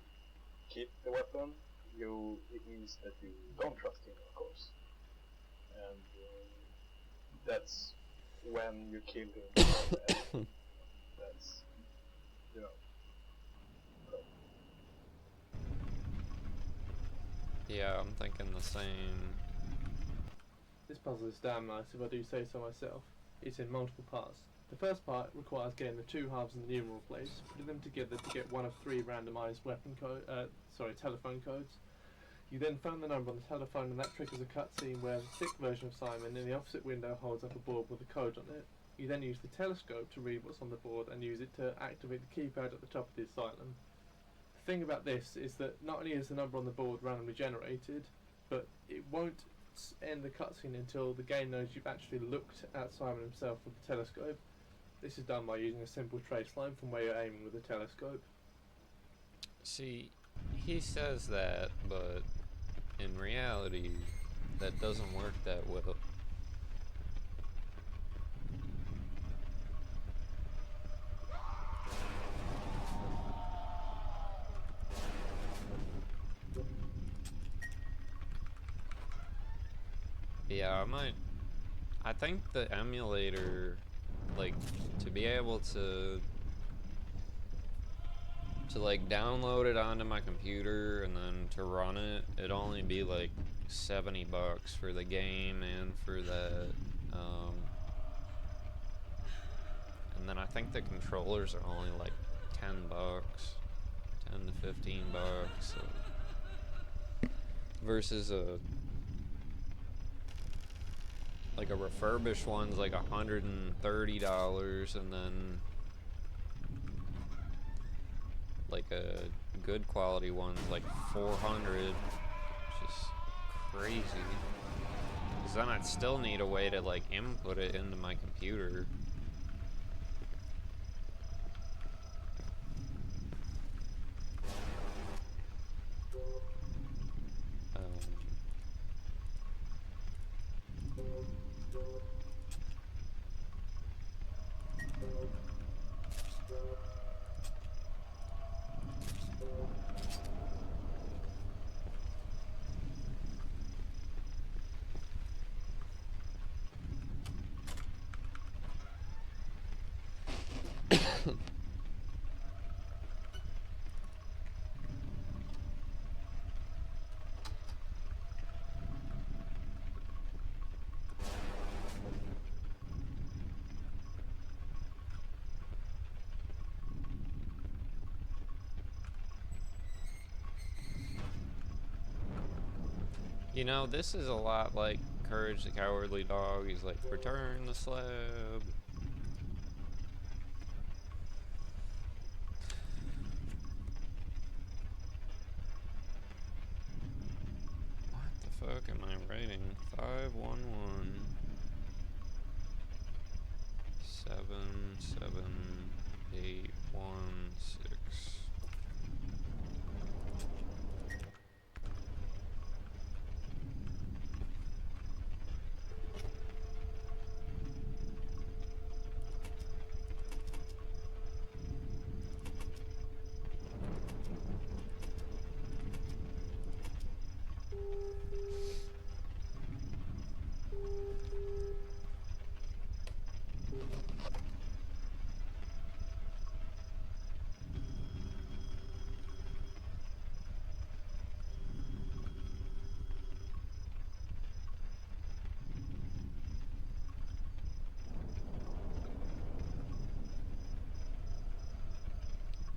keep the weapon, it means that you don't trust him, of course. And that's when you kill him. That's, you know. Yeah, I'm thinking the same. This puzzle is damn nice if I do say so myself. It's in multiple parts. The first part requires getting the two halves in the numeral place, putting them together to get one of three randomized telephone codes. You then phone the number on the telephone, and that triggers a cutscene where the thick version of Simon in the opposite window holds up a board with a code on it. You then use the telescope to read what's on the board and use it to activate the keypad at the top of the asylum. The thing about this is that not only is the number on the board randomly generated, but it won't end the cutscene until the game knows you've actually looked at Simon himself with the telescope. This is done by using a simple trace line from where you're aiming with the telescope. See, he says that, but in reality, that doesn't work that well. Yeah, I think the emulator, like, to be able to like download it onto my computer and then to run it, it'd only be like $70 for the game and for that. And then I think the controllers are only like $10, 10 to $15, so versus a refurbished one's like $130, and then like a good quality one's like $400, which is crazy. Because then I'd still need a way to like input it into my computer. You know, this is a lot like Courage the Cowardly Dog. He's like, return the slab. What the fuck am I writing? 511 77816.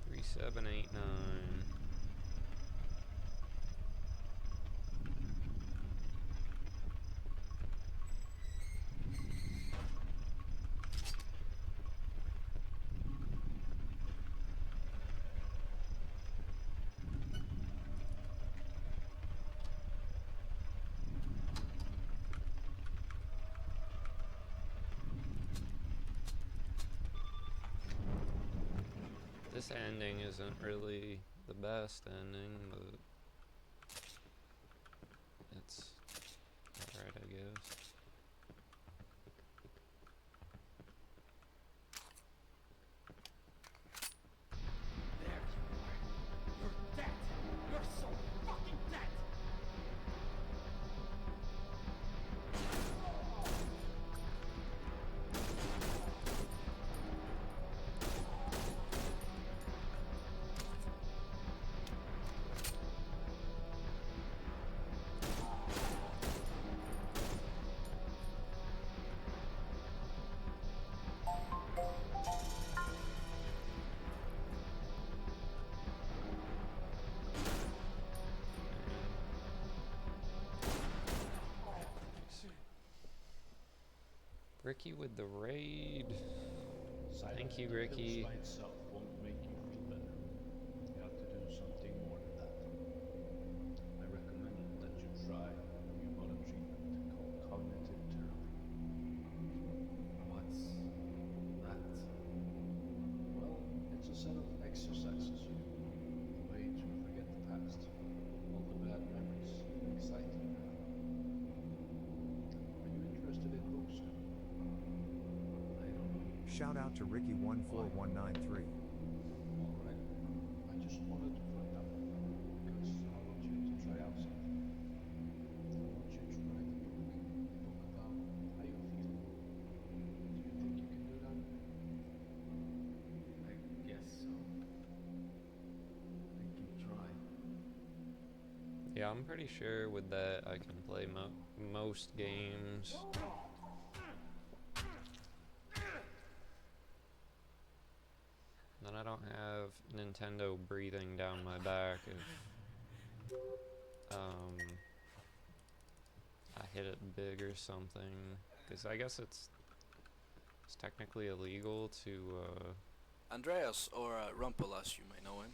Three, 7, 8, 9. This ending isn't really the best ending, but it's alright, I guess. There you are. You're dead. You're Ricky with the raid. Silent Thank you, pills Ricky. by itself won't make you feel better. You have to do something more than that. I recommend that you try a new modern treatment called cognitive therapy. What's that? Well, it's a set of exercises you do, a way to forget the past, all the bad memories and anxiety you have. Are you interested in books? I don't know. Shout out to Ricky14193. Alright. I just wanted to find out, because I want you to try out something. I want you to write a book about how you feel. Do you think you can do that? I guess so. I can try. Yeah, I'm pretty sure with that I can play most games. Then I don't have Nintendo breathing down my back if I hit it big or something. Because I guess it's technically illegal to Andreas, or Rumpel as you may know him,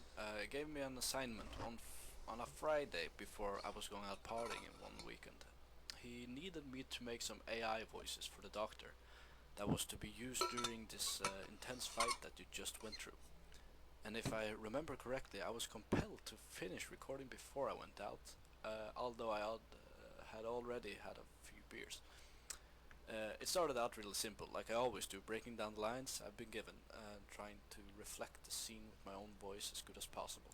gave me an assignment on a Friday before I was going out partying in one weekend. He needed me to make some AI voices for the doctor that was to be used during this intense fight that you just went through. And if I remember correctly, I was compelled to finish recording before I went out, although I had already had a few beers. It started out really simple, like I always do, breaking down the lines I've been given and trying to reflect the scene with my own voice as good as possible.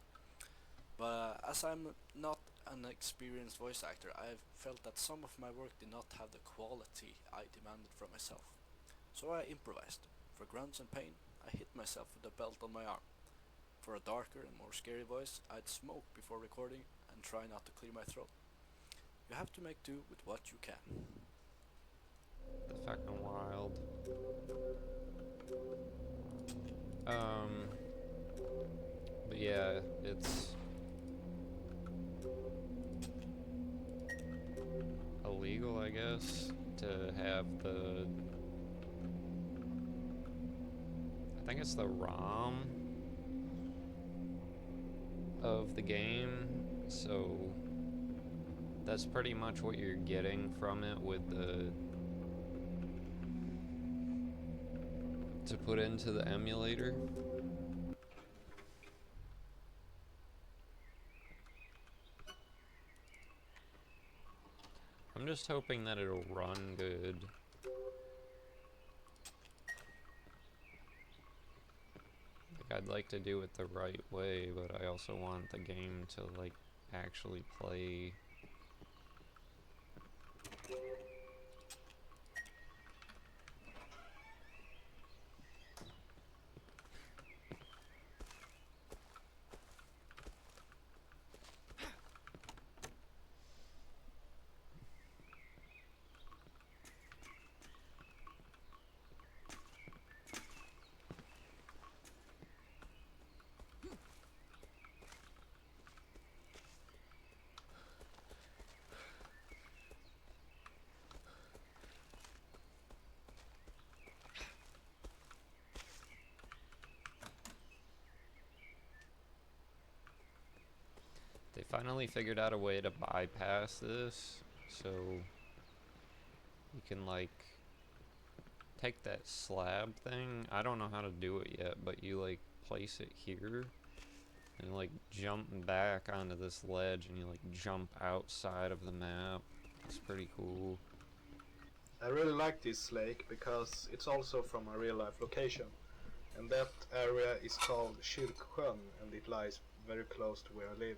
But as I'm not an experienced voice actor, I've felt that some of my work did not have the quality I demanded from myself. So I improvised. For grunts and pain, I hit myself with a belt on my arm. For a darker and more scary voice, I'd smoke before recording and try not to clear my throat. You have to make do with what you can. the fucking wild. But yeah, it's illegal, I guess, to have the, I think it's the ROM of the game, so that's pretty much what you're getting from it with the, to put into the emulator. I'm just hoping that it'll run good. Like, I'd like to do it the right way, but I also want the game to, like, actually play. They finally figured out a way to bypass this, so you can, like, take that slab thing. I don't know how to do it yet, but you, like, place it here and, like, jump back onto this ledge and you, like, jump outside of the map. It's pretty cool. I really like this lake because it's also from a real life location, and that area is called Kyrksjön, and it lies very close to where I live.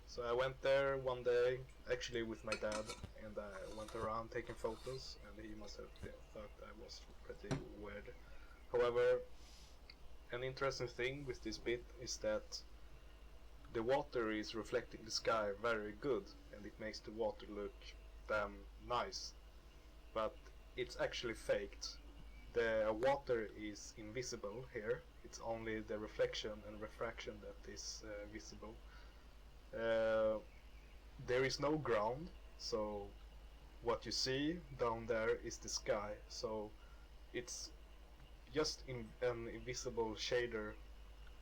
So I went there one day, actually with my dad, and I went around taking photos, and he must have thought I was pretty weird. However, an interesting thing with this bit is that the water is reflecting the sky very good, and it makes the water look damn nice. But it's actually faked. The water is invisible here. It's only the reflection and refraction that is visible. There is no ground, so what you see down there is the sky. So it's just an invisible shader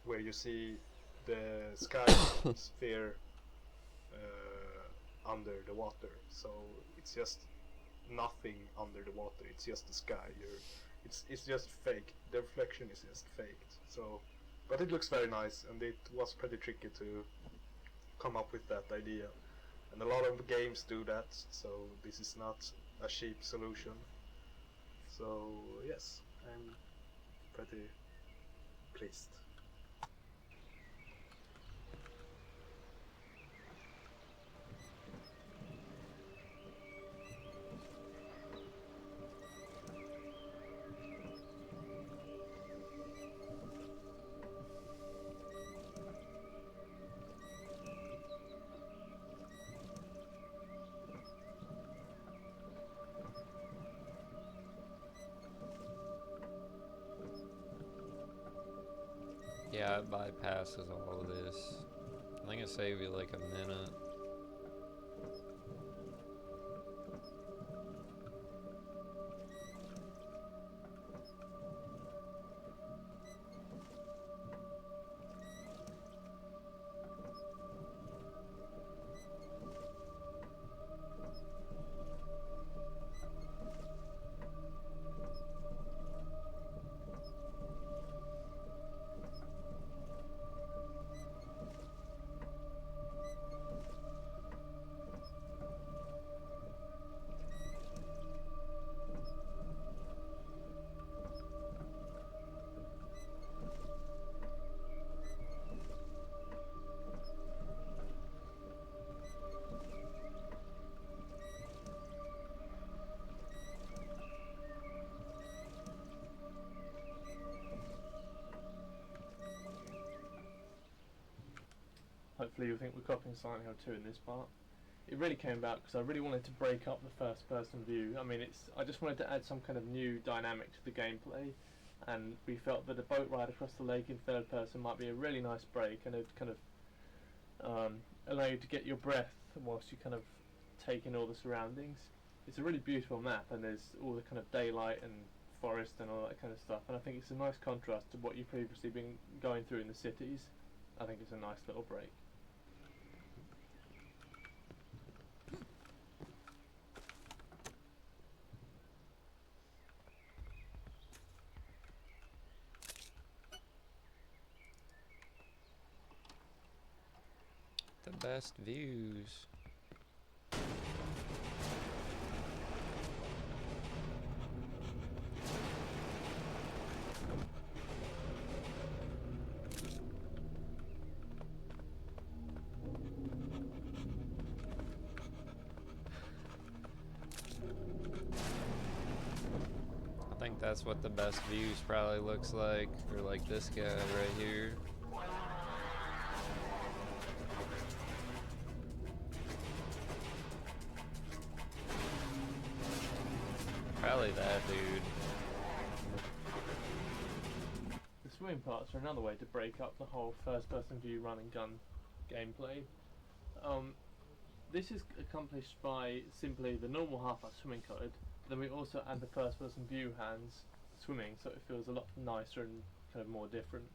where you see the sky sphere under the water. So it's just nothing under the water. It's just the sky. It's just fake. The reflection is just faked. So, but it looks very nice, and it was pretty tricky to come up with that idea. And a lot of games do that. So this is not a cheap solution. So yes, I'm pretty pleased. Yeah, it bypasses all of this. I think it saved you like a minute. Hopefully you'll think we're copying Silent Hill 2 in this part. It really came about because I really wanted to break up the first person view. I mean, I just wanted to add some kind of new dynamic to the gameplay, and we felt that a boat ride across the lake in third person might be a really nice break, and it'd kind of allow you to get your breath whilst you kind of take in all the surroundings. It's a really beautiful map, and there's all the kind of daylight and forest and all that kind of stuff, and I think it's a nice contrast to what you've previously been going through in the cities. I think it's a nice little break. The best views. I think that's what the best views probably looks like, or like this guy right here. Probably that dude. The swimming parts are another way to break up the whole first-person view run and gun gameplay. This is accomplished by simply the normal half-hour swimming code, but then we also add the first-person view hands swimming, so it feels a lot nicer and kind of more different.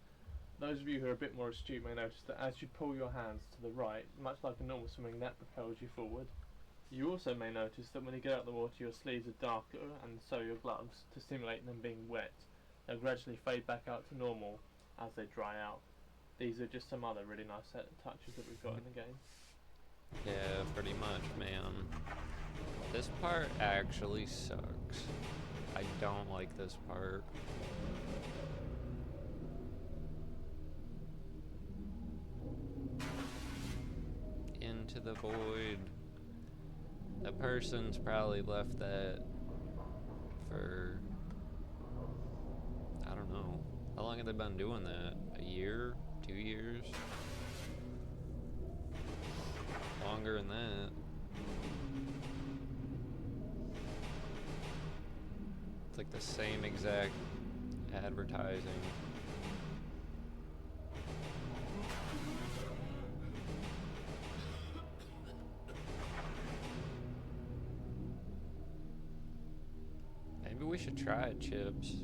Those of you who are a bit more astute may notice that as you pull your hands to the right, much like a normal swimming, that propels you forward. You also may notice that when you get out of the water, your sleeves are darker, and so your gloves, to simulate them being wet. They'll gradually fade back out to normal as they dry out. These are just some other really nice touches that we've got in the game. Yeah, pretty much, man. This part actually sucks. I don't like this part. Into the void. The person's probably left that for, I don't know. How long have they been doing that? A year? 2 years? Longer than that. It's like the same exact advertising. could try it, Chips.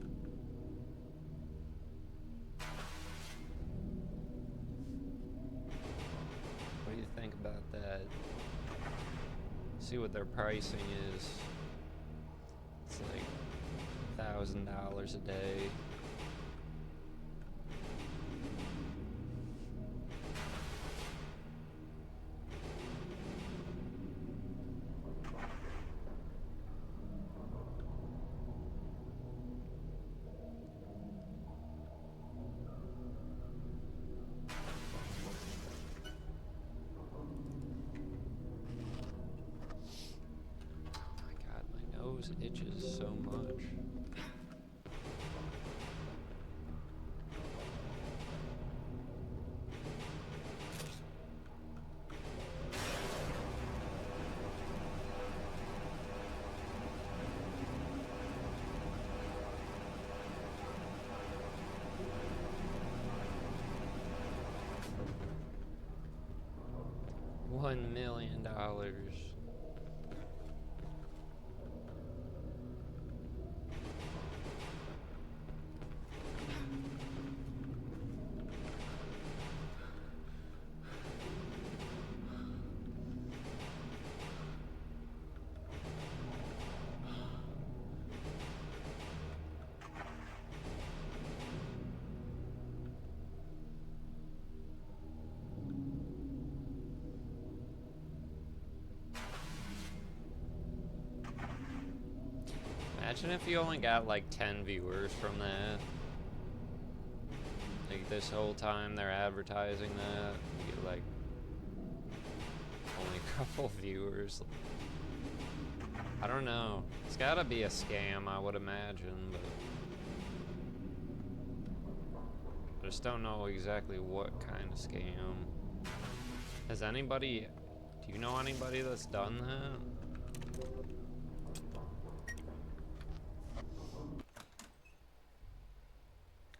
What do you think about that? See what their pricing is. It's like $1,000 a day. Itches so much. $1 million. Imagine if you only got like 10 viewers from that. Like this whole time they're advertising that. You get like only a couple viewers. I don't know. It's gotta be a scam, I would imagine, but I just don't know exactly what kind of scam. Has anybody, do you know anybody that's done that?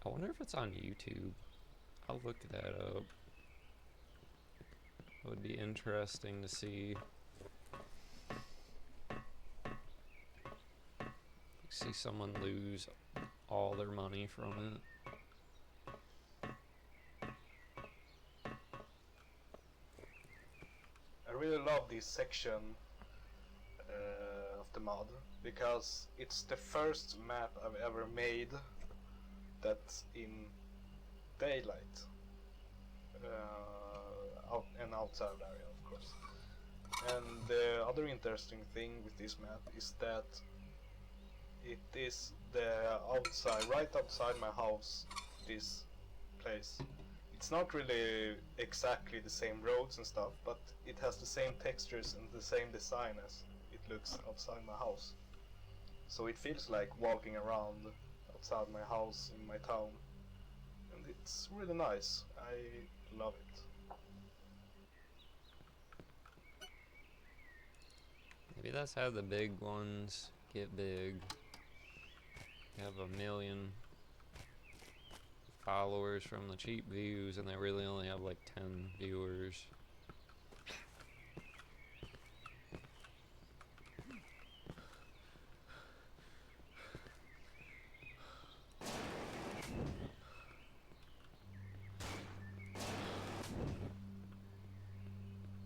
I wonder if it's on YouTube. I'll look that up. It would be interesting to see. See someone lose all their money from it. I really love this section of the mod because it's the first map I've ever made that's in daylight, outside area, of course. And the other interesting thing with this map is that it is right outside my house, this place. It's not really exactly the same roads and stuff, but it has the same textures and the same design as it looks outside my house. So it feels like walking around outside my house in my town. And it's really nice. I love it. Maybe that's how the big ones get big. You have 1 million followers from the cheap views and they really only have like 10 viewers.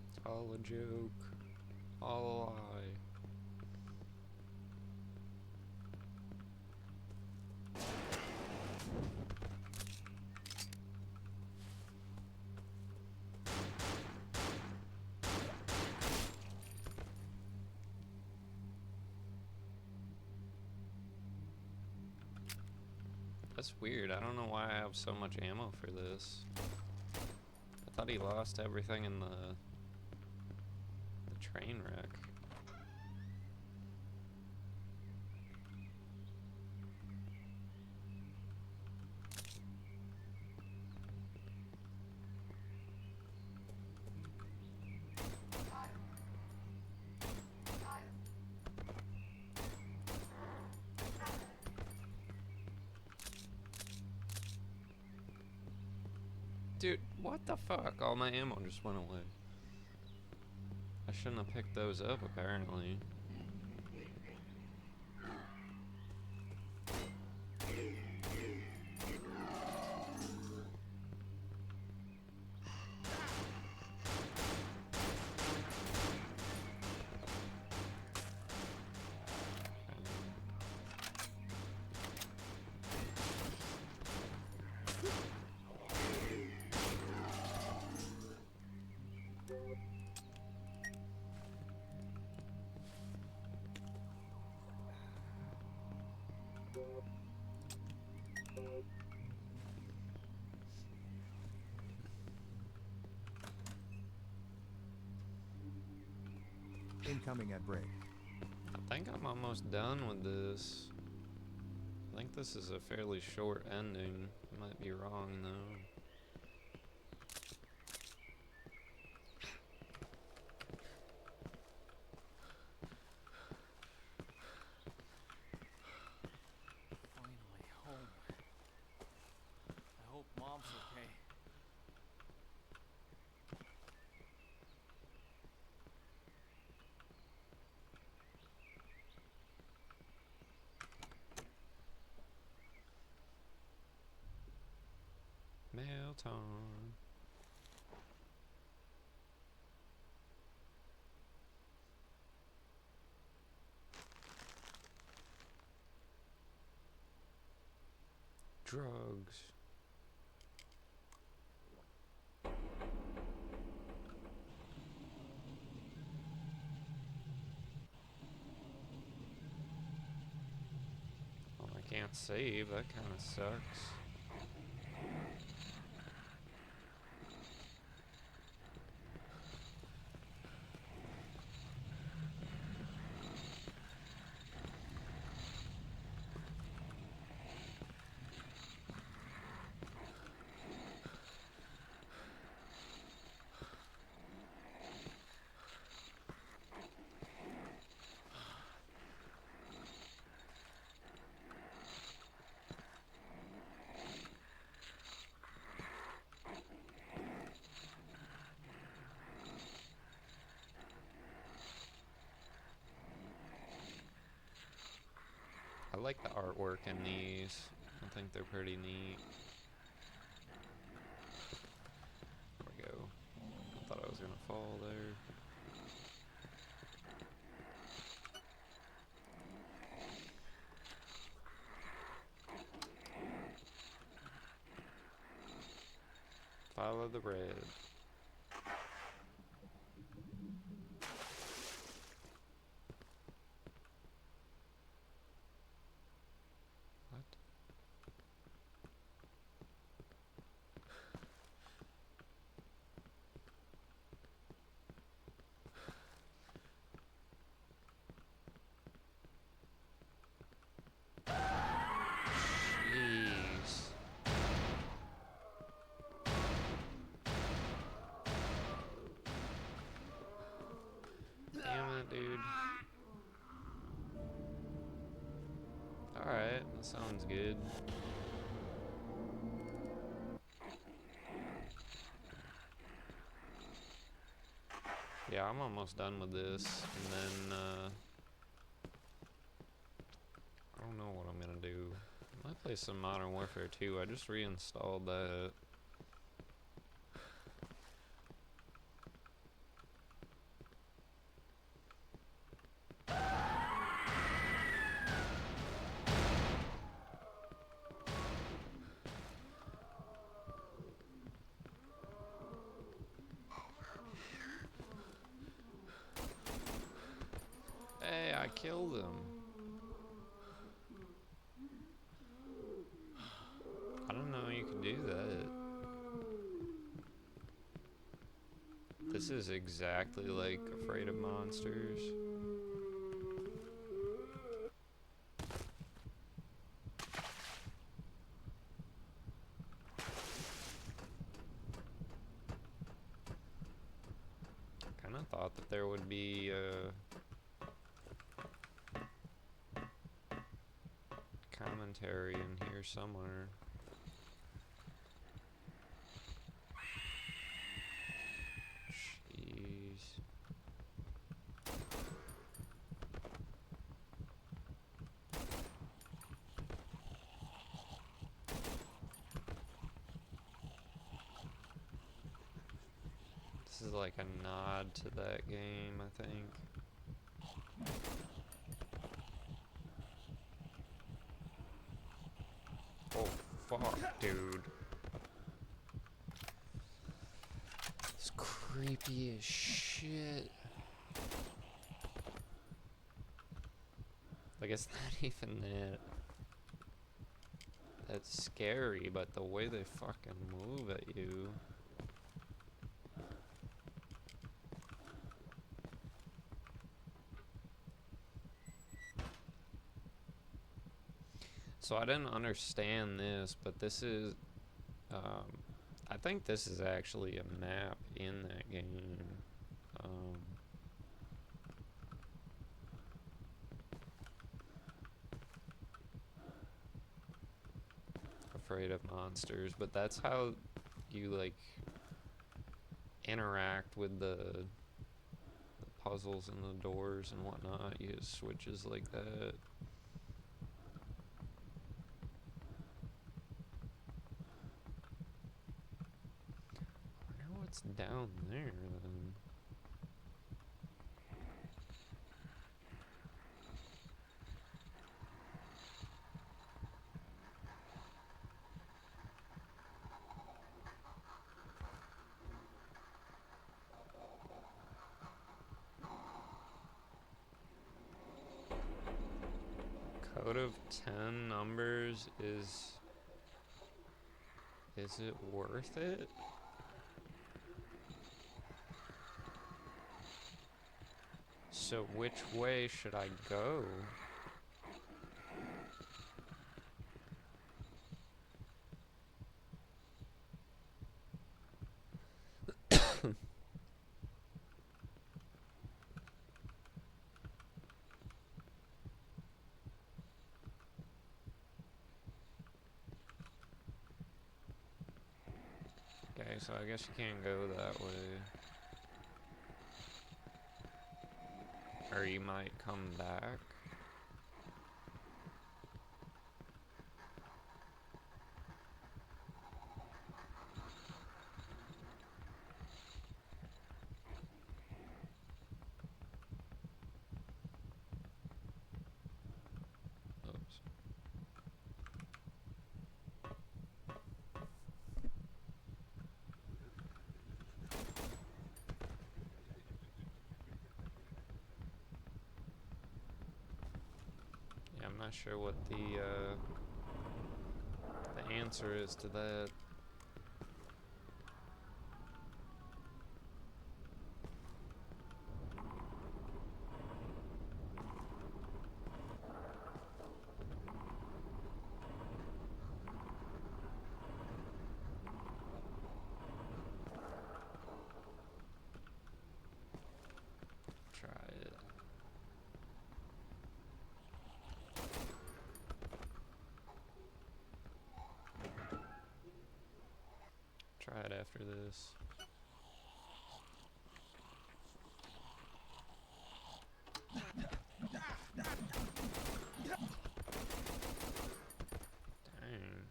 It's all a joke. All a lie. That's weird. I don't know why I have so much ammo for this. I thought he lost everything in the train wreck. Dude, what the fuck? All my ammo just went away. I shouldn't have picked those up, apparently. Incoming at break. I think I'm almost done with this. I think this is a fairly short ending. I might be wrong though. Finally home. I hope Mom's okay. Mail time. Drugs. Well, I can't save. That kind of sucks. I like the artwork in these. I think they're pretty neat. There we go. I thought I was gonna fall there. Follow the red. What? Jeez. Damn it, dude. Alright, that sounds good. Yeah, I'm almost done with this, and then, I don't know what I'm gonna do. I might play some Modern Warfare 2. I just reinstalled that. Hey, I killed him. I don't know you can do that. This is exactly like Afraid of Monsters. Kinda thought that there would be commentary in here somewhere. Jeez. This is like a nod to that game, I think. Oh, fuck, dude. It's creepy as shit. Like, it's not even that. That's scary, but the way they fucking move at you. So I didn't understand this, but this is, I think this is actually a map in that game. Afraid of monsters, but that's how you like interact with the puzzles and the doors and whatnot. You hit switches like that. I wonder what's down there then. Code of 10 numbers is it worth it? So which way should I go? Okay, so I guess you can't go that way. Or you might come back. Oops. Yeah, I'm not sure what the answer is to that. Try it. Try it after this. Dang.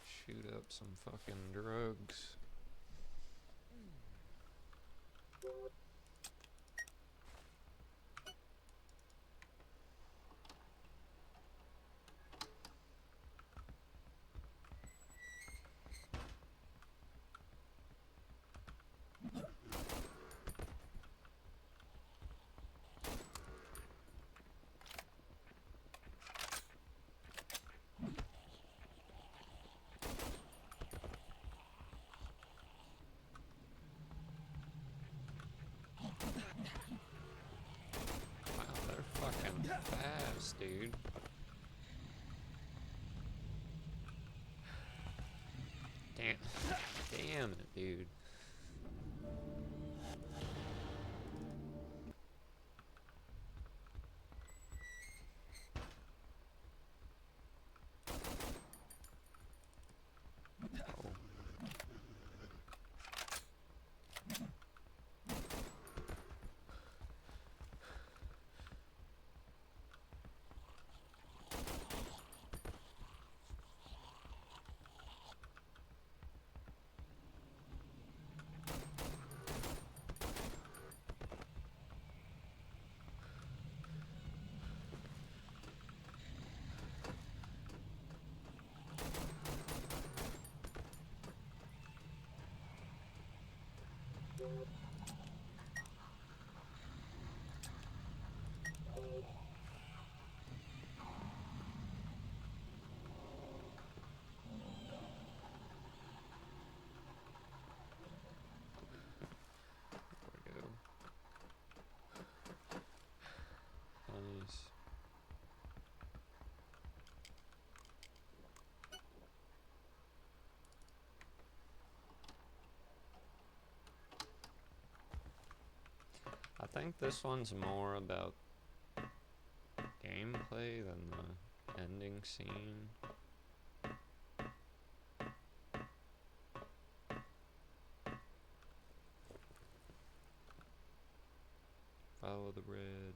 Shoot up some fucking drugs. Wow, they're fucking fast, dude. Damn. Damn it, dude. Oh. think this one's more about gameplay than the ending scene. Follow the red.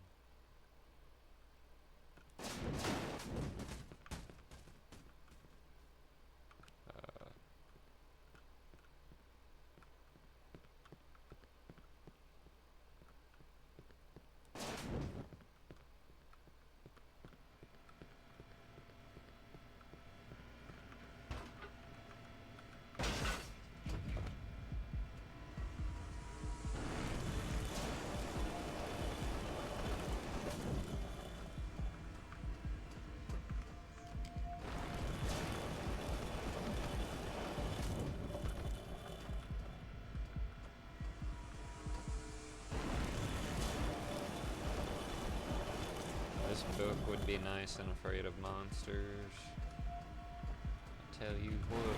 This book would be nice and afraid of monsters. I tell you what.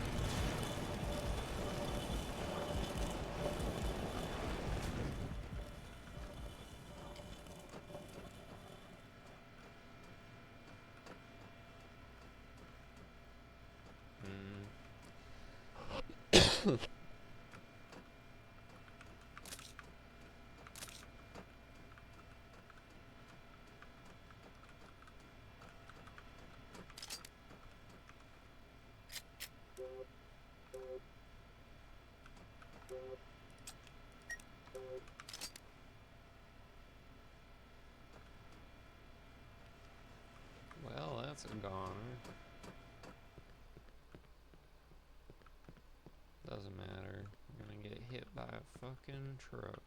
Well, that's a goner. Doesn't matter. We're gonna get hit by a fucking truck.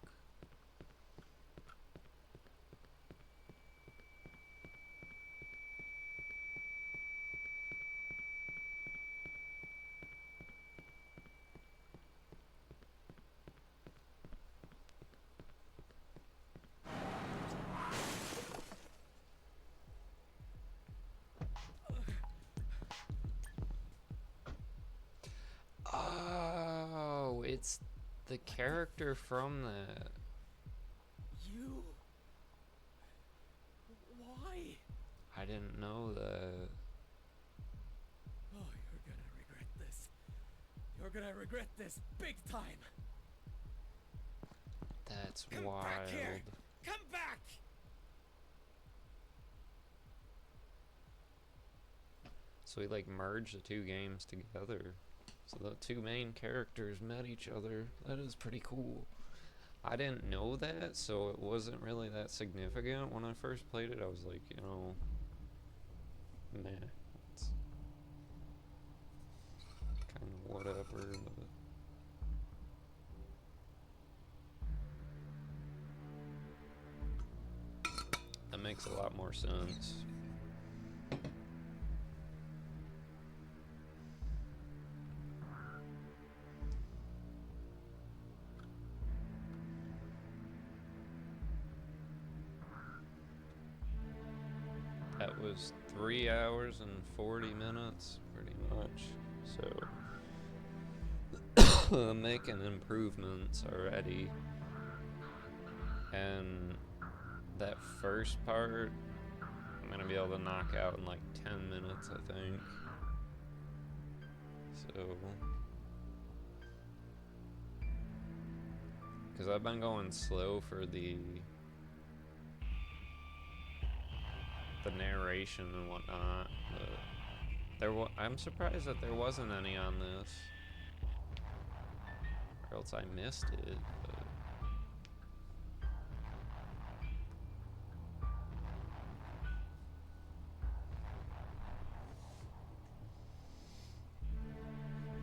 Oh, it's the character from that. You. Why? I didn't know that. Oh, you're gonna regret this. You're gonna regret this big time. That's Come wild. back here. Come back. So we like merged the two games together. So the two main characters met each other. That is pretty cool. I didn't know that, so it wasn't really that significant when I first played it. I was like, you know, meh. It's kind of whatever, but that makes a lot more sense. That was 3 hours and 40 minutes, pretty much. So, making improvements already. And that first part, I'm gonna be able to knock out in like 10 minutes, I think. So, because I've been going slow for the narration and whatnot, but I'm surprised that there wasn't any on this, or else I missed it. But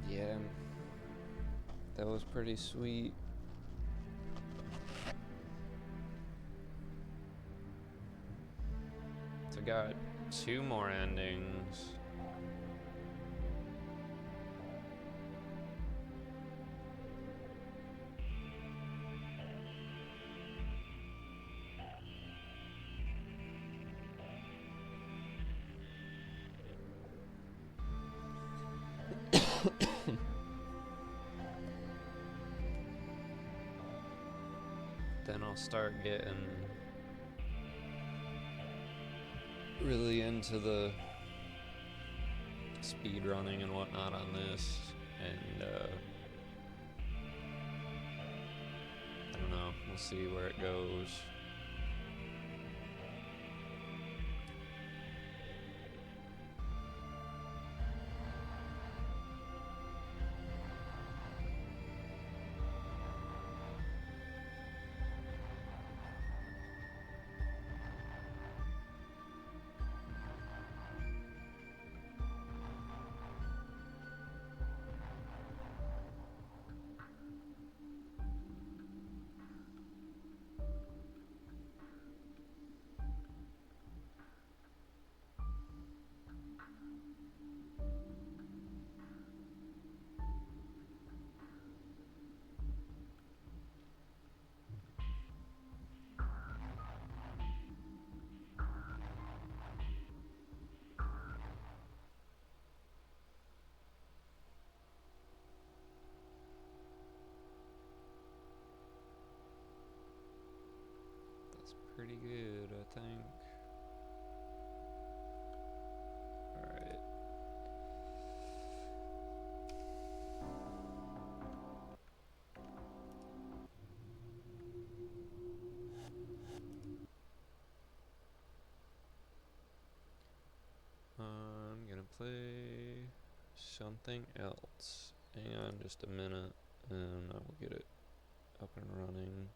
yeah, that was pretty sweet. So I got 2 more endings. Then I'll I'll start getting really into the speed running and whatnot on this, and I don't know, we'll see where it goes. Pretty good, I think. Alright. I'm gonna play something else. Hang on just a minute and I will get it up and running.